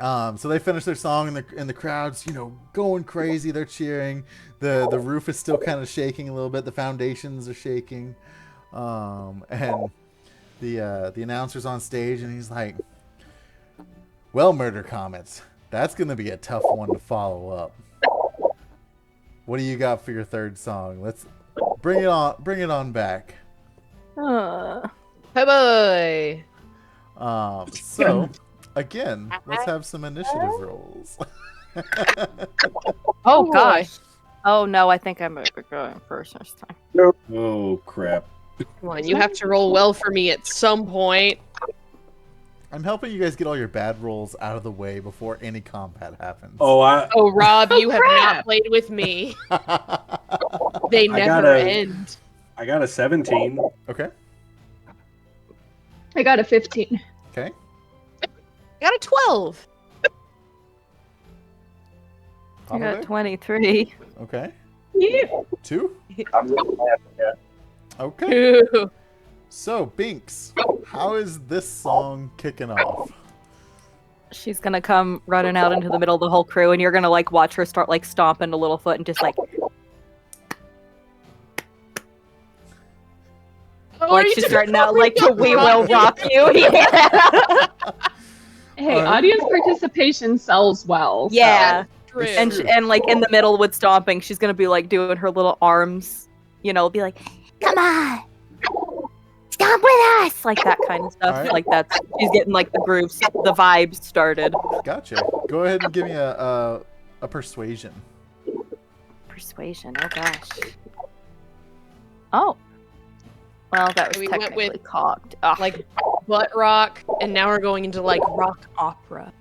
So they finish their song and the crowd's, going crazy. They're cheering. The roof is still kind of shaking a little bit. The foundations are shaking. And the announcer's on stage and he's like, "Well, Murder Comets, that's going to be a tough one to follow up. What do you got for your third song? Let's bring it on back." Hey boy. So again, let's have some initiative rolls. Oh gosh. Oh no, I think I'm going first this time. Oh crap. Come on, you have to roll well for me at some point. I'm helping you guys get all your bad rolls out of the way before any combat happens. Oh, Rob, you have not played with me. They never end. I got a 17. Okay. I got a 15. Okay. I got a 12. I got 23. Okay. Yeah. 2? I'm really laughing at. Okay. So, Binx, how is this song kicking off? She's gonna come running out into the middle of the whole crew, and you're gonna like watch her start like stomping a little foot and just like, like she's starting out like to "We Will Rock You." Yeah. Hey, audience participation sells well. Yeah. True. And like in the middle with stomping, she's gonna be like doing her little arms, be like, Come on. Stomp with us. like that kind of stuff. Alright. Like that's she's getting like the grooves, the vibes started. Gotcha. Go ahead and give me a persuasion. Persuasion. Oh gosh. Oh. Well, that was We went technically with, cocked. Like butt rock, and now we're going into like rock opera.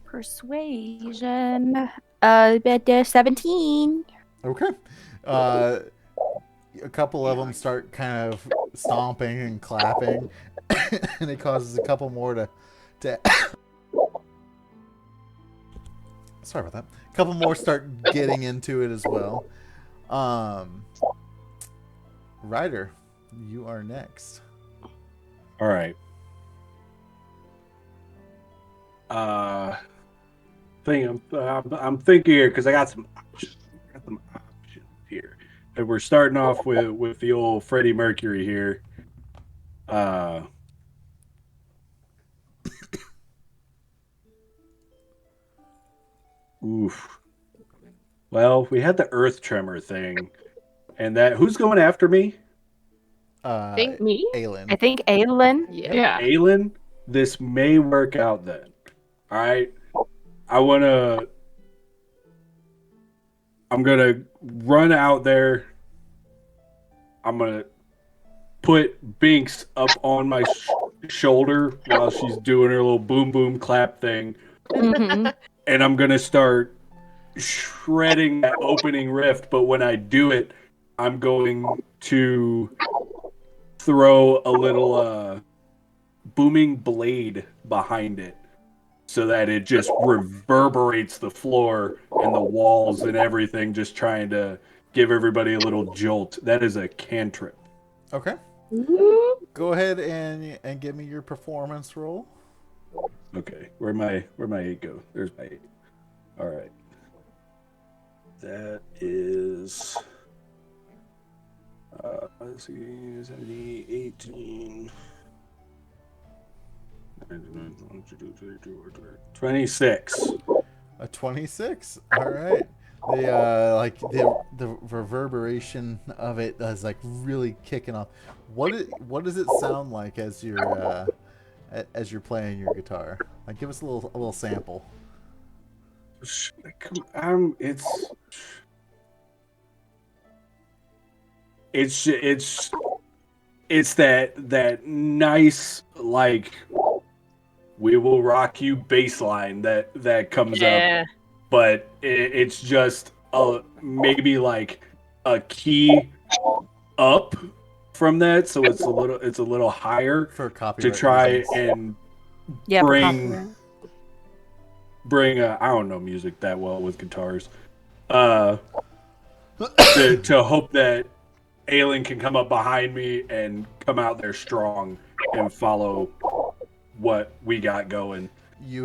Persuasion. 17. Okay. A couple of them start kind of stomping and clapping, and it causes a couple more to sorry about that. A couple more start getting into it as well. Ryder, you are next. All right. I'm thinking here because I got some options. Here. And we're starting off with the old Freddie Mercury here. Oof. Well, we had the earth tremor thing, and that who's going after me? Think Me? Aylin. I think Aylin. Yeah. Aylin. This may work out then. All right. I want to I'm gonna run out there. I'm gonna put Binx up on my shoulder while she's doing her little boom boom clap thing, Mhm. and I'm gonna start shredding that opening rift. But when I do it, I'm going to throw a little booming blade behind it so that it just reverberates the floor and the walls and everything, just trying to give everybody a little jolt. That is a cantrip. Okay. Go ahead and give me your performance roll. Okay, where'd my 8 go? There's my 8. All right. That is let's see, 70, 18, 26. A 26. All right. The reverberation of it is like really kicking off. What does it sound like as you're playing your guitar? Like, give us a little sample. It's that nice, like, we will rock you bass line that comes up, but it's just maybe like a key up from that, so it's a little higher For to copyright try reasons. and bring I don't know music that well with guitars, to hope that Aylin can come up behind me and come out there strong and follow what we got going.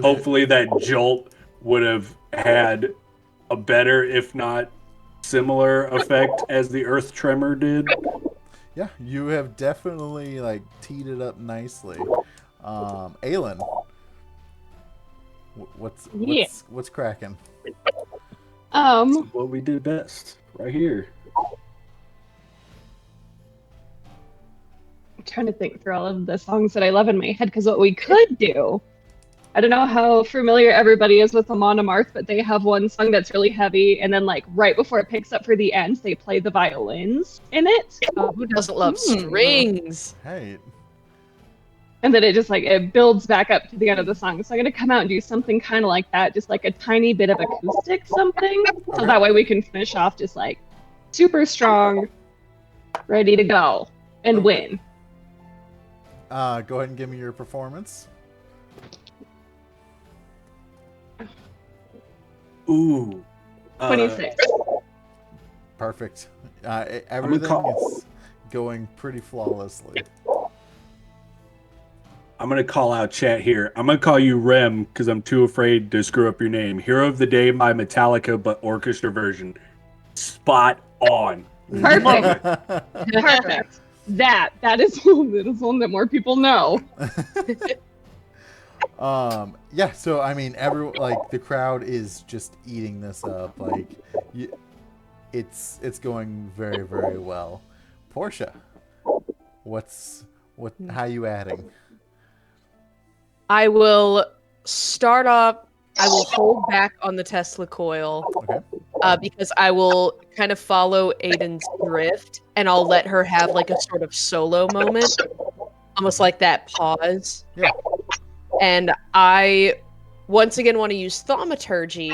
Hopefully that jolt would have had a better, if not similar, effect as the earth tremor did. Yeah, you have definitely like teed it up nicely. Aylin, what's cracking? What we did best right here. I'm trying to think through all of the songs that I love in my head, because what we could do, I don't know how familiar everybody is with Amon Amarth, but they have one song that's really heavy, and then like right before it picks up for the end, they play the violins in it. Oh, who doesn't love strings? Hey. And then it just like it builds back up to the end of the song. So I'm gonna come out and do something kind of like that, just like a tiny bit of acoustic something, so that way we can finish off just like super strong, ready to go and win. Go ahead and give me your performance. Ooh. 26. Perfect. Everything is going pretty flawlessly. I'm going to call out chat here. I'm going to call you Rem because I'm too afraid to screw up your name. Hero of the Day by Metallica, but orchestra version. Spot on. Perfect. Perfect. That is one that more people know. Yeah, so I mean, the crowd is just eating this up. Like, it's going very, very well. Portia, how you adding? I will start off. I will hold back on the Tesla coil, because I will kind of follow Aiden's drift, and I'll let her have like a sort of solo moment, almost like that pause. Yeah. And I once again want to use thaumaturgy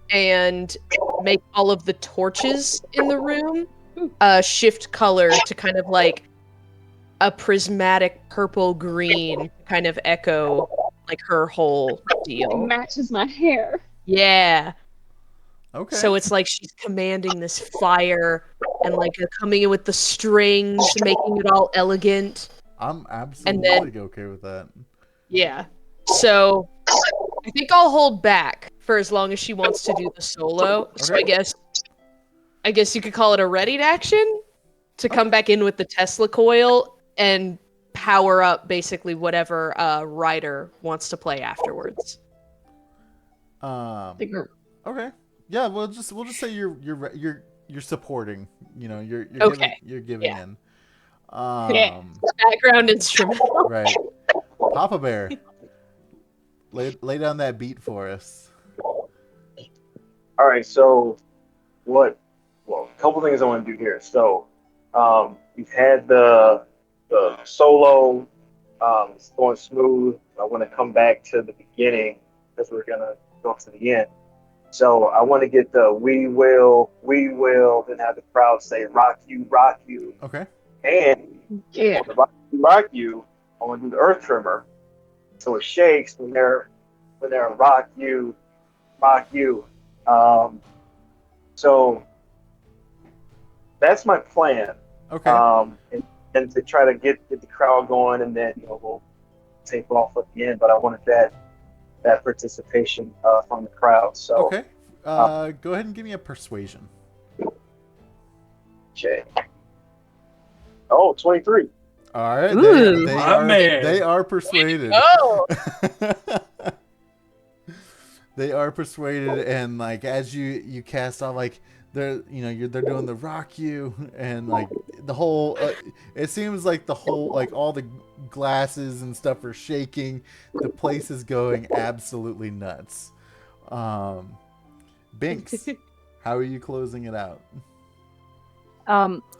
and make all of the torches in the room shift color to kind of like a prismatic purple green, kind of echo like her whole deal. It matches my hair. Yeah. Okay. So it's like she's commanding this fire and like coming in with the strings, making it all elegant. I'm absolutely okay with that. Yeah. So I think I'll hold back for as long as she wants to do the solo. Okay. So I guess you could call it a readied action to come back in with the Tesla coil and power up basically whatever Ryder wants to play afterwards. Okay. Yeah, we'll just say you're supporting. You know, you're giving in. Background instrumental. Right. Papa Bear, lay down that beat for us. All right, so Well, a couple things I want to do here. So, we've had the solo it's going smooth. I want to come back to the beginning because we're gonna go to the end. So I want to get the we will, then have the crowd say rock you, Okay. and Yeah. on the rock you, I want to do the earth tremor, so it shakes when they're rock you. So that's my plan. Okay. And to try to get the crowd going, and then we'll take off at the end. But I wanted that participation from the crowd. So Okay. Go ahead and give me a persuasion. okay. Oh, 23. All right. Ooh. They are persuaded. Oh, They are persuaded, and like as you cast off, like they're doing the rock you, and like the whole it seems like the whole, like all the glasses and stuff are shaking. The place is going absolutely nuts. Binx, how are you closing it out?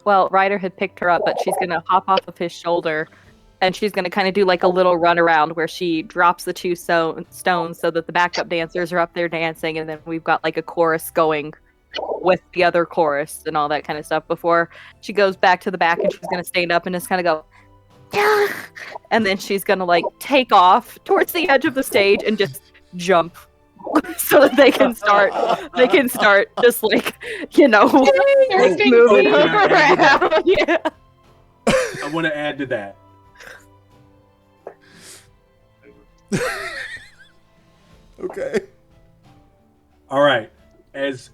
Well, Ryder had picked her up, but she's gonna hop off of his shoulder, and she's gonna kind of do like a little run around where she drops the two stones so that the backup dancers are up there dancing, and then we've got like a chorus going with the other chorus and all that kind of stuff before she goes back to the back, and she's gonna stand up and just kind of go, and then she's gonna like take off towards the edge of the stage and just jump so that they can start just like like moving around. Yeah. I want to add to that. Okay. All right, because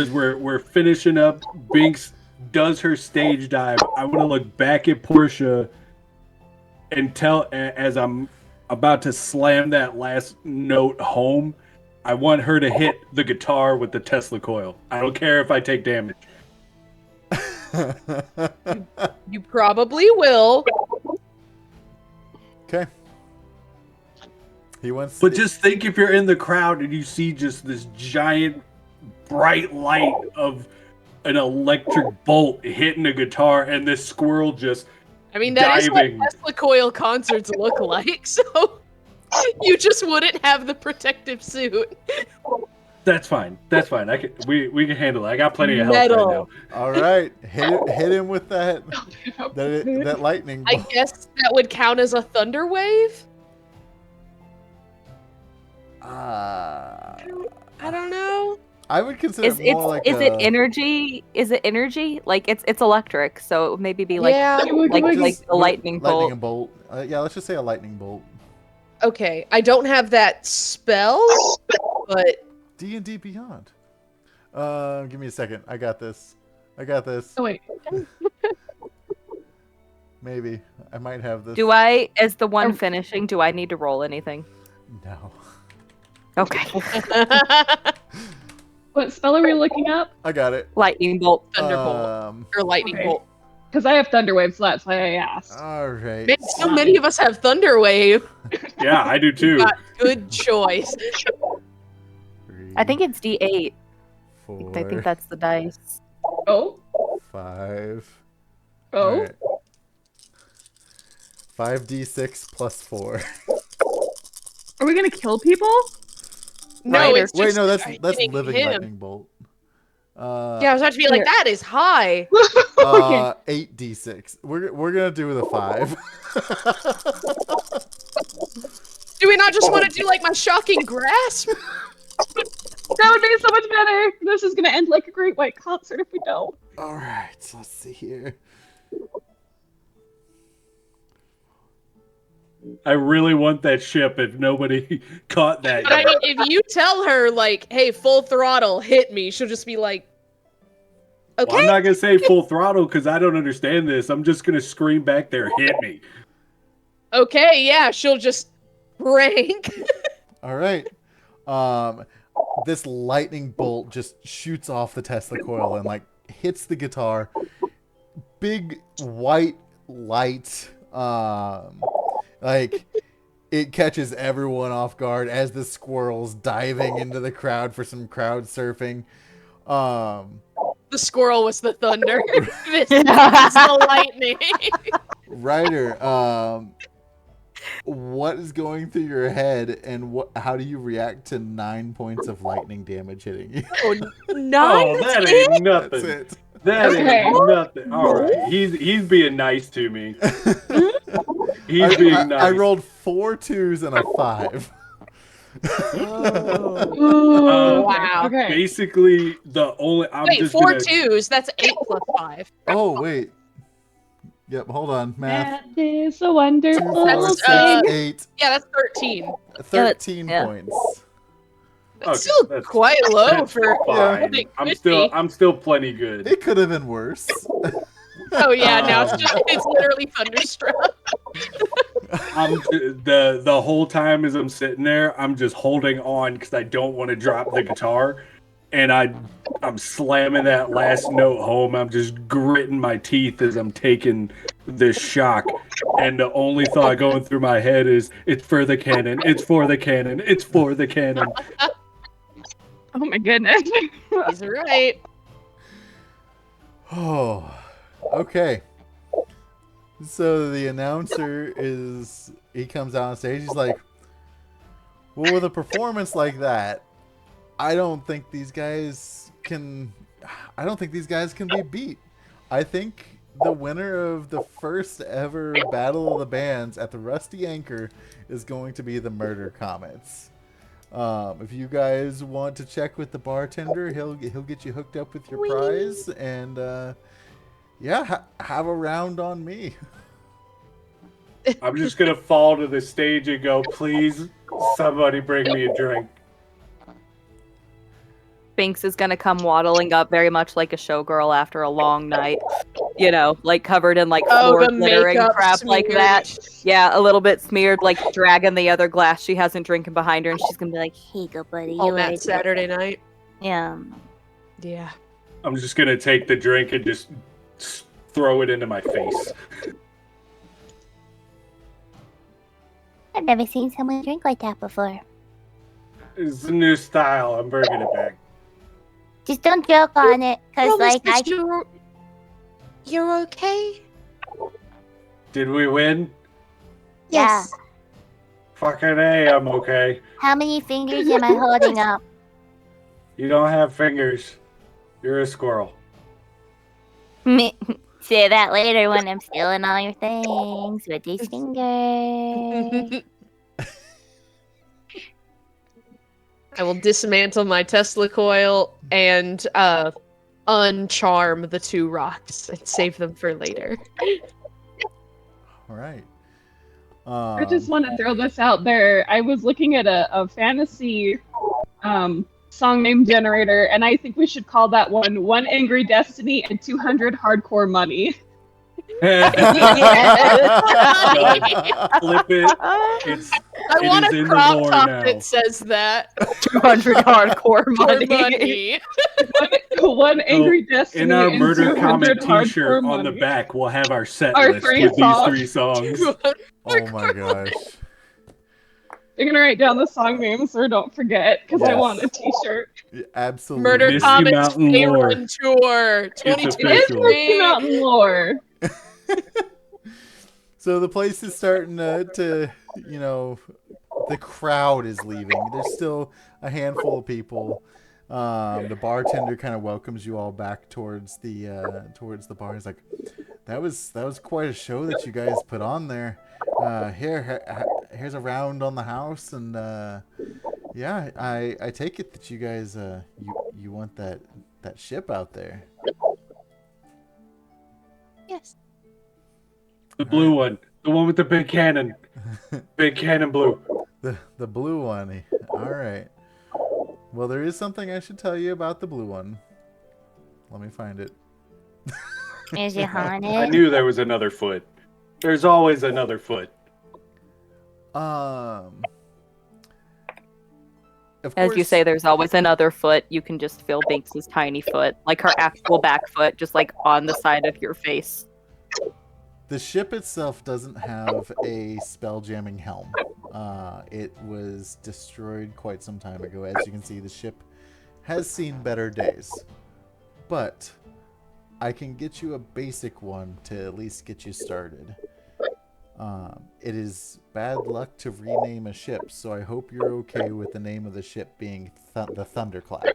we're finishing up. Binx does her stage dive. I want to look back at Portia and tell, as I'm about to slam that last note home, I want her to hit the guitar with the Tesla coil. I don't care if I take damage. you probably will. Okay. He wants. But just think if you're in the crowd and you see just this giant bright light of an electric bolt hitting a guitar, and this squirrel just I mean, that is diving. what Tesla coil concerts look like. So you just wouldn't have the protective suit. That's fine. That's fine. We can handle it. I got plenty of health right now. All right, hit him with that lightning I bolt. guess that would count as a thunder wave. I don't know. I would consider Is it more like it energy? Is it energy? Like it's electric, so it would maybe be like Yeah. like a lightning bolt. Lightning bolt. Yeah, let's just say a lightning bolt. Okay, I don't have that spell, but D&D Beyond. Give me a second. I got this. Oh wait. Maybe I might have this. Do I, as the one finishing, do I need to roll anything? No. Okay. What spell are we looking up? I got it. Lightning bolt. thunderbolt or lightning okay. bolt. Because I have thunder waves, so that's why I asked. All right. Man, so many of us have thunder wave. Yeah, I do too. Good choice. 3, I think it's D8. 4, I think that's the dice. Oh. 5. Oh. All right. 5d6 plus 4. Are we gonna kill people? No, Ryder. it's Wait, just no, that's hitting living him. lightning bolt. Yeah, I was about to be like, that is high. 8d6. We're gonna do the 5. Do we not just want to do like my shocking grasp? That would be so much better. This is gonna end like a great white concert if we don't. All right, so let's see here. I really want that ship if nobody caught that But I yet. mean, if you tell her like, "Hey, full throttle, hit me," she'll just be like, "Okay." Well, I'm not going to say full throttle because I don't understand this. I'm just going to scream back there, hit me. Okay, yeah, she'll just rank. All right. This lightning bolt just shoots off the Tesla coil and like hits the guitar. Big white light. Like it catches everyone off guard as the squirrel's diving into the crowd for some crowd surfing. The squirrel was the thunder. This is the lightning. Ryder, what is going through your head, and how do you react to 9 points of lightning damage hitting you? Oh, Oh, that ain't nothing. That's it. That Okay. ain't nothing. All right, he's being nice to me. He's being nice. I rolled 4 2s and a 5. Wow. Okay. Basically, the only Wait, 4 2s. That's 8 plus 5. Oh, wait. Yep, hold on. Math. That is a 2, wonderful 4, thing. 6, 8. Yeah, that's 13. 13 Yeah. points. That's still quite low for. fine. It I'm could still be. I'm still plenty good. It could have been worse. Oh yeah, now it's literally thunderstruck. I'm the whole time as I'm sitting there, I'm just holding on because I don't want to drop the guitar, and I'm slamming that last note home. I'm just gritting my teeth as I'm taking this shock, and the only thought going through my head is, "It's for the cannon. It's for the cannon. It's for the cannon." Oh my goodness. He's right. Oh, okay. So the announcer he comes out on stage. He's like, well, with a performance like that, I don't think these guys can be beat. I think the winner of the first ever Battle of the Bands at the Rusty Anchor is going to be the Murder Comets. If you guys want to check with the bartender, he'll get you hooked up with your prize, and have a round on me. I'm just gonna fall to the stage and go, "Please, somebody bring me a drink." Binx is gonna come waddling up very much like a showgirl after a long night. Like covered in like floor the glittering makeup crap like smeared. that. Yeah, a little bit smeared, like dragging the other glass she hasn't drinking behind her, and she's gonna be like, Here you go, buddy. On You that ate it. Saturday night. Yeah. Yeah. I'm just gonna take the drink and just throw it into my face. I've never seen someone drink like that before. It's a new style. I'm bringing it back. Just don't joke on it, cause You're okay? Did we win? yeah. Fucking A, I'm okay. How many fingers am I holding up? You don't have fingers. You're a squirrel. Say that later when I'm stealing all your things with these fingers. I will dismantle my Tesla coil and uncharm the 2 rocks and save them for later. All right. I just want to throw this out there. I was looking at a fantasy song name generator, and I think we should call that one Angry Destiny and 200 Hardcore Money. Flip it. I want is a in the crop lore top now. that says that. 200 hardcore For money. money. One Angry Destiny In our and Murder 200 Comet Hardcore t-shirt on the Money. back, we'll have our set Our list 3 with songs. these 3 songs. Oh my gosh. You're gonna write down the song names, or don't forget, because I Yes. want a T-shirt. Yeah, absolutely. Murder Misty Comet's Mountain Day lore. Run Tour It is official. Misty 2023. Mountain lore. So the place is starting to, the crowd is leaving. There's still a handful of people. The bartender kind of welcomes you all back towards the bar. He's like, that was quite a show that you guys put on there. Here's a round on the house, and I take it that you guys you want that ship out there. Yes. The blue one. The one with the big cannon. Big cannon blue. The blue one. All right. Well, there is something I should tell you about the blue one. Let me find it. Is it haunted? I knew there was another foot. There's always another foot. Of As you course- say, there's always another foot. You can just feel Binx's tiny foot, like her actual back foot, just like on the side of your face. The ship itself doesn't have a spell jamming helm. It was destroyed quite some time ago. As you can see, the ship has seen better days. But I can get you a basic one to at least get you started. It is bad luck to rename a ship, so I hope you're okay with the name of the ship being the Thunderclap.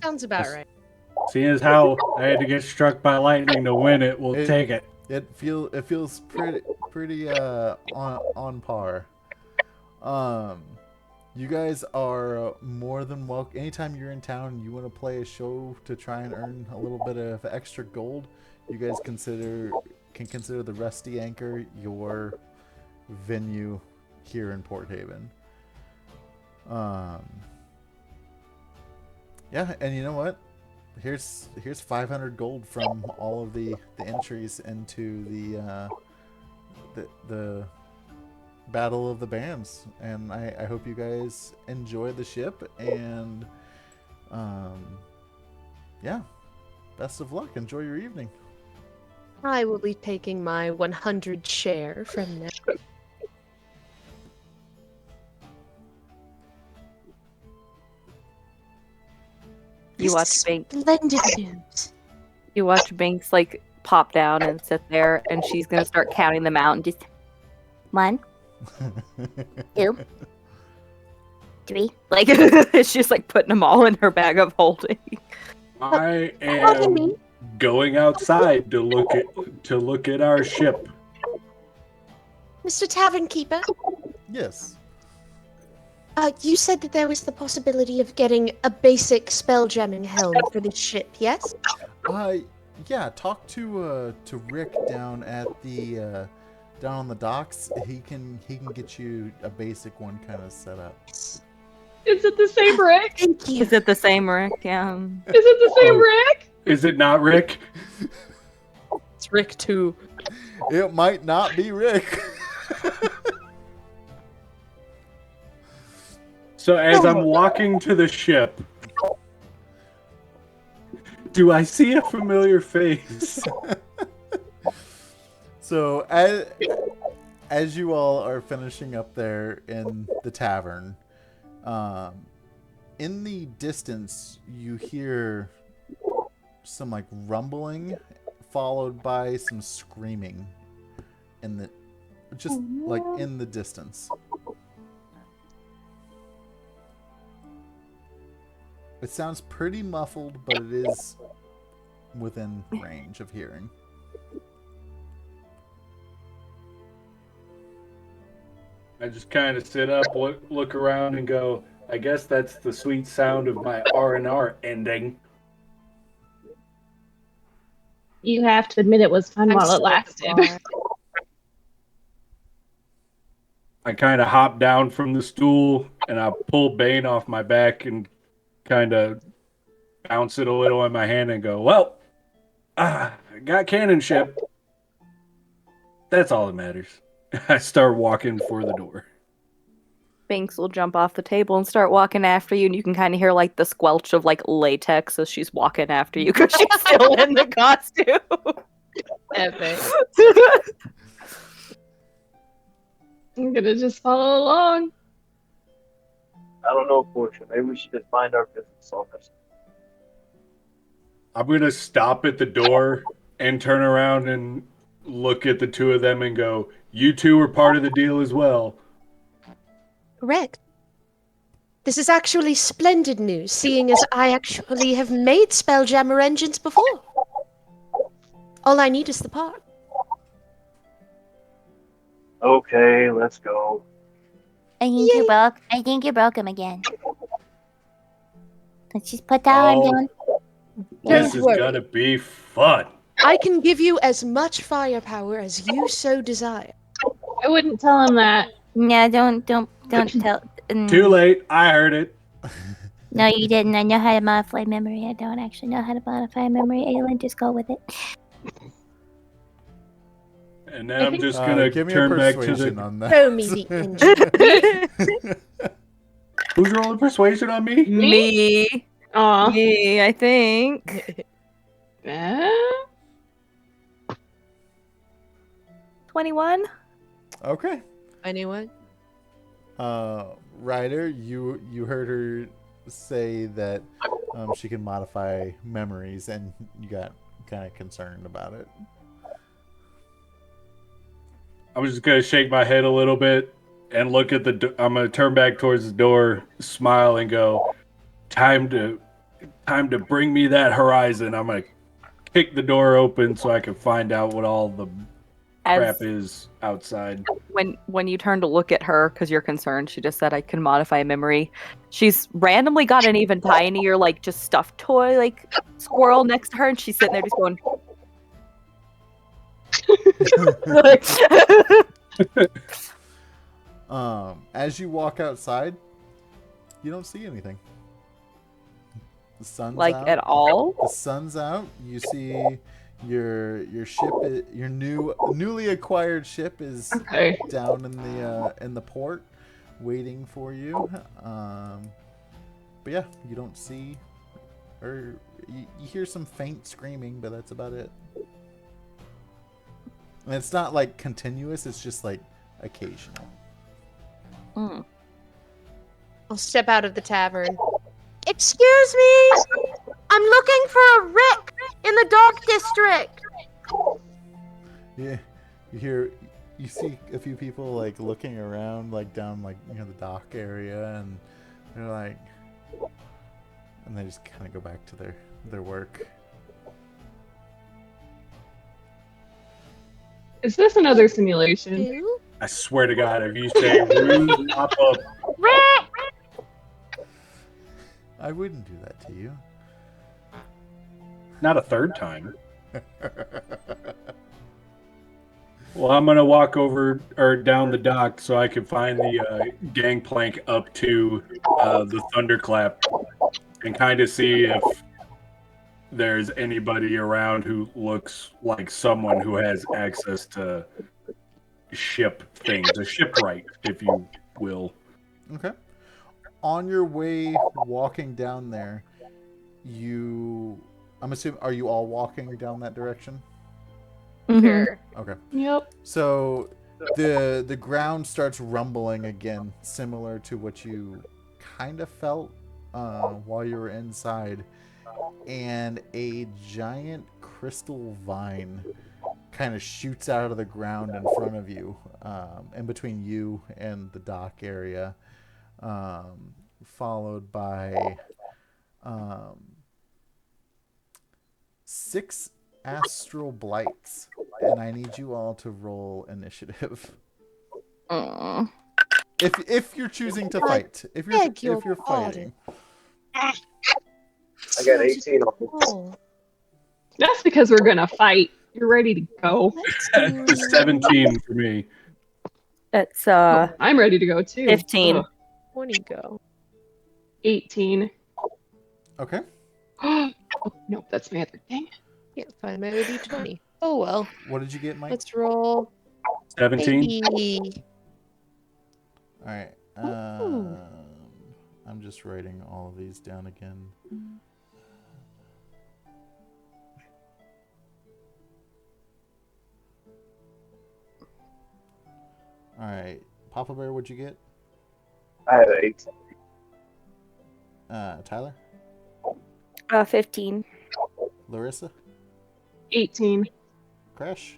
Sounds about right. Seeing as how I had to get struck by lightning to win it, we'll take it. It feels pretty on par. You guys are more than welcome. Anytime you're in town and you want to play a show to try and earn a little bit of extra gold, you guys can consider the Rusty Anchor your venue here in Port Haven. Yeah, and you know what? Here's 500 gold from all of the entries into the Battle of the Bands, and I hope you guys enjoy the ship, and yeah, best of luck. Enjoy your evening. I will be taking my 100 share from now. You watch Binx. Splendid news. You watch Binx like pop down and sit there, and she's gonna start counting them out and just 1, 2, 3. Like she's just like putting them all in her bag of holding. I am going outside to look at our ship. Mr. Tavern Keeper, Yes. you said that there was the possibility of getting a basic spelljamming helm for this ship, yes? Yeah. Talk to Rick down at the down on the docks. He can get you a basic one kind of set up. Is it the same Rick? Thank you. Is it the same Rick? Yeah. Is it the same Rick? Is it not Rick? It's Rick too. It might not be Rick. So as I'm walking to the ship, do I see a familiar face? So as you all are finishing up there in the tavern, in the distance you hear some like rumbling, followed by some screaming in the distance. It sounds pretty muffled, but it is within range of hearing. I just kind of sit up, look around, and go, I guess that's the sweet sound of my R&R ending. You have to admit it was fun while it lasted. I kind of hop down from the stool, and I pull Bane off my back and kind of bounce it a little in my hand and go, well, I got cannon ship. That's all that matters. I start walking for the door. Binx will jump off the table and start walking after you, and you can kind of hear like the squelch of like latex as she's walking after you because she's still in the costume. Epic. I'm gonna just follow along. I don't know, Portia. Maybe we should just mind our business on this. I'm going to stop at the door and turn around and look at the two of them and go, you two are part of the deal as well. Correct. This is actually splendid news, seeing as I actually have made Spelljammer engines before. All I need is the part. Okay, let's go. I think you broke him again. Let's just put that arm down. This Don't is worry. going to be fun. I can give you as much firepower as you so desire. I wouldn't tell him that. No, don't tell. Too late. I heard it. No, you didn't. I know how to modify memory. I don't actually know how to modify memory. Aylin, just go with it. And then I'm just going to give me turn a back to persuasion the... on that. Show me the engine. Who's rolling persuasion on me? Me. Aw. Me, I think. 21? Okay. Anyone? Ryder, you heard her say that she can modify memories, and you got kind of concerned about it. I'm just gonna shake my head a little bit and look at I'm gonna turn back towards the door, smile, and go, Time to bring me that horizon." I'm gonna kick the door open so I can find out what all the crap is outside. When you turn to look at her because you're concerned, she just said, "I can modify memory." She's randomly got an even tinier, like, just stuffed toy, like, squirrel next to her, and she's sitting there just going. As you walk outside, you don't see anything. The sun's out. At all? The sun's out. You see your ship, your newly acquired ship is down in the port, waiting for you. But yeah, you don't see, or you hear some faint screaming, but that's about it. And it's not like continuous; it's just like occasional. I'll step out of the tavern. Excuse me! I'm looking for a Rick in the Dark District! Yeah, you see a few people like looking around, like down like the dock area, and they're like, and they just kind of go back to their work. Is this another simulation? I swear to God, if you say rude, pop up. I wouldn't do that to you. Not a third time. Well, I'm gonna walk over or down the dock so I can find the gangplank up to the thunderclap and kind of see if there's anybody around who looks like someone who has access to ship things, a shipwright, if you will. Okay. On your way walking down there, I'm assuming, are you all walking down that direction? Sure. Okay. Yep. So the ground starts rumbling again, similar to what you kind of felt while you were inside, and a giant crystal vine kind of shoots out of the ground in front of you, in between you and the dock area, followed by 6 astral blights, and I need you all to roll initiative. If you're choosing to fight, if you're fighting. I got 18 on this. That's because we're gonna fight. You're ready to go. 17 for me. It's I'm ready to go too. 15. 20 go. 18. Okay. Oh no, that's my other thing. Can't find my OD20. Oh well. What did you get, Mike? Let's roll. 17. Baby. All right. I'm just writing all of these down again. All right. Papa Bear, what'd you get? I had 8. Tyler? 15. Larissa? 18. Crash?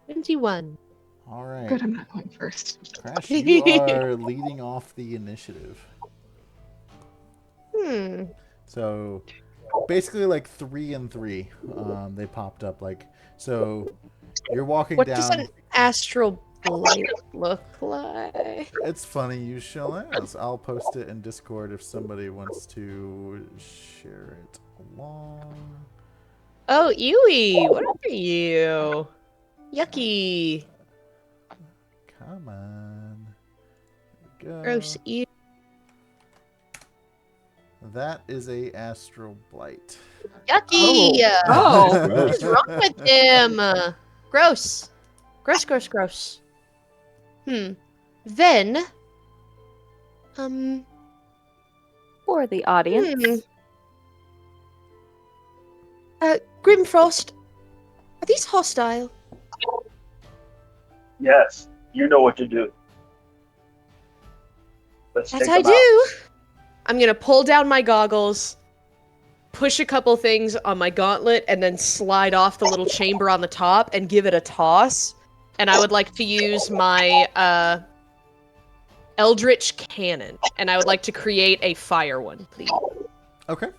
21. All right. Good, I'm not going first. Crash, you are leading off the initiative. So basically like 3 and 3. They popped up like, so you're walking What down. does an astral blight look like? It's funny you shall ask. I'll post it in Discord if somebody wants to share it along. Oh, Ewy, what are you? Yucky. Come on. There we go. Gross. Ew. That is a astral blight. Yucky. Oh. What is wrong with him? Gross. Gross, gross, gross. Then, For the audience. Grimfrost, are these hostile? Yes, you know what to do. Let's As check I them out. do, I'm gonna pull down my goggles, push a couple things on my gauntlet, and then slide off the little chamber on the top and give it a toss. And I would like to use my Eldritch Cannon, and I would like to create a fire one, please. Okay.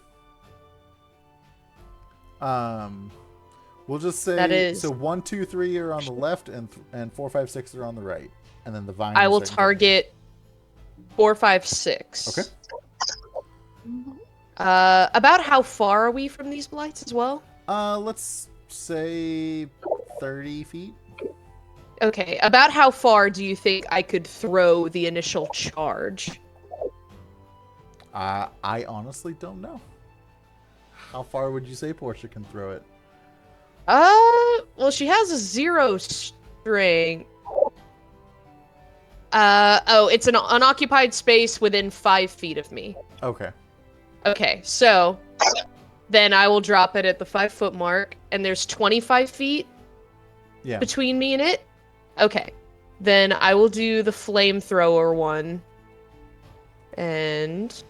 We'll just say That is- so 1, 2, 3 are on the left, and 4, 5, 6 are on the right, and then the vine. I is will second. target 4, 5, 6. Okay. About how far are we from these blights as well? Let's say 30 feet. Okay, about how far do you think I could throw the initial charge? I honestly don't know. How far would you say Portia can throw it? Well, she has a 0 strength. It's an unoccupied space within 5 feet of me. Okay. Okay, so then I will drop it at the 5-foot mark, and there's 25 feet Yeah. between me and it. Okay, then I will do the flamethrower one. And...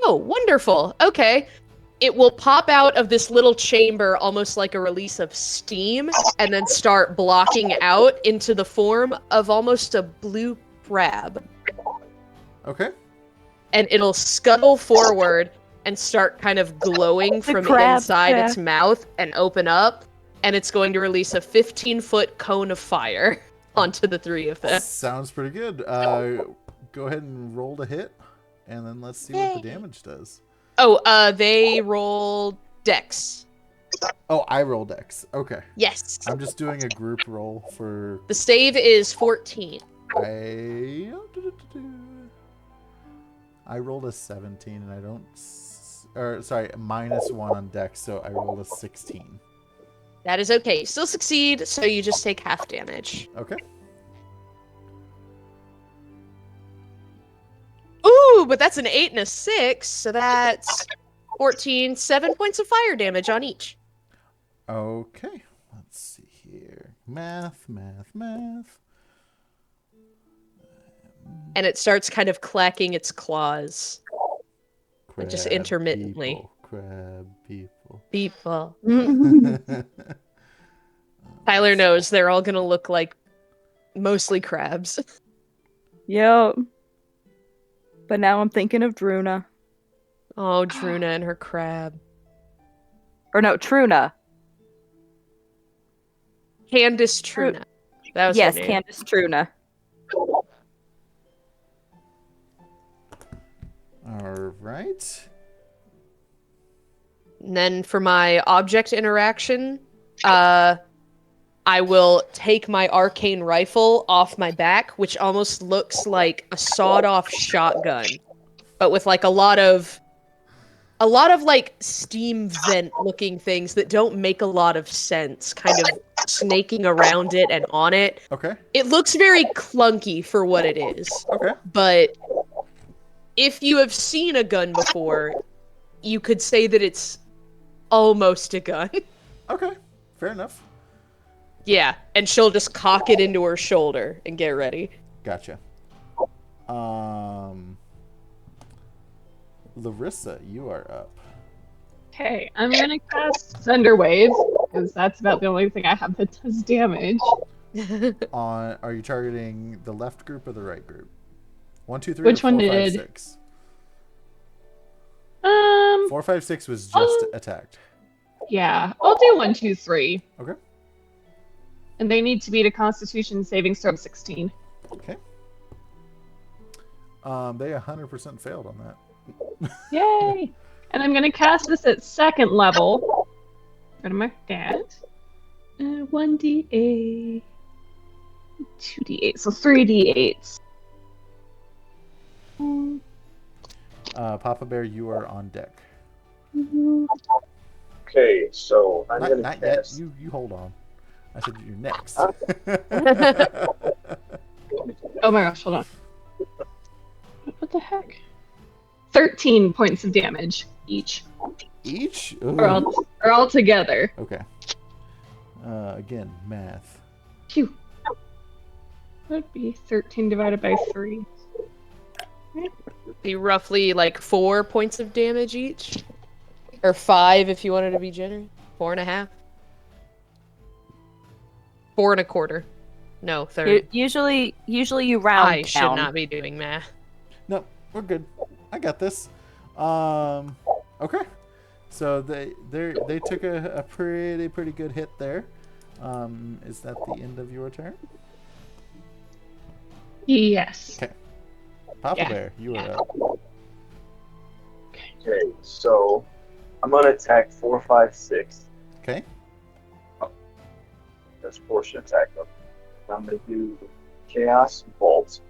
oh, wonderful. Okay. It will pop out of this little chamber almost like a release of steam and then start blocking out into the form of almost a blue crab. Okay. And it'll scuttle forward and start kind of glowing from crab, inside yeah. its mouth and open up. And it's going to release a 15-foot cone of fire onto the 3 of them. Sounds pretty good. Go ahead and roll to hit, and then let's see what the damage does. Oh, they roll dex. Oh, I roll dex. Okay. Yes. I'm just doing a group roll for The save is 14. I rolled a 17, and I don't. Sorry, -1 on dex, so I rolled a 16. That is okay. You still succeed, so you just take half damage. Okay. Ooh, but that's an 8 and a 6, so that's 14, 7 points of fire damage on each. Okay. Let's see here. Math. And it starts kind of clacking its claws. Crab just intermittently. People, crab people. People. Tyler knows they're all gonna look like mostly crabs. Yo. But now I'm thinking of Druna. Oh, Druna and her crab. Or no, Truna. Candace Truna. That was Yes, her name. Candace Truna. All right. And then for my object interaction, I will take my arcane rifle off my back, which almost looks like a sawed-off shotgun, but with like a lot of like steam vent looking things that don't make a lot of sense, kind of snaking around it and on it. Okay. It looks very clunky for what it is. Okay. But if you have seen a gun before, you could say that it's almost a gun. Okay. Fair enough. Yeah, and she'll just cock it into her shoulder and get ready. Gotcha. Larissa, you are up. Okay, I'm gonna cast Thunder Wave, because that's about the only thing I have that does damage. Are you targeting the left group or the right group? 1, 2, 3. Which or 4, one 5, did? 6? 4, 5, 6 was just attacked. Yeah, I'll do 1, 2, 3. Okay. And they need to beat a Constitution saving throw of 16. Okay. They 100% failed on that. Yay! And I'm gonna cast this at 2nd level. I'm gonna mark that. 1d8, 2d8, so 3d8s. Papa Bear, you are on deck. Okay, so I'm gonna Not yet. cast. You hold on. I said you're next. Oh my gosh, hold on. What the heck? 13 points of damage each. Each? Or all together. Okay. Again, math. Phew. Would be 13 divided by 3. Be roughly like 4 points of damage each, or 5 if you wanted to be generous. 4.5. 4.25. No, 30. Usually you round I down. should not be doing math. No, we're good. I got this. Okay. So they took a pretty good hit there. Is that the end of your turn? Yes. Okay. Papa Bear, you are up. Okay, so I'm gonna attack 4, 5, 6. Okay. That's Portia attack them. I'm gonna do Chaos Bolt.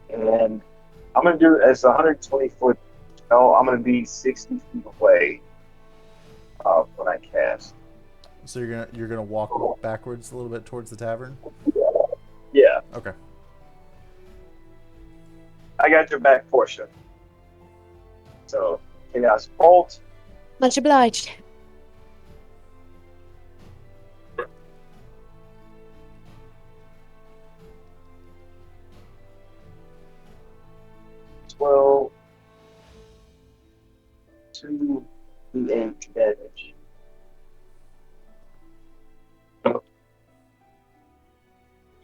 And I'm gonna do as a 120-foot spell. I'm gonna be 60 feet away when I cast. So you're gonna walk backwards a little bit towards the tavern. Yeah, Okay. I got your back, Portia. So Chaos Bolt. Much obliged. Well, 2 d8 damage.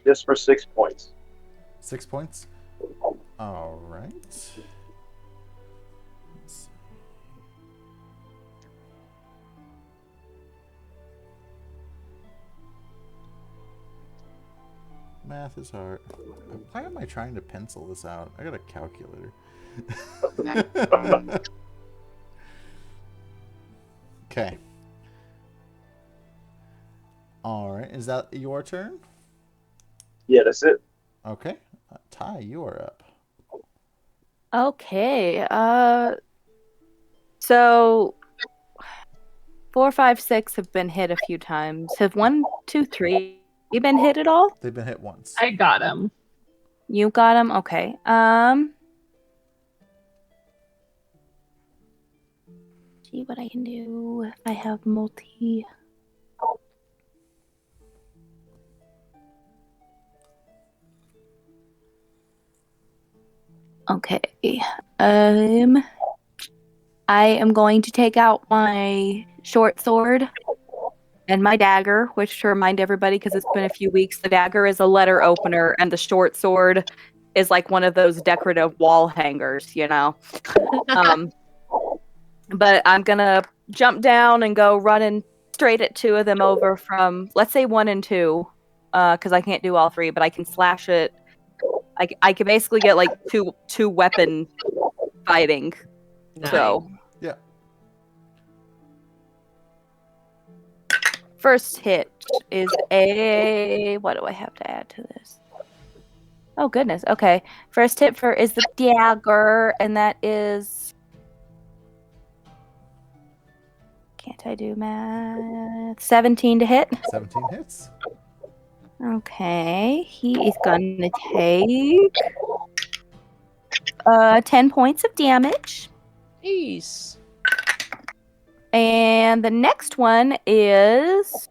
Just for 6 points. 6 points. All right. Let's see. Math is hard. Why am I trying to pencil this out? I got a calculator. Okay. All right. Is that your turn? Yeah, that's it. Okay. Ty, you are up. Okay. So 4, 5, 6 have been hit a few times. Have 1, 2, 3 been hit at all? They've been hit once. I got him. You got him? Okay. See what I can do if I have multi. Okay. I am going to take out my short sword and my dagger, which, to remind everybody, because it's been a few weeks, the dagger is a letter opener and the short sword is like one of those decorative wall hangers, you know. But I'm gonna jump down and go running straight at 2 of them over from, let's say, 1 and 2, because I can't do all 3, but I can slash it. I can basically get like two weapon fighting. Nice. So Yeah. first hit is a, what do I have to add to this? Oh goodness. Okay. First hit is the dagger, and that is, can't I do math? 17 to hit. 17 hits. Okay. He is gonna take 10 points of damage. Jeez. And the next one is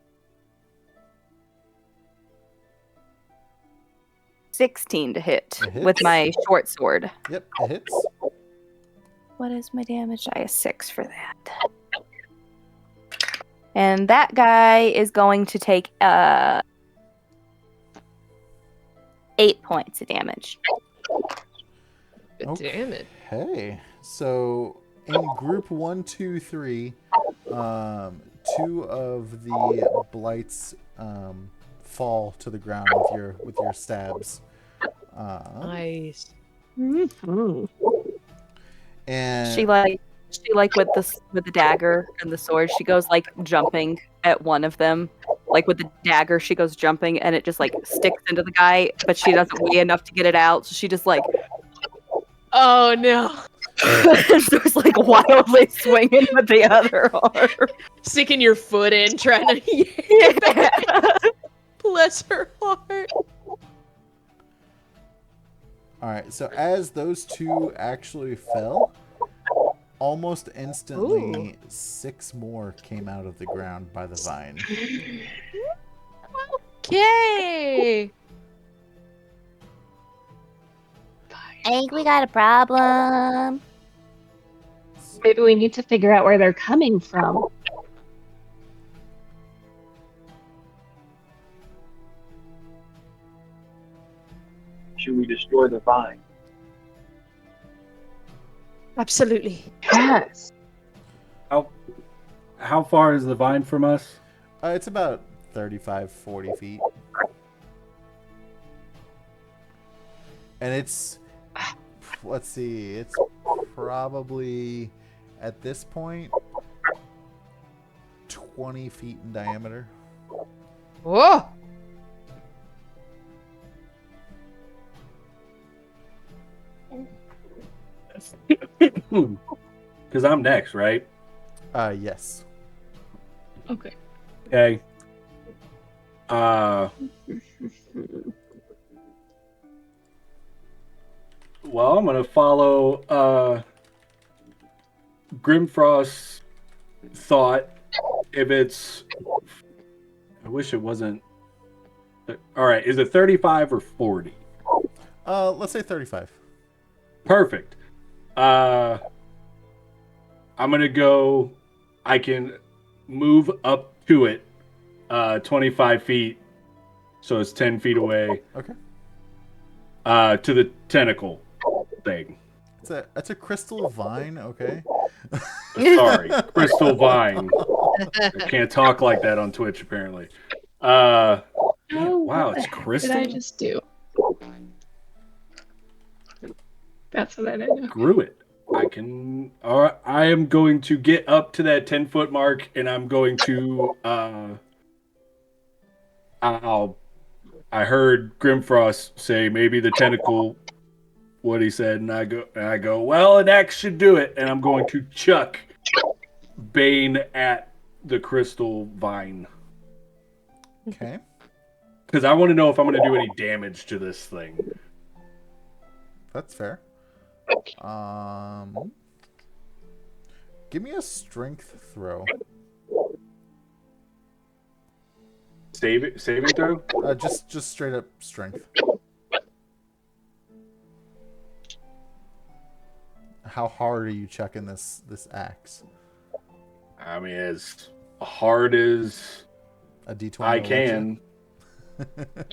16 to hit with my short sword. Yep, it hits. What is my damage? I have 6 for that. And that guy is going to take 8 points of damage. Good damage. Hey, so in group 1, 2, 3, 2 of the blights fall to the ground with your stabs. Nice. And She like with the dagger and the sword, she goes like jumping at one of them. Like with the dagger, she goes jumping and it just like sticks into the guy, but she doesn't weigh enough to get it out, so she just like Oh no. starts like wildly swinging with the other arm. Sticking your foot in, trying to yank back. Bless her heart. Alright, so as those 2 actually fell, almost instantly 6 more came out of the ground by the vine. Okay. I think we got a problem. Maybe we need to figure out where they're coming from. Should we destroy the vine? Absolutely. Yes. How far is the vine from us? It's about 35, 40 feet. And it's, let's see, it's probably, at this point, 20 feet in diameter. Whoa. Because I'm next, right? Yes. Okay. Okay. Well, I'm gonna follow Grimfrost's thought. If it's, I wish it wasn't. All right, is it 35 or 40? Let's say 35. Perfect. I'm gonna go. I can move up to it, 25 feet, so it's 10 feet away. Okay. To the tentacle thing. It's a crystal vine, okay? Sorry, crystal vine. I can't talk like that on Twitch, apparently. Yeah, wow, it's crystal. What did I just do? That's what I did. Screw it. I can. I am going to get up to that 10-foot mark, and I'm going to. I heard Grimfrost say maybe the tentacle. What he said, and I go. Well, an axe should do it, and I'm going to chuck Bane at the crystal vine. Okay. Because I want to know if I'm going to do any damage to this thing. That's fair. Give me a strength throw. Saving throw? Just straight up strength. How hard are you chucking this axe? I mean, as hard as A D20. I can.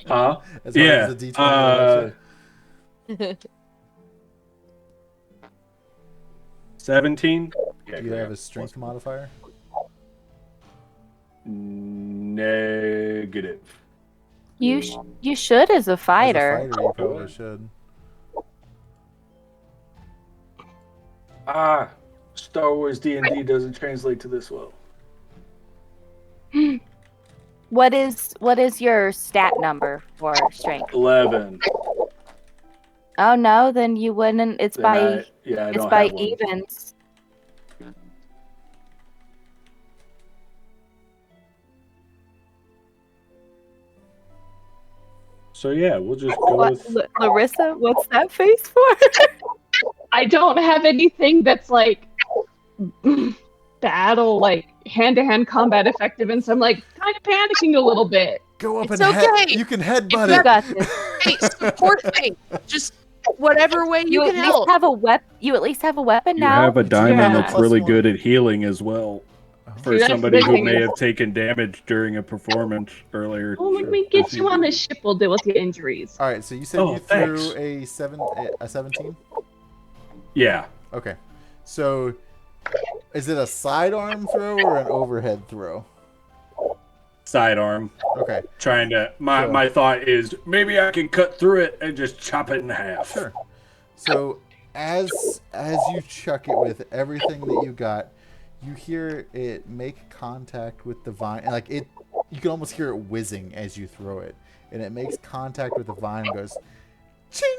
Huh? As hard Yeah. as a D20 will let you. 17? Do you have a strength modifier? Negative. You should as a fighter. As a fighter, you probably should. Star Wars D&D doesn't translate to this well. What is your stat number for strength? 11. Oh no, then you wouldn't. It's Then by I it's don't by have one. evens. So yeah, we'll just go What, with. Larissa? What's that face for? I don't have anything that's like battle, like hand-to-hand combat effective, and so I'm like kind of panicking a little bit. Go up It's and okay. you can headbutt You it. got this. Hey, support me. Just whatever way you You at can least help. have a You at least have a weapon You now. have a diamond Yeah. that's really +1. good at healing as well. For See, that's somebody the who thing. may have taken damage during a performance earlier. Well, when we get you on the ship, we'll deal with your injuries. All right, so you said Oh, you threw thanks. a 17? Yeah. Okay. So is it a sidearm throw or an overhead throw? Sidearm. Okay. Trying to. Sure. My thought is maybe I can cut through it and just chop it in half. Sure. So as you chuck it with everything that you got, you hear it make contact with the vine. And like it, you can almost hear it whizzing as you throw it, and it makes contact with the vine and goes, ching.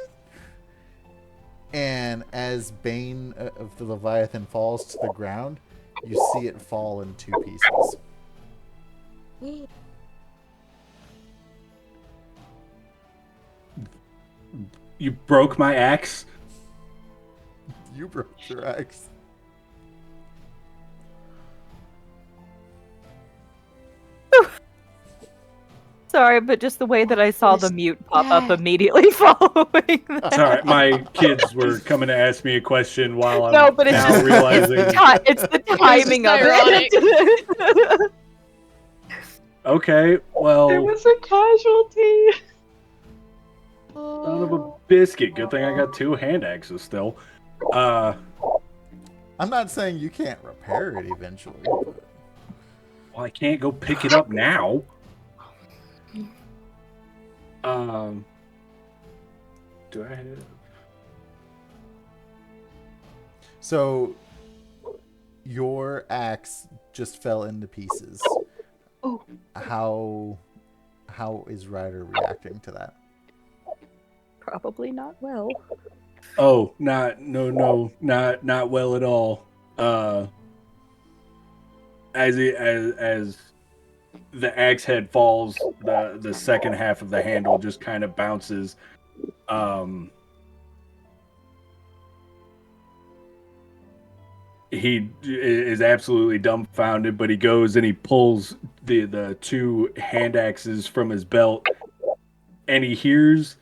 And as Bane of the Leviathan falls to the ground, you see it fall in two pieces. You broke my axe. You broke your axe. sorry, but just the way that I saw the mute pop up immediately following that. Sorry, my kids were coming to ask me a question while I'm No, but it's now just realizing. it's the timing of it. Okay, well. It was a casualty. Son of a biscuit. Good thing I got 2 hand axes still. I'm not saying you can't repair it eventually. But... Well, I can't go pick it up now. Do I have... So, your axe just fell into pieces. Oh. How is Ryder reacting to that? Probably not well. Oh, not well at all. As the axe head falls, the second half of the handle just kind of bounces. He is absolutely dumbfounded, but he goes and he pulls the 2 hand axes from his belt, and he hears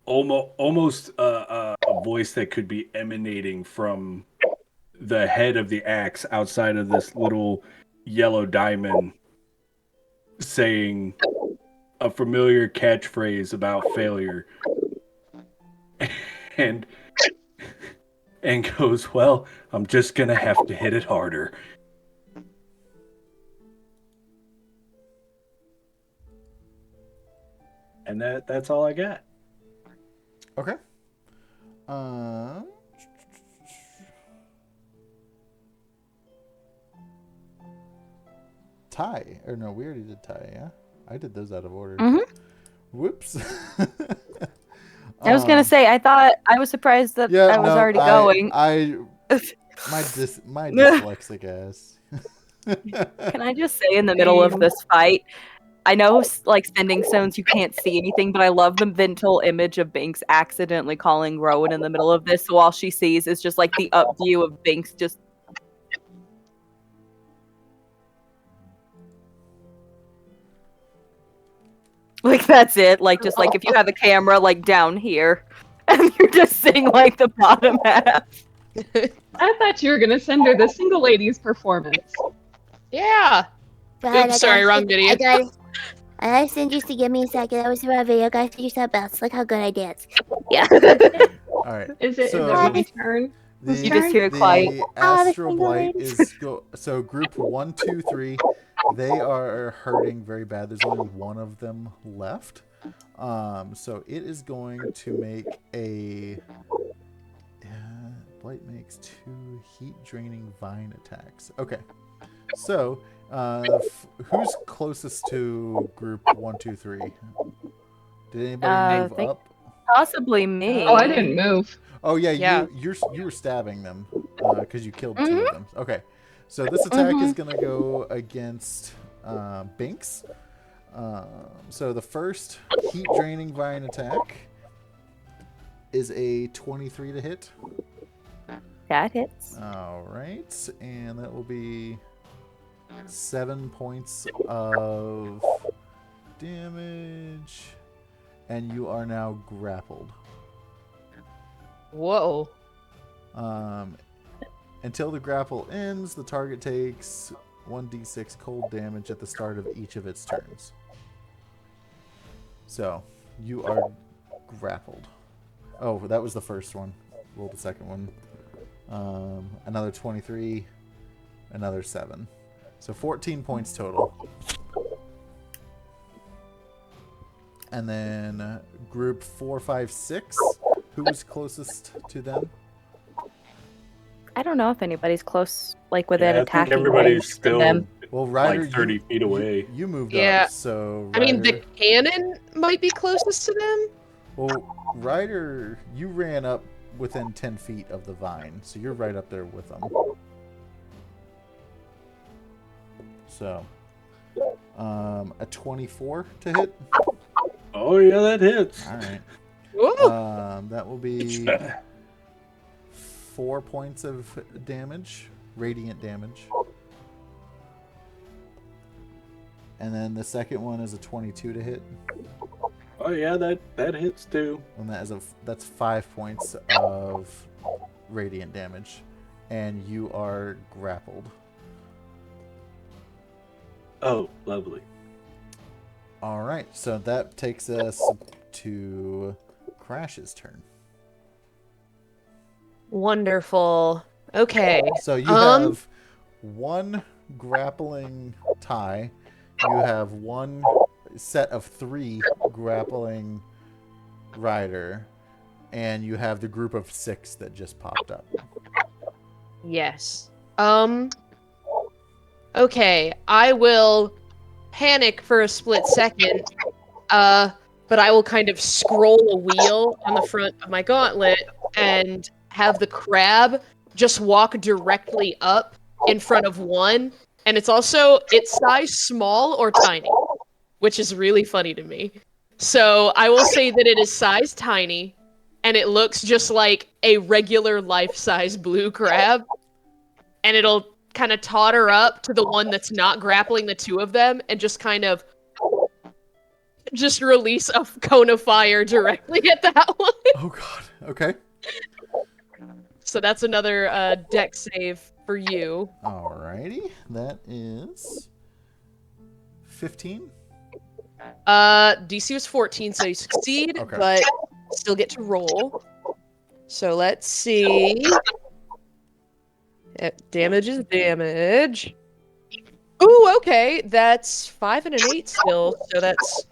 almost a voice that could be emanating from the head of the axe outside of this little yellow diamond, saying a familiar catchphrase about failure, and goes, "Well, I'm just gonna have to hit it harder." And that's all I got. Okay. Tie. Or no, we already did tie, yeah? I did those out of order. Mm-hmm. Whoops. I was gonna say, I was surprised that I was already going. My dyslexic ass. Can I just say, in the middle of this fight, I know, like, sending stones, you can't see anything, but I love the mental image of Binx accidentally calling Rowan in the middle of this, so all she sees is just, like, the up view of Binx just... Like, that's it. Like, just, like, if you have a camera, like, down here, and you're just seeing, like, the bottom half. I thought you were going to send her the single ladies performance. Yeah. Oops, sorry, wrong video. I asked Cindy just to give me a second. I was in my video, guys. You said best. Look how good I dance. Yeah. All right. Is it my turn? You just hear it quiet. The Astral Blight is so group 1, 2, 3. They are hurting very bad. There's only one of them left. So it is going to make a Blight makes 2 heat draining vine attacks. Okay. So who's closest to group 1, 2, 3? Did anybody move up? Possibly me. Oh, I didn't move. Oh yeah. You were stabbing them because you killed 2 of them. Okay. So this attack is going to go against Binx. So the first heat draining vine attack is a 23 to hit. That hits. All right, and that will be 7 points of damage, and you are now grappled. Whoa. Until the grapple ends, the target takes 1d6 cold damage at the start of each of its turns. So, you are grappled. Oh, that was the first one. Roll the second one. Another 23, another 7. So 14 points total. And then group 4, 5, 6. Who was closest to them? I don't know if anybody's close, like, within I attacking think everybody's range still from them. Well, Ryder, like 30 feet away. You moved Yeah. up, so I mean, the Ryder- cannon might be closest to them. Well, Ryder, you ran up within 10 feet of the vine, so you're right up there with them. So, a 24 to hit. Oh yeah, that hits. All right. Ooh. That will be 4 points of damage, radiant damage. And then the second one is a 22 to hit. Oh yeah, that hits too. And that's 5 points of radiant damage. And you are grappled. Oh, lovely. All right, so that takes us to Crash's turn. Wonderful. Okay. So you have one grappling tie. You have one set of 3 grappling rider. And you have the group of 6 that just popped up. Yes. Okay, I will panic for a split second, but I will kind of scroll a wheel on the front of my gauntlet and have the crab just walk directly up in front of one, and it's size small or tiny, which is really funny to me. So I will say that it is size tiny, and it looks just like a regular life-size blue crab, and it'll kind of totter up to the one that's not grappling the 2 of them and just kind of just release a cone of fire directly at that one. Oh god. Okay. So that's another deck save for you. Alrighty. That is 15. DC was 14, so you succeed, Okay. but still get to roll. So let's see. Damage is damage. Ooh, okay. That's 5 and an 8 still, so that's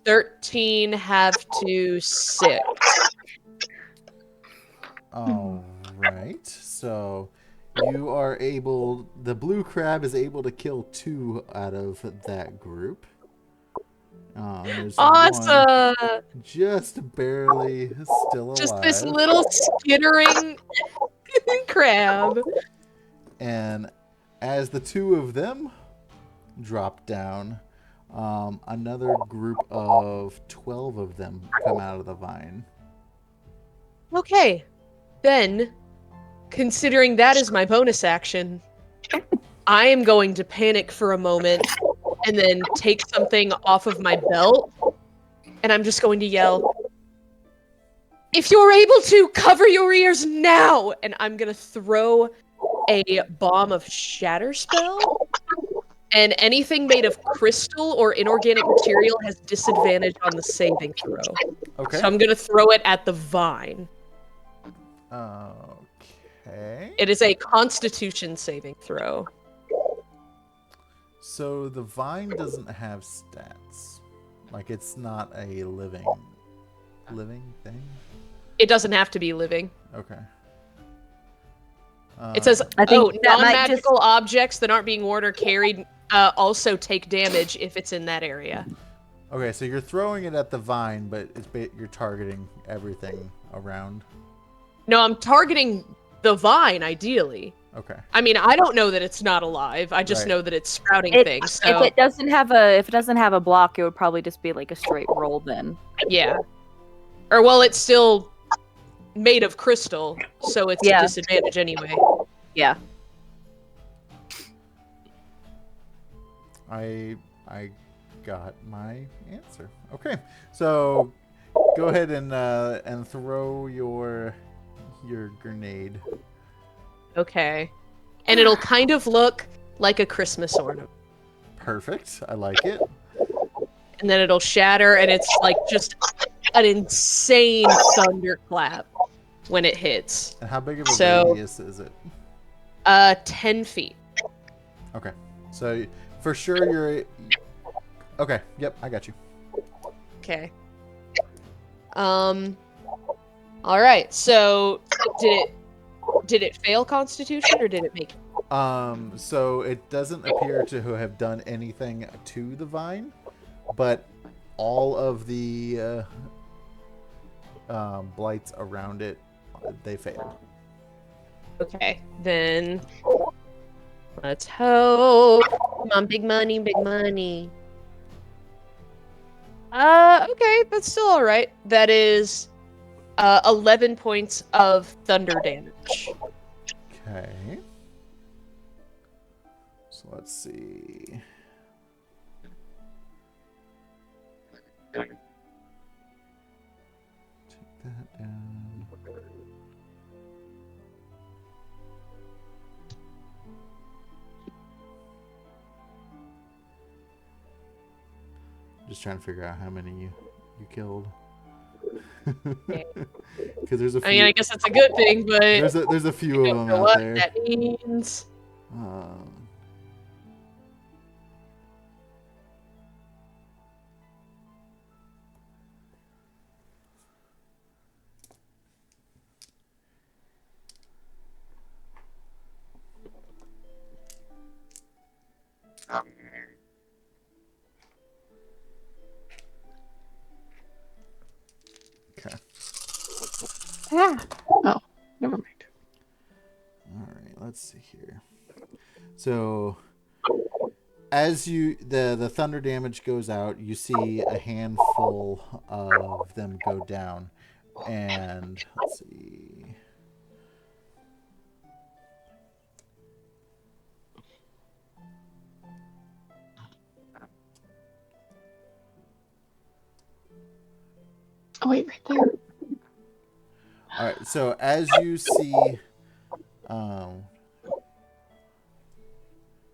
13 half to 6. All right. So you are able. The blue crab is able to kill 2 out of that group. There's Awesome! one just barely still alive. Just this little skittering crab. And as the 2 of them drop down, another group of 12 of them come out of the vine. Okay. Then, considering that is my bonus action, I am going to panic for a moment and then take something off of my belt, and I'm just going to yell, "If you're able to, cover your ears now!" And I'm going to throw a bomb of shatter spell, and anything made of crystal or inorganic material has disadvantage on the saving throw. Okay. So I'm going to throw it at the vine. Okay. It is a Constitution saving throw. So the vine doesn't have stats. Like, it's not a living thing? It doesn't have to be living. Okay. It says, I think that might non-magical objects that aren't being worn or carried also take damage if it's in that area. Okay, so you're throwing it at the vine, but you're targeting everything around. No, I'm targeting the vine, ideally. Okay. I mean, I don't know that it's not alive. I just Right. know that it's sprouting things. So, If it doesn't have a block, it would probably just be like a straight roll then. yeah. Or, well, it's still made of crystal, so it's a disadvantage anyway. Yeah. I got my answer. Okay, so go ahead and throw your grenade. Okay. And it'll kind of look like a Christmas ornament. Perfect. I like it. And then it'll shatter, and it's like just an insane thunderclap when it hits. And how big of a radius is it? 10 feet. Okay. So for sure you're... Okay. Yep, I got you. Okay. All right. So did it fail Constitution or did it make it? So it doesn't appear to have done anything to the vine, but all of the blights around it, they failed. Okay. Then let's hope. Come on, big money, big money. Okay, that's still all right. That is 11 points of thunder damage. Okay. So let's see. that down. Just trying to figure out how many you killed. Because there's a few. I mean, I guess that's a good thing, but there's a few of them know out what there. that means. Okay. Ah. Oh, never mind. All right. Let's see here. So, as the thunder damage goes out, you see a handful of them go down, and let's see. Oh wait, right there. All right. So as you see,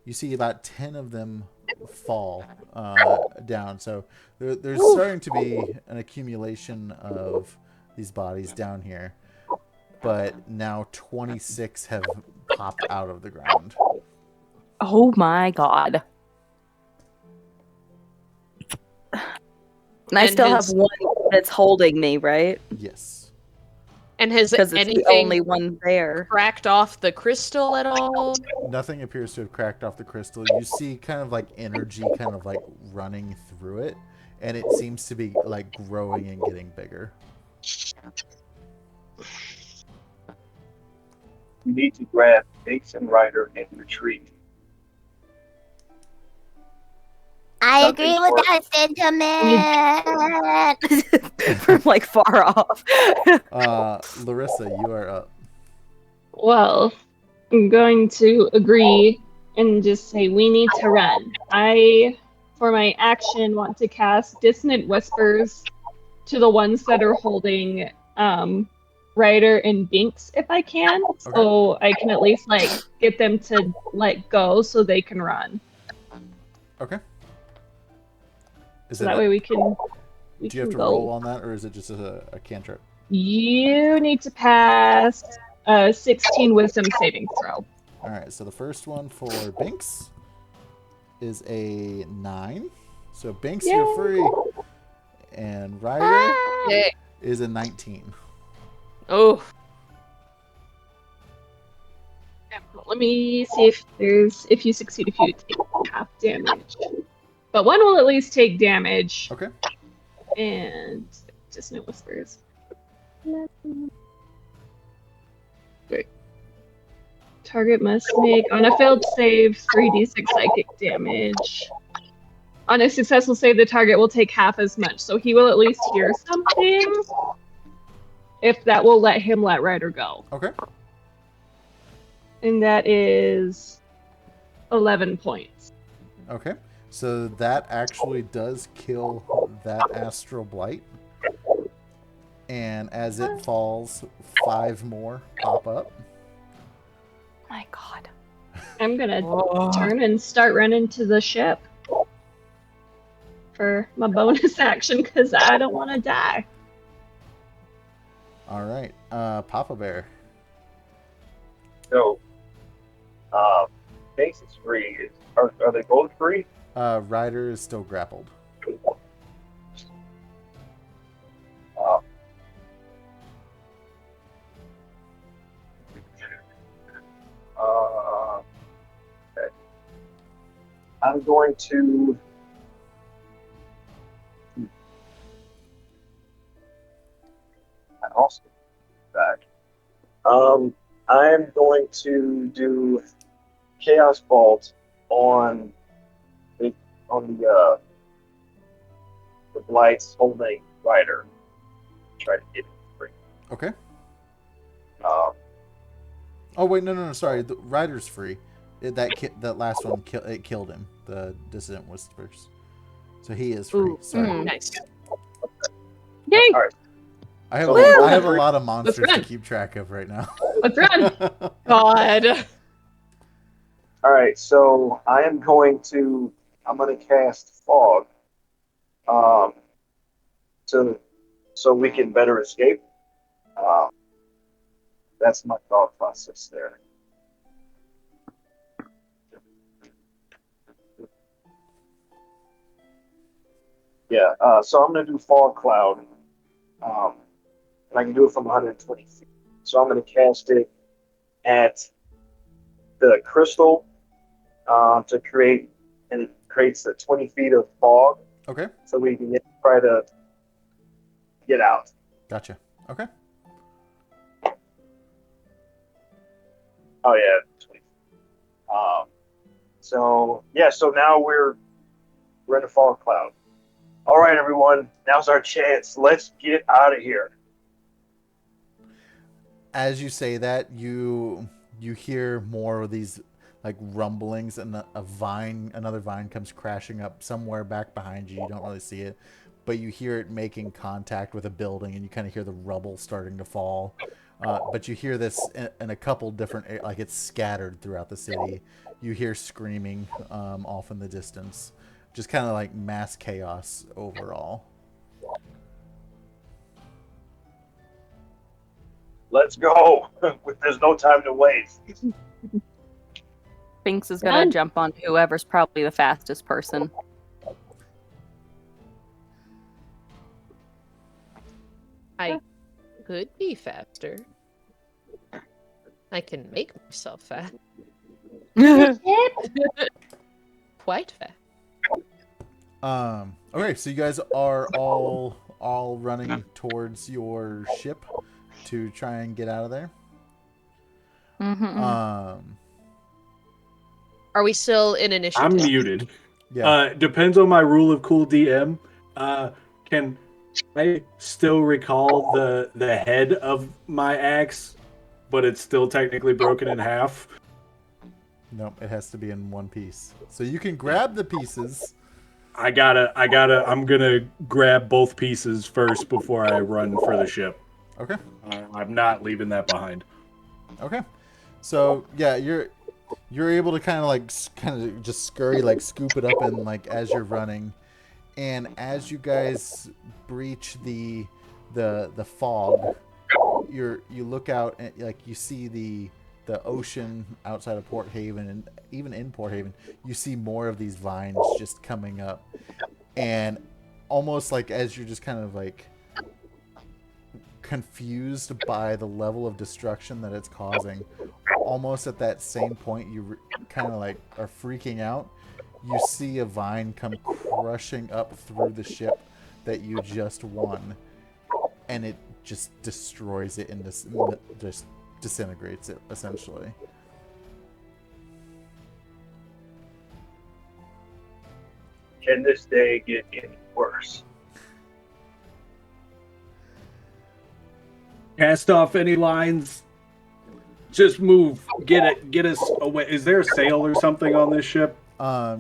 you see about 10 of them fall down. So there's starting to be an accumulation of these bodies down here, but now 26 have popped out of the ground. Oh my god. And I still have one that's holding me, right? Yes. And has Because it's anything the only one there. cracked off the crystal at all? Nothing appears to have cracked off the crystal. You see kind of like energy kind of like running through it, and it seems to be like growing and getting bigger. You need to grab Binx and Ryder and retreat. I agree with that sentiment. From like far off. Larissa, you are up. Well, I'm going to agree and just say we need to run. I, for my action, want to cast Dissonant Whispers to the ones that are holding Ryder and Binx if I can. Okay. So I can at least like get them to let go so they can run. Okay. So that way we can. Do you have to roll on that, or is it just a cantrip? You need to pass a 16 Wisdom saving throw. All right. So the first one for Binx is a 9. So Binx, you're free, and Ryder is a 19. Oh. Let me see if you succeed, if you take half damage. But one will at least take damage. Okay. And just no whispers. Great. Target must make, on a failed save, 3d6 psychic damage. On a successful save, the target will take half as much. So he will at least hear something. If that will let him let Ryder go. Okay. And that is 11 points. Okay. So that actually does kill that astral blight. And as it falls, 5 more pop up. My god. I'm gonna turn and start running to the ship for my bonus action because I don't want to die. All right. Papa Bear. So, Binx is free. Are they both free? Ryder is still grappled. Okay. I'm going to. I also back. I'm going to do Chaos Bolt on the blights holding Ryder. Try to get it free. Okay. Oh wait, no, sorry. The Ryder's free. That last one killed him. The Dissonant Whispers. So he is free. Ooh, sorry. nice. Yay! All right. I have, So I have a lot of monsters to run. keep track of right now. Let's run. God. All right, so I'm going to cast fog, to so we can better escape. Um, that's my thought process there. Yeah, so I'm gonna do fog cloud, and I can do it from 120 feet. So I'm gonna cast it at the crystal, to create, and it creates the 20 feet of fog, Okay, so we can try to get out. gotcha. Okay. Oh yeah, 20. So yeah, so now we're in a fog cloud. All right, everyone, now's our chance. Let's get out of here. As you say that, you hear more of these like rumblings, and another vine comes crashing up somewhere back behind you. You don't really see it, but you hear it making contact with a building, and you kind of hear the rubble starting to fall. But you hear this in a couple different, like it's scattered throughout the city. You hear screaming off in the distance, just kind of like mass chaos overall. Let's go. There's no time to waste. Binx is gonna jump on whoever's probably the fastest person. I could be faster. I can make myself fast. Quite fast. Okay, so you guys are all running towards your ship to try and get out of there. Mm-hmm. Are we still in initiative? I'm muted. Yeah. Depends on my rule of cool DM. Can I still recall the head of my axe, but it's still technically broken in half? Nope, it has to be in one piece. So you can grab the pieces. I'm gonna grab both pieces first before I run for the ship. Okay. I'm not leaving that behind. Okay. So yeah, you're able to kind of just scurry, like scoop it up, and like as you're running, and as you guys breach the fog, you look out and like you see the ocean outside of Port Haven, and even in Port Haven, you see more of these vines just coming up, and almost like as you're just kind of like confused by the level of destruction that it's causing, almost at that same point you kind of like are freaking out, you see a vine come crushing up through the ship that you just won, and it just destroys it and just disintegrates it essentially. Can this day get any worse? Cast off any lines. Just move. Get us away. Is there a sail or something on this ship? So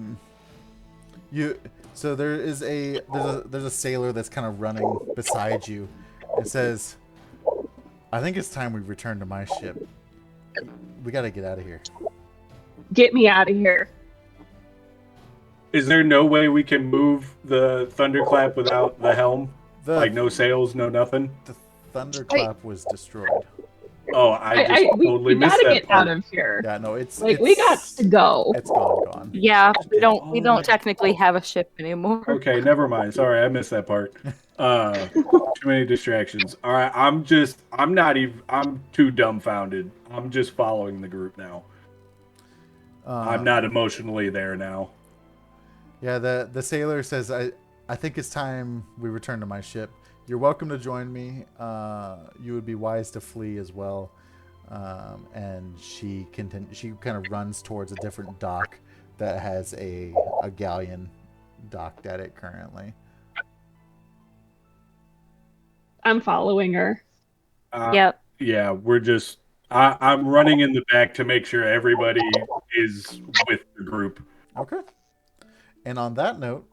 there's a sailor that's kind of running beside you. It says, "I think it's time we return to my ship. We got to get out of here." Get me out of here. Is there no way we can move the thunderclap without the helm? Like no sails, no nothing? The thunderclap was destroyed. Oh, I totally we missed gotta that get part. out of here. Yeah, no, it's we got to go. It's gone. Yeah, we don't technically have a ship anymore. Okay, never mind. Sorry, I missed that part. Too many distractions. All right, I'm too dumbfounded. I'm just following the group now. I'm not emotionally there now. Yeah, the sailor says, I think it's time we return to my ship. You're welcome to join me. You would be wise to flee as well. And she kind of runs towards a different dock that has a galleon docked at it currently. I'm following her. Yep. Yeah, we're just. I'm running in the back to make sure everybody is with the group. Okay. And on that note,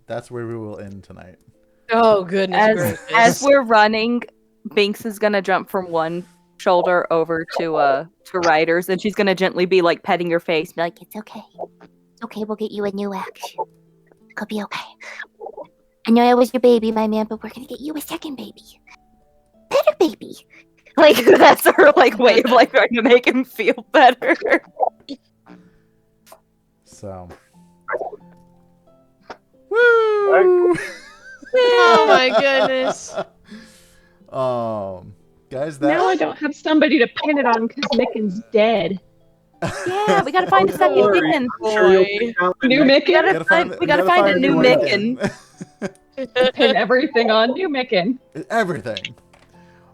that's where we will end tonight. Oh goodness gracious! As we're running, Binx is gonna jump from one shoulder over to Ryder's, and she's gonna gently be like petting your face, be like, It's okay. It's okay. We'll get you a new axe. It'll be okay. I know that was your baby, my man, but we're gonna get you a second baby. Better baby. like that's her like way of like trying to make him feel better. So. Woo! Oh my goodness. Guys, Now I don't have somebody to pin it on because Micken's dead. Yeah, we gotta find a second Don't worry. Micken. I'm sure you'll pick out the New next- Micken? We gotta find a new Micken. Pin everything on New Micken. Everything.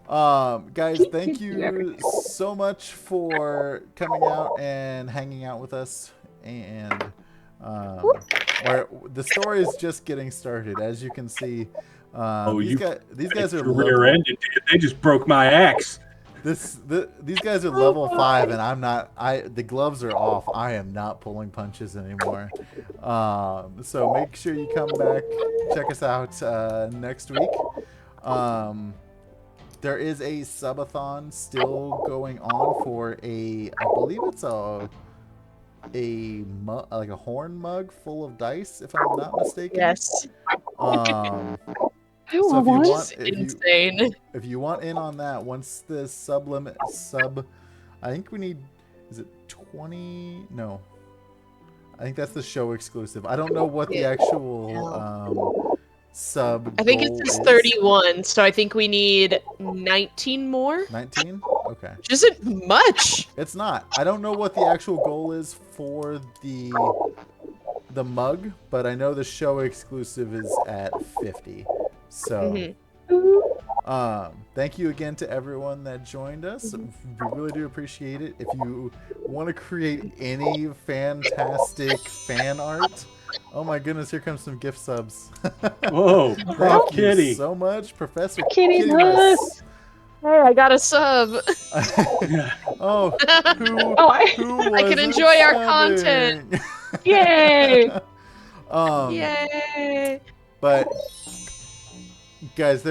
Guys, thank you so much for coming out and hanging out with us. And the story is just getting started, as you can see. These guys are rear ended. They just broke my axe. These guys are level 5, and I'm not. The gloves are off. I am not pulling punches anymore. So make sure you come back, check us out next week. There is a subathon still going on for I believe it's like a horn mug full of dice, if I'm not mistaken. Yes. Insane. If you want in on that, once the I think we need, is it 20? No. I think that's the show exclusive. I don't know what the actual sub I think goal it's is. 31, so I think we need 19 more. 19? Okay. Which isn't much. It's not. I don't know what the actual goal is for the mug, but I know the show exclusive is at 50. So, thank you again to everyone that joined us. We really do appreciate it. If you want to create any fantastic fan art, oh my goodness, here comes some gift subs. Whoa, thank Kitty. you so much, Professor Kitty. Hey, I got a sub. Oh, who I can enjoy our content. Yay! Yay! But guys,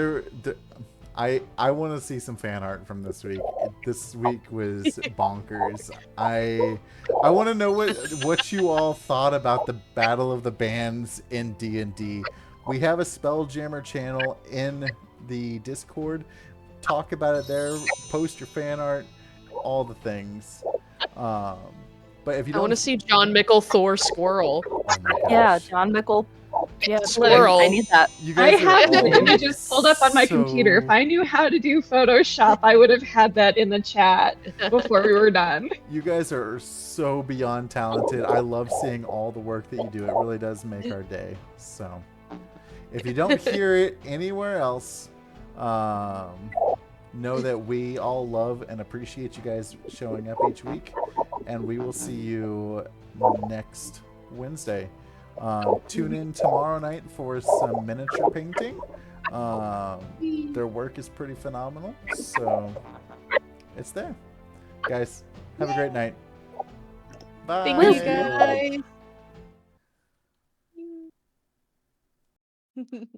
I want to see some fan art from this week. This week was bonkers. I want to know what you all thought about the Battle of the Bands in D&D. We have a Spelljammer channel in the Discord. Talk about it there. Post your fan art, all the things. But if you don't, I want to see John Mickle Thor Squirrel. Oh my gosh. Yeah, John Mickle. Yeah, Squirrel. I need that. I have the images pulled up on my computer. If I knew how to do Photoshop, I would have had that in the chat before we were done. You guys are so beyond talented. I love seeing all the work that you do. It really does make our day. So, if you don't hear it anywhere else, know that we all love and appreciate you guys showing up each week, and we will see you next Wednesday. Tune in tomorrow night for some miniature painting. Their work is pretty phenomenal, so it's there. Guys, have a great night. Bye. Thank you, guys.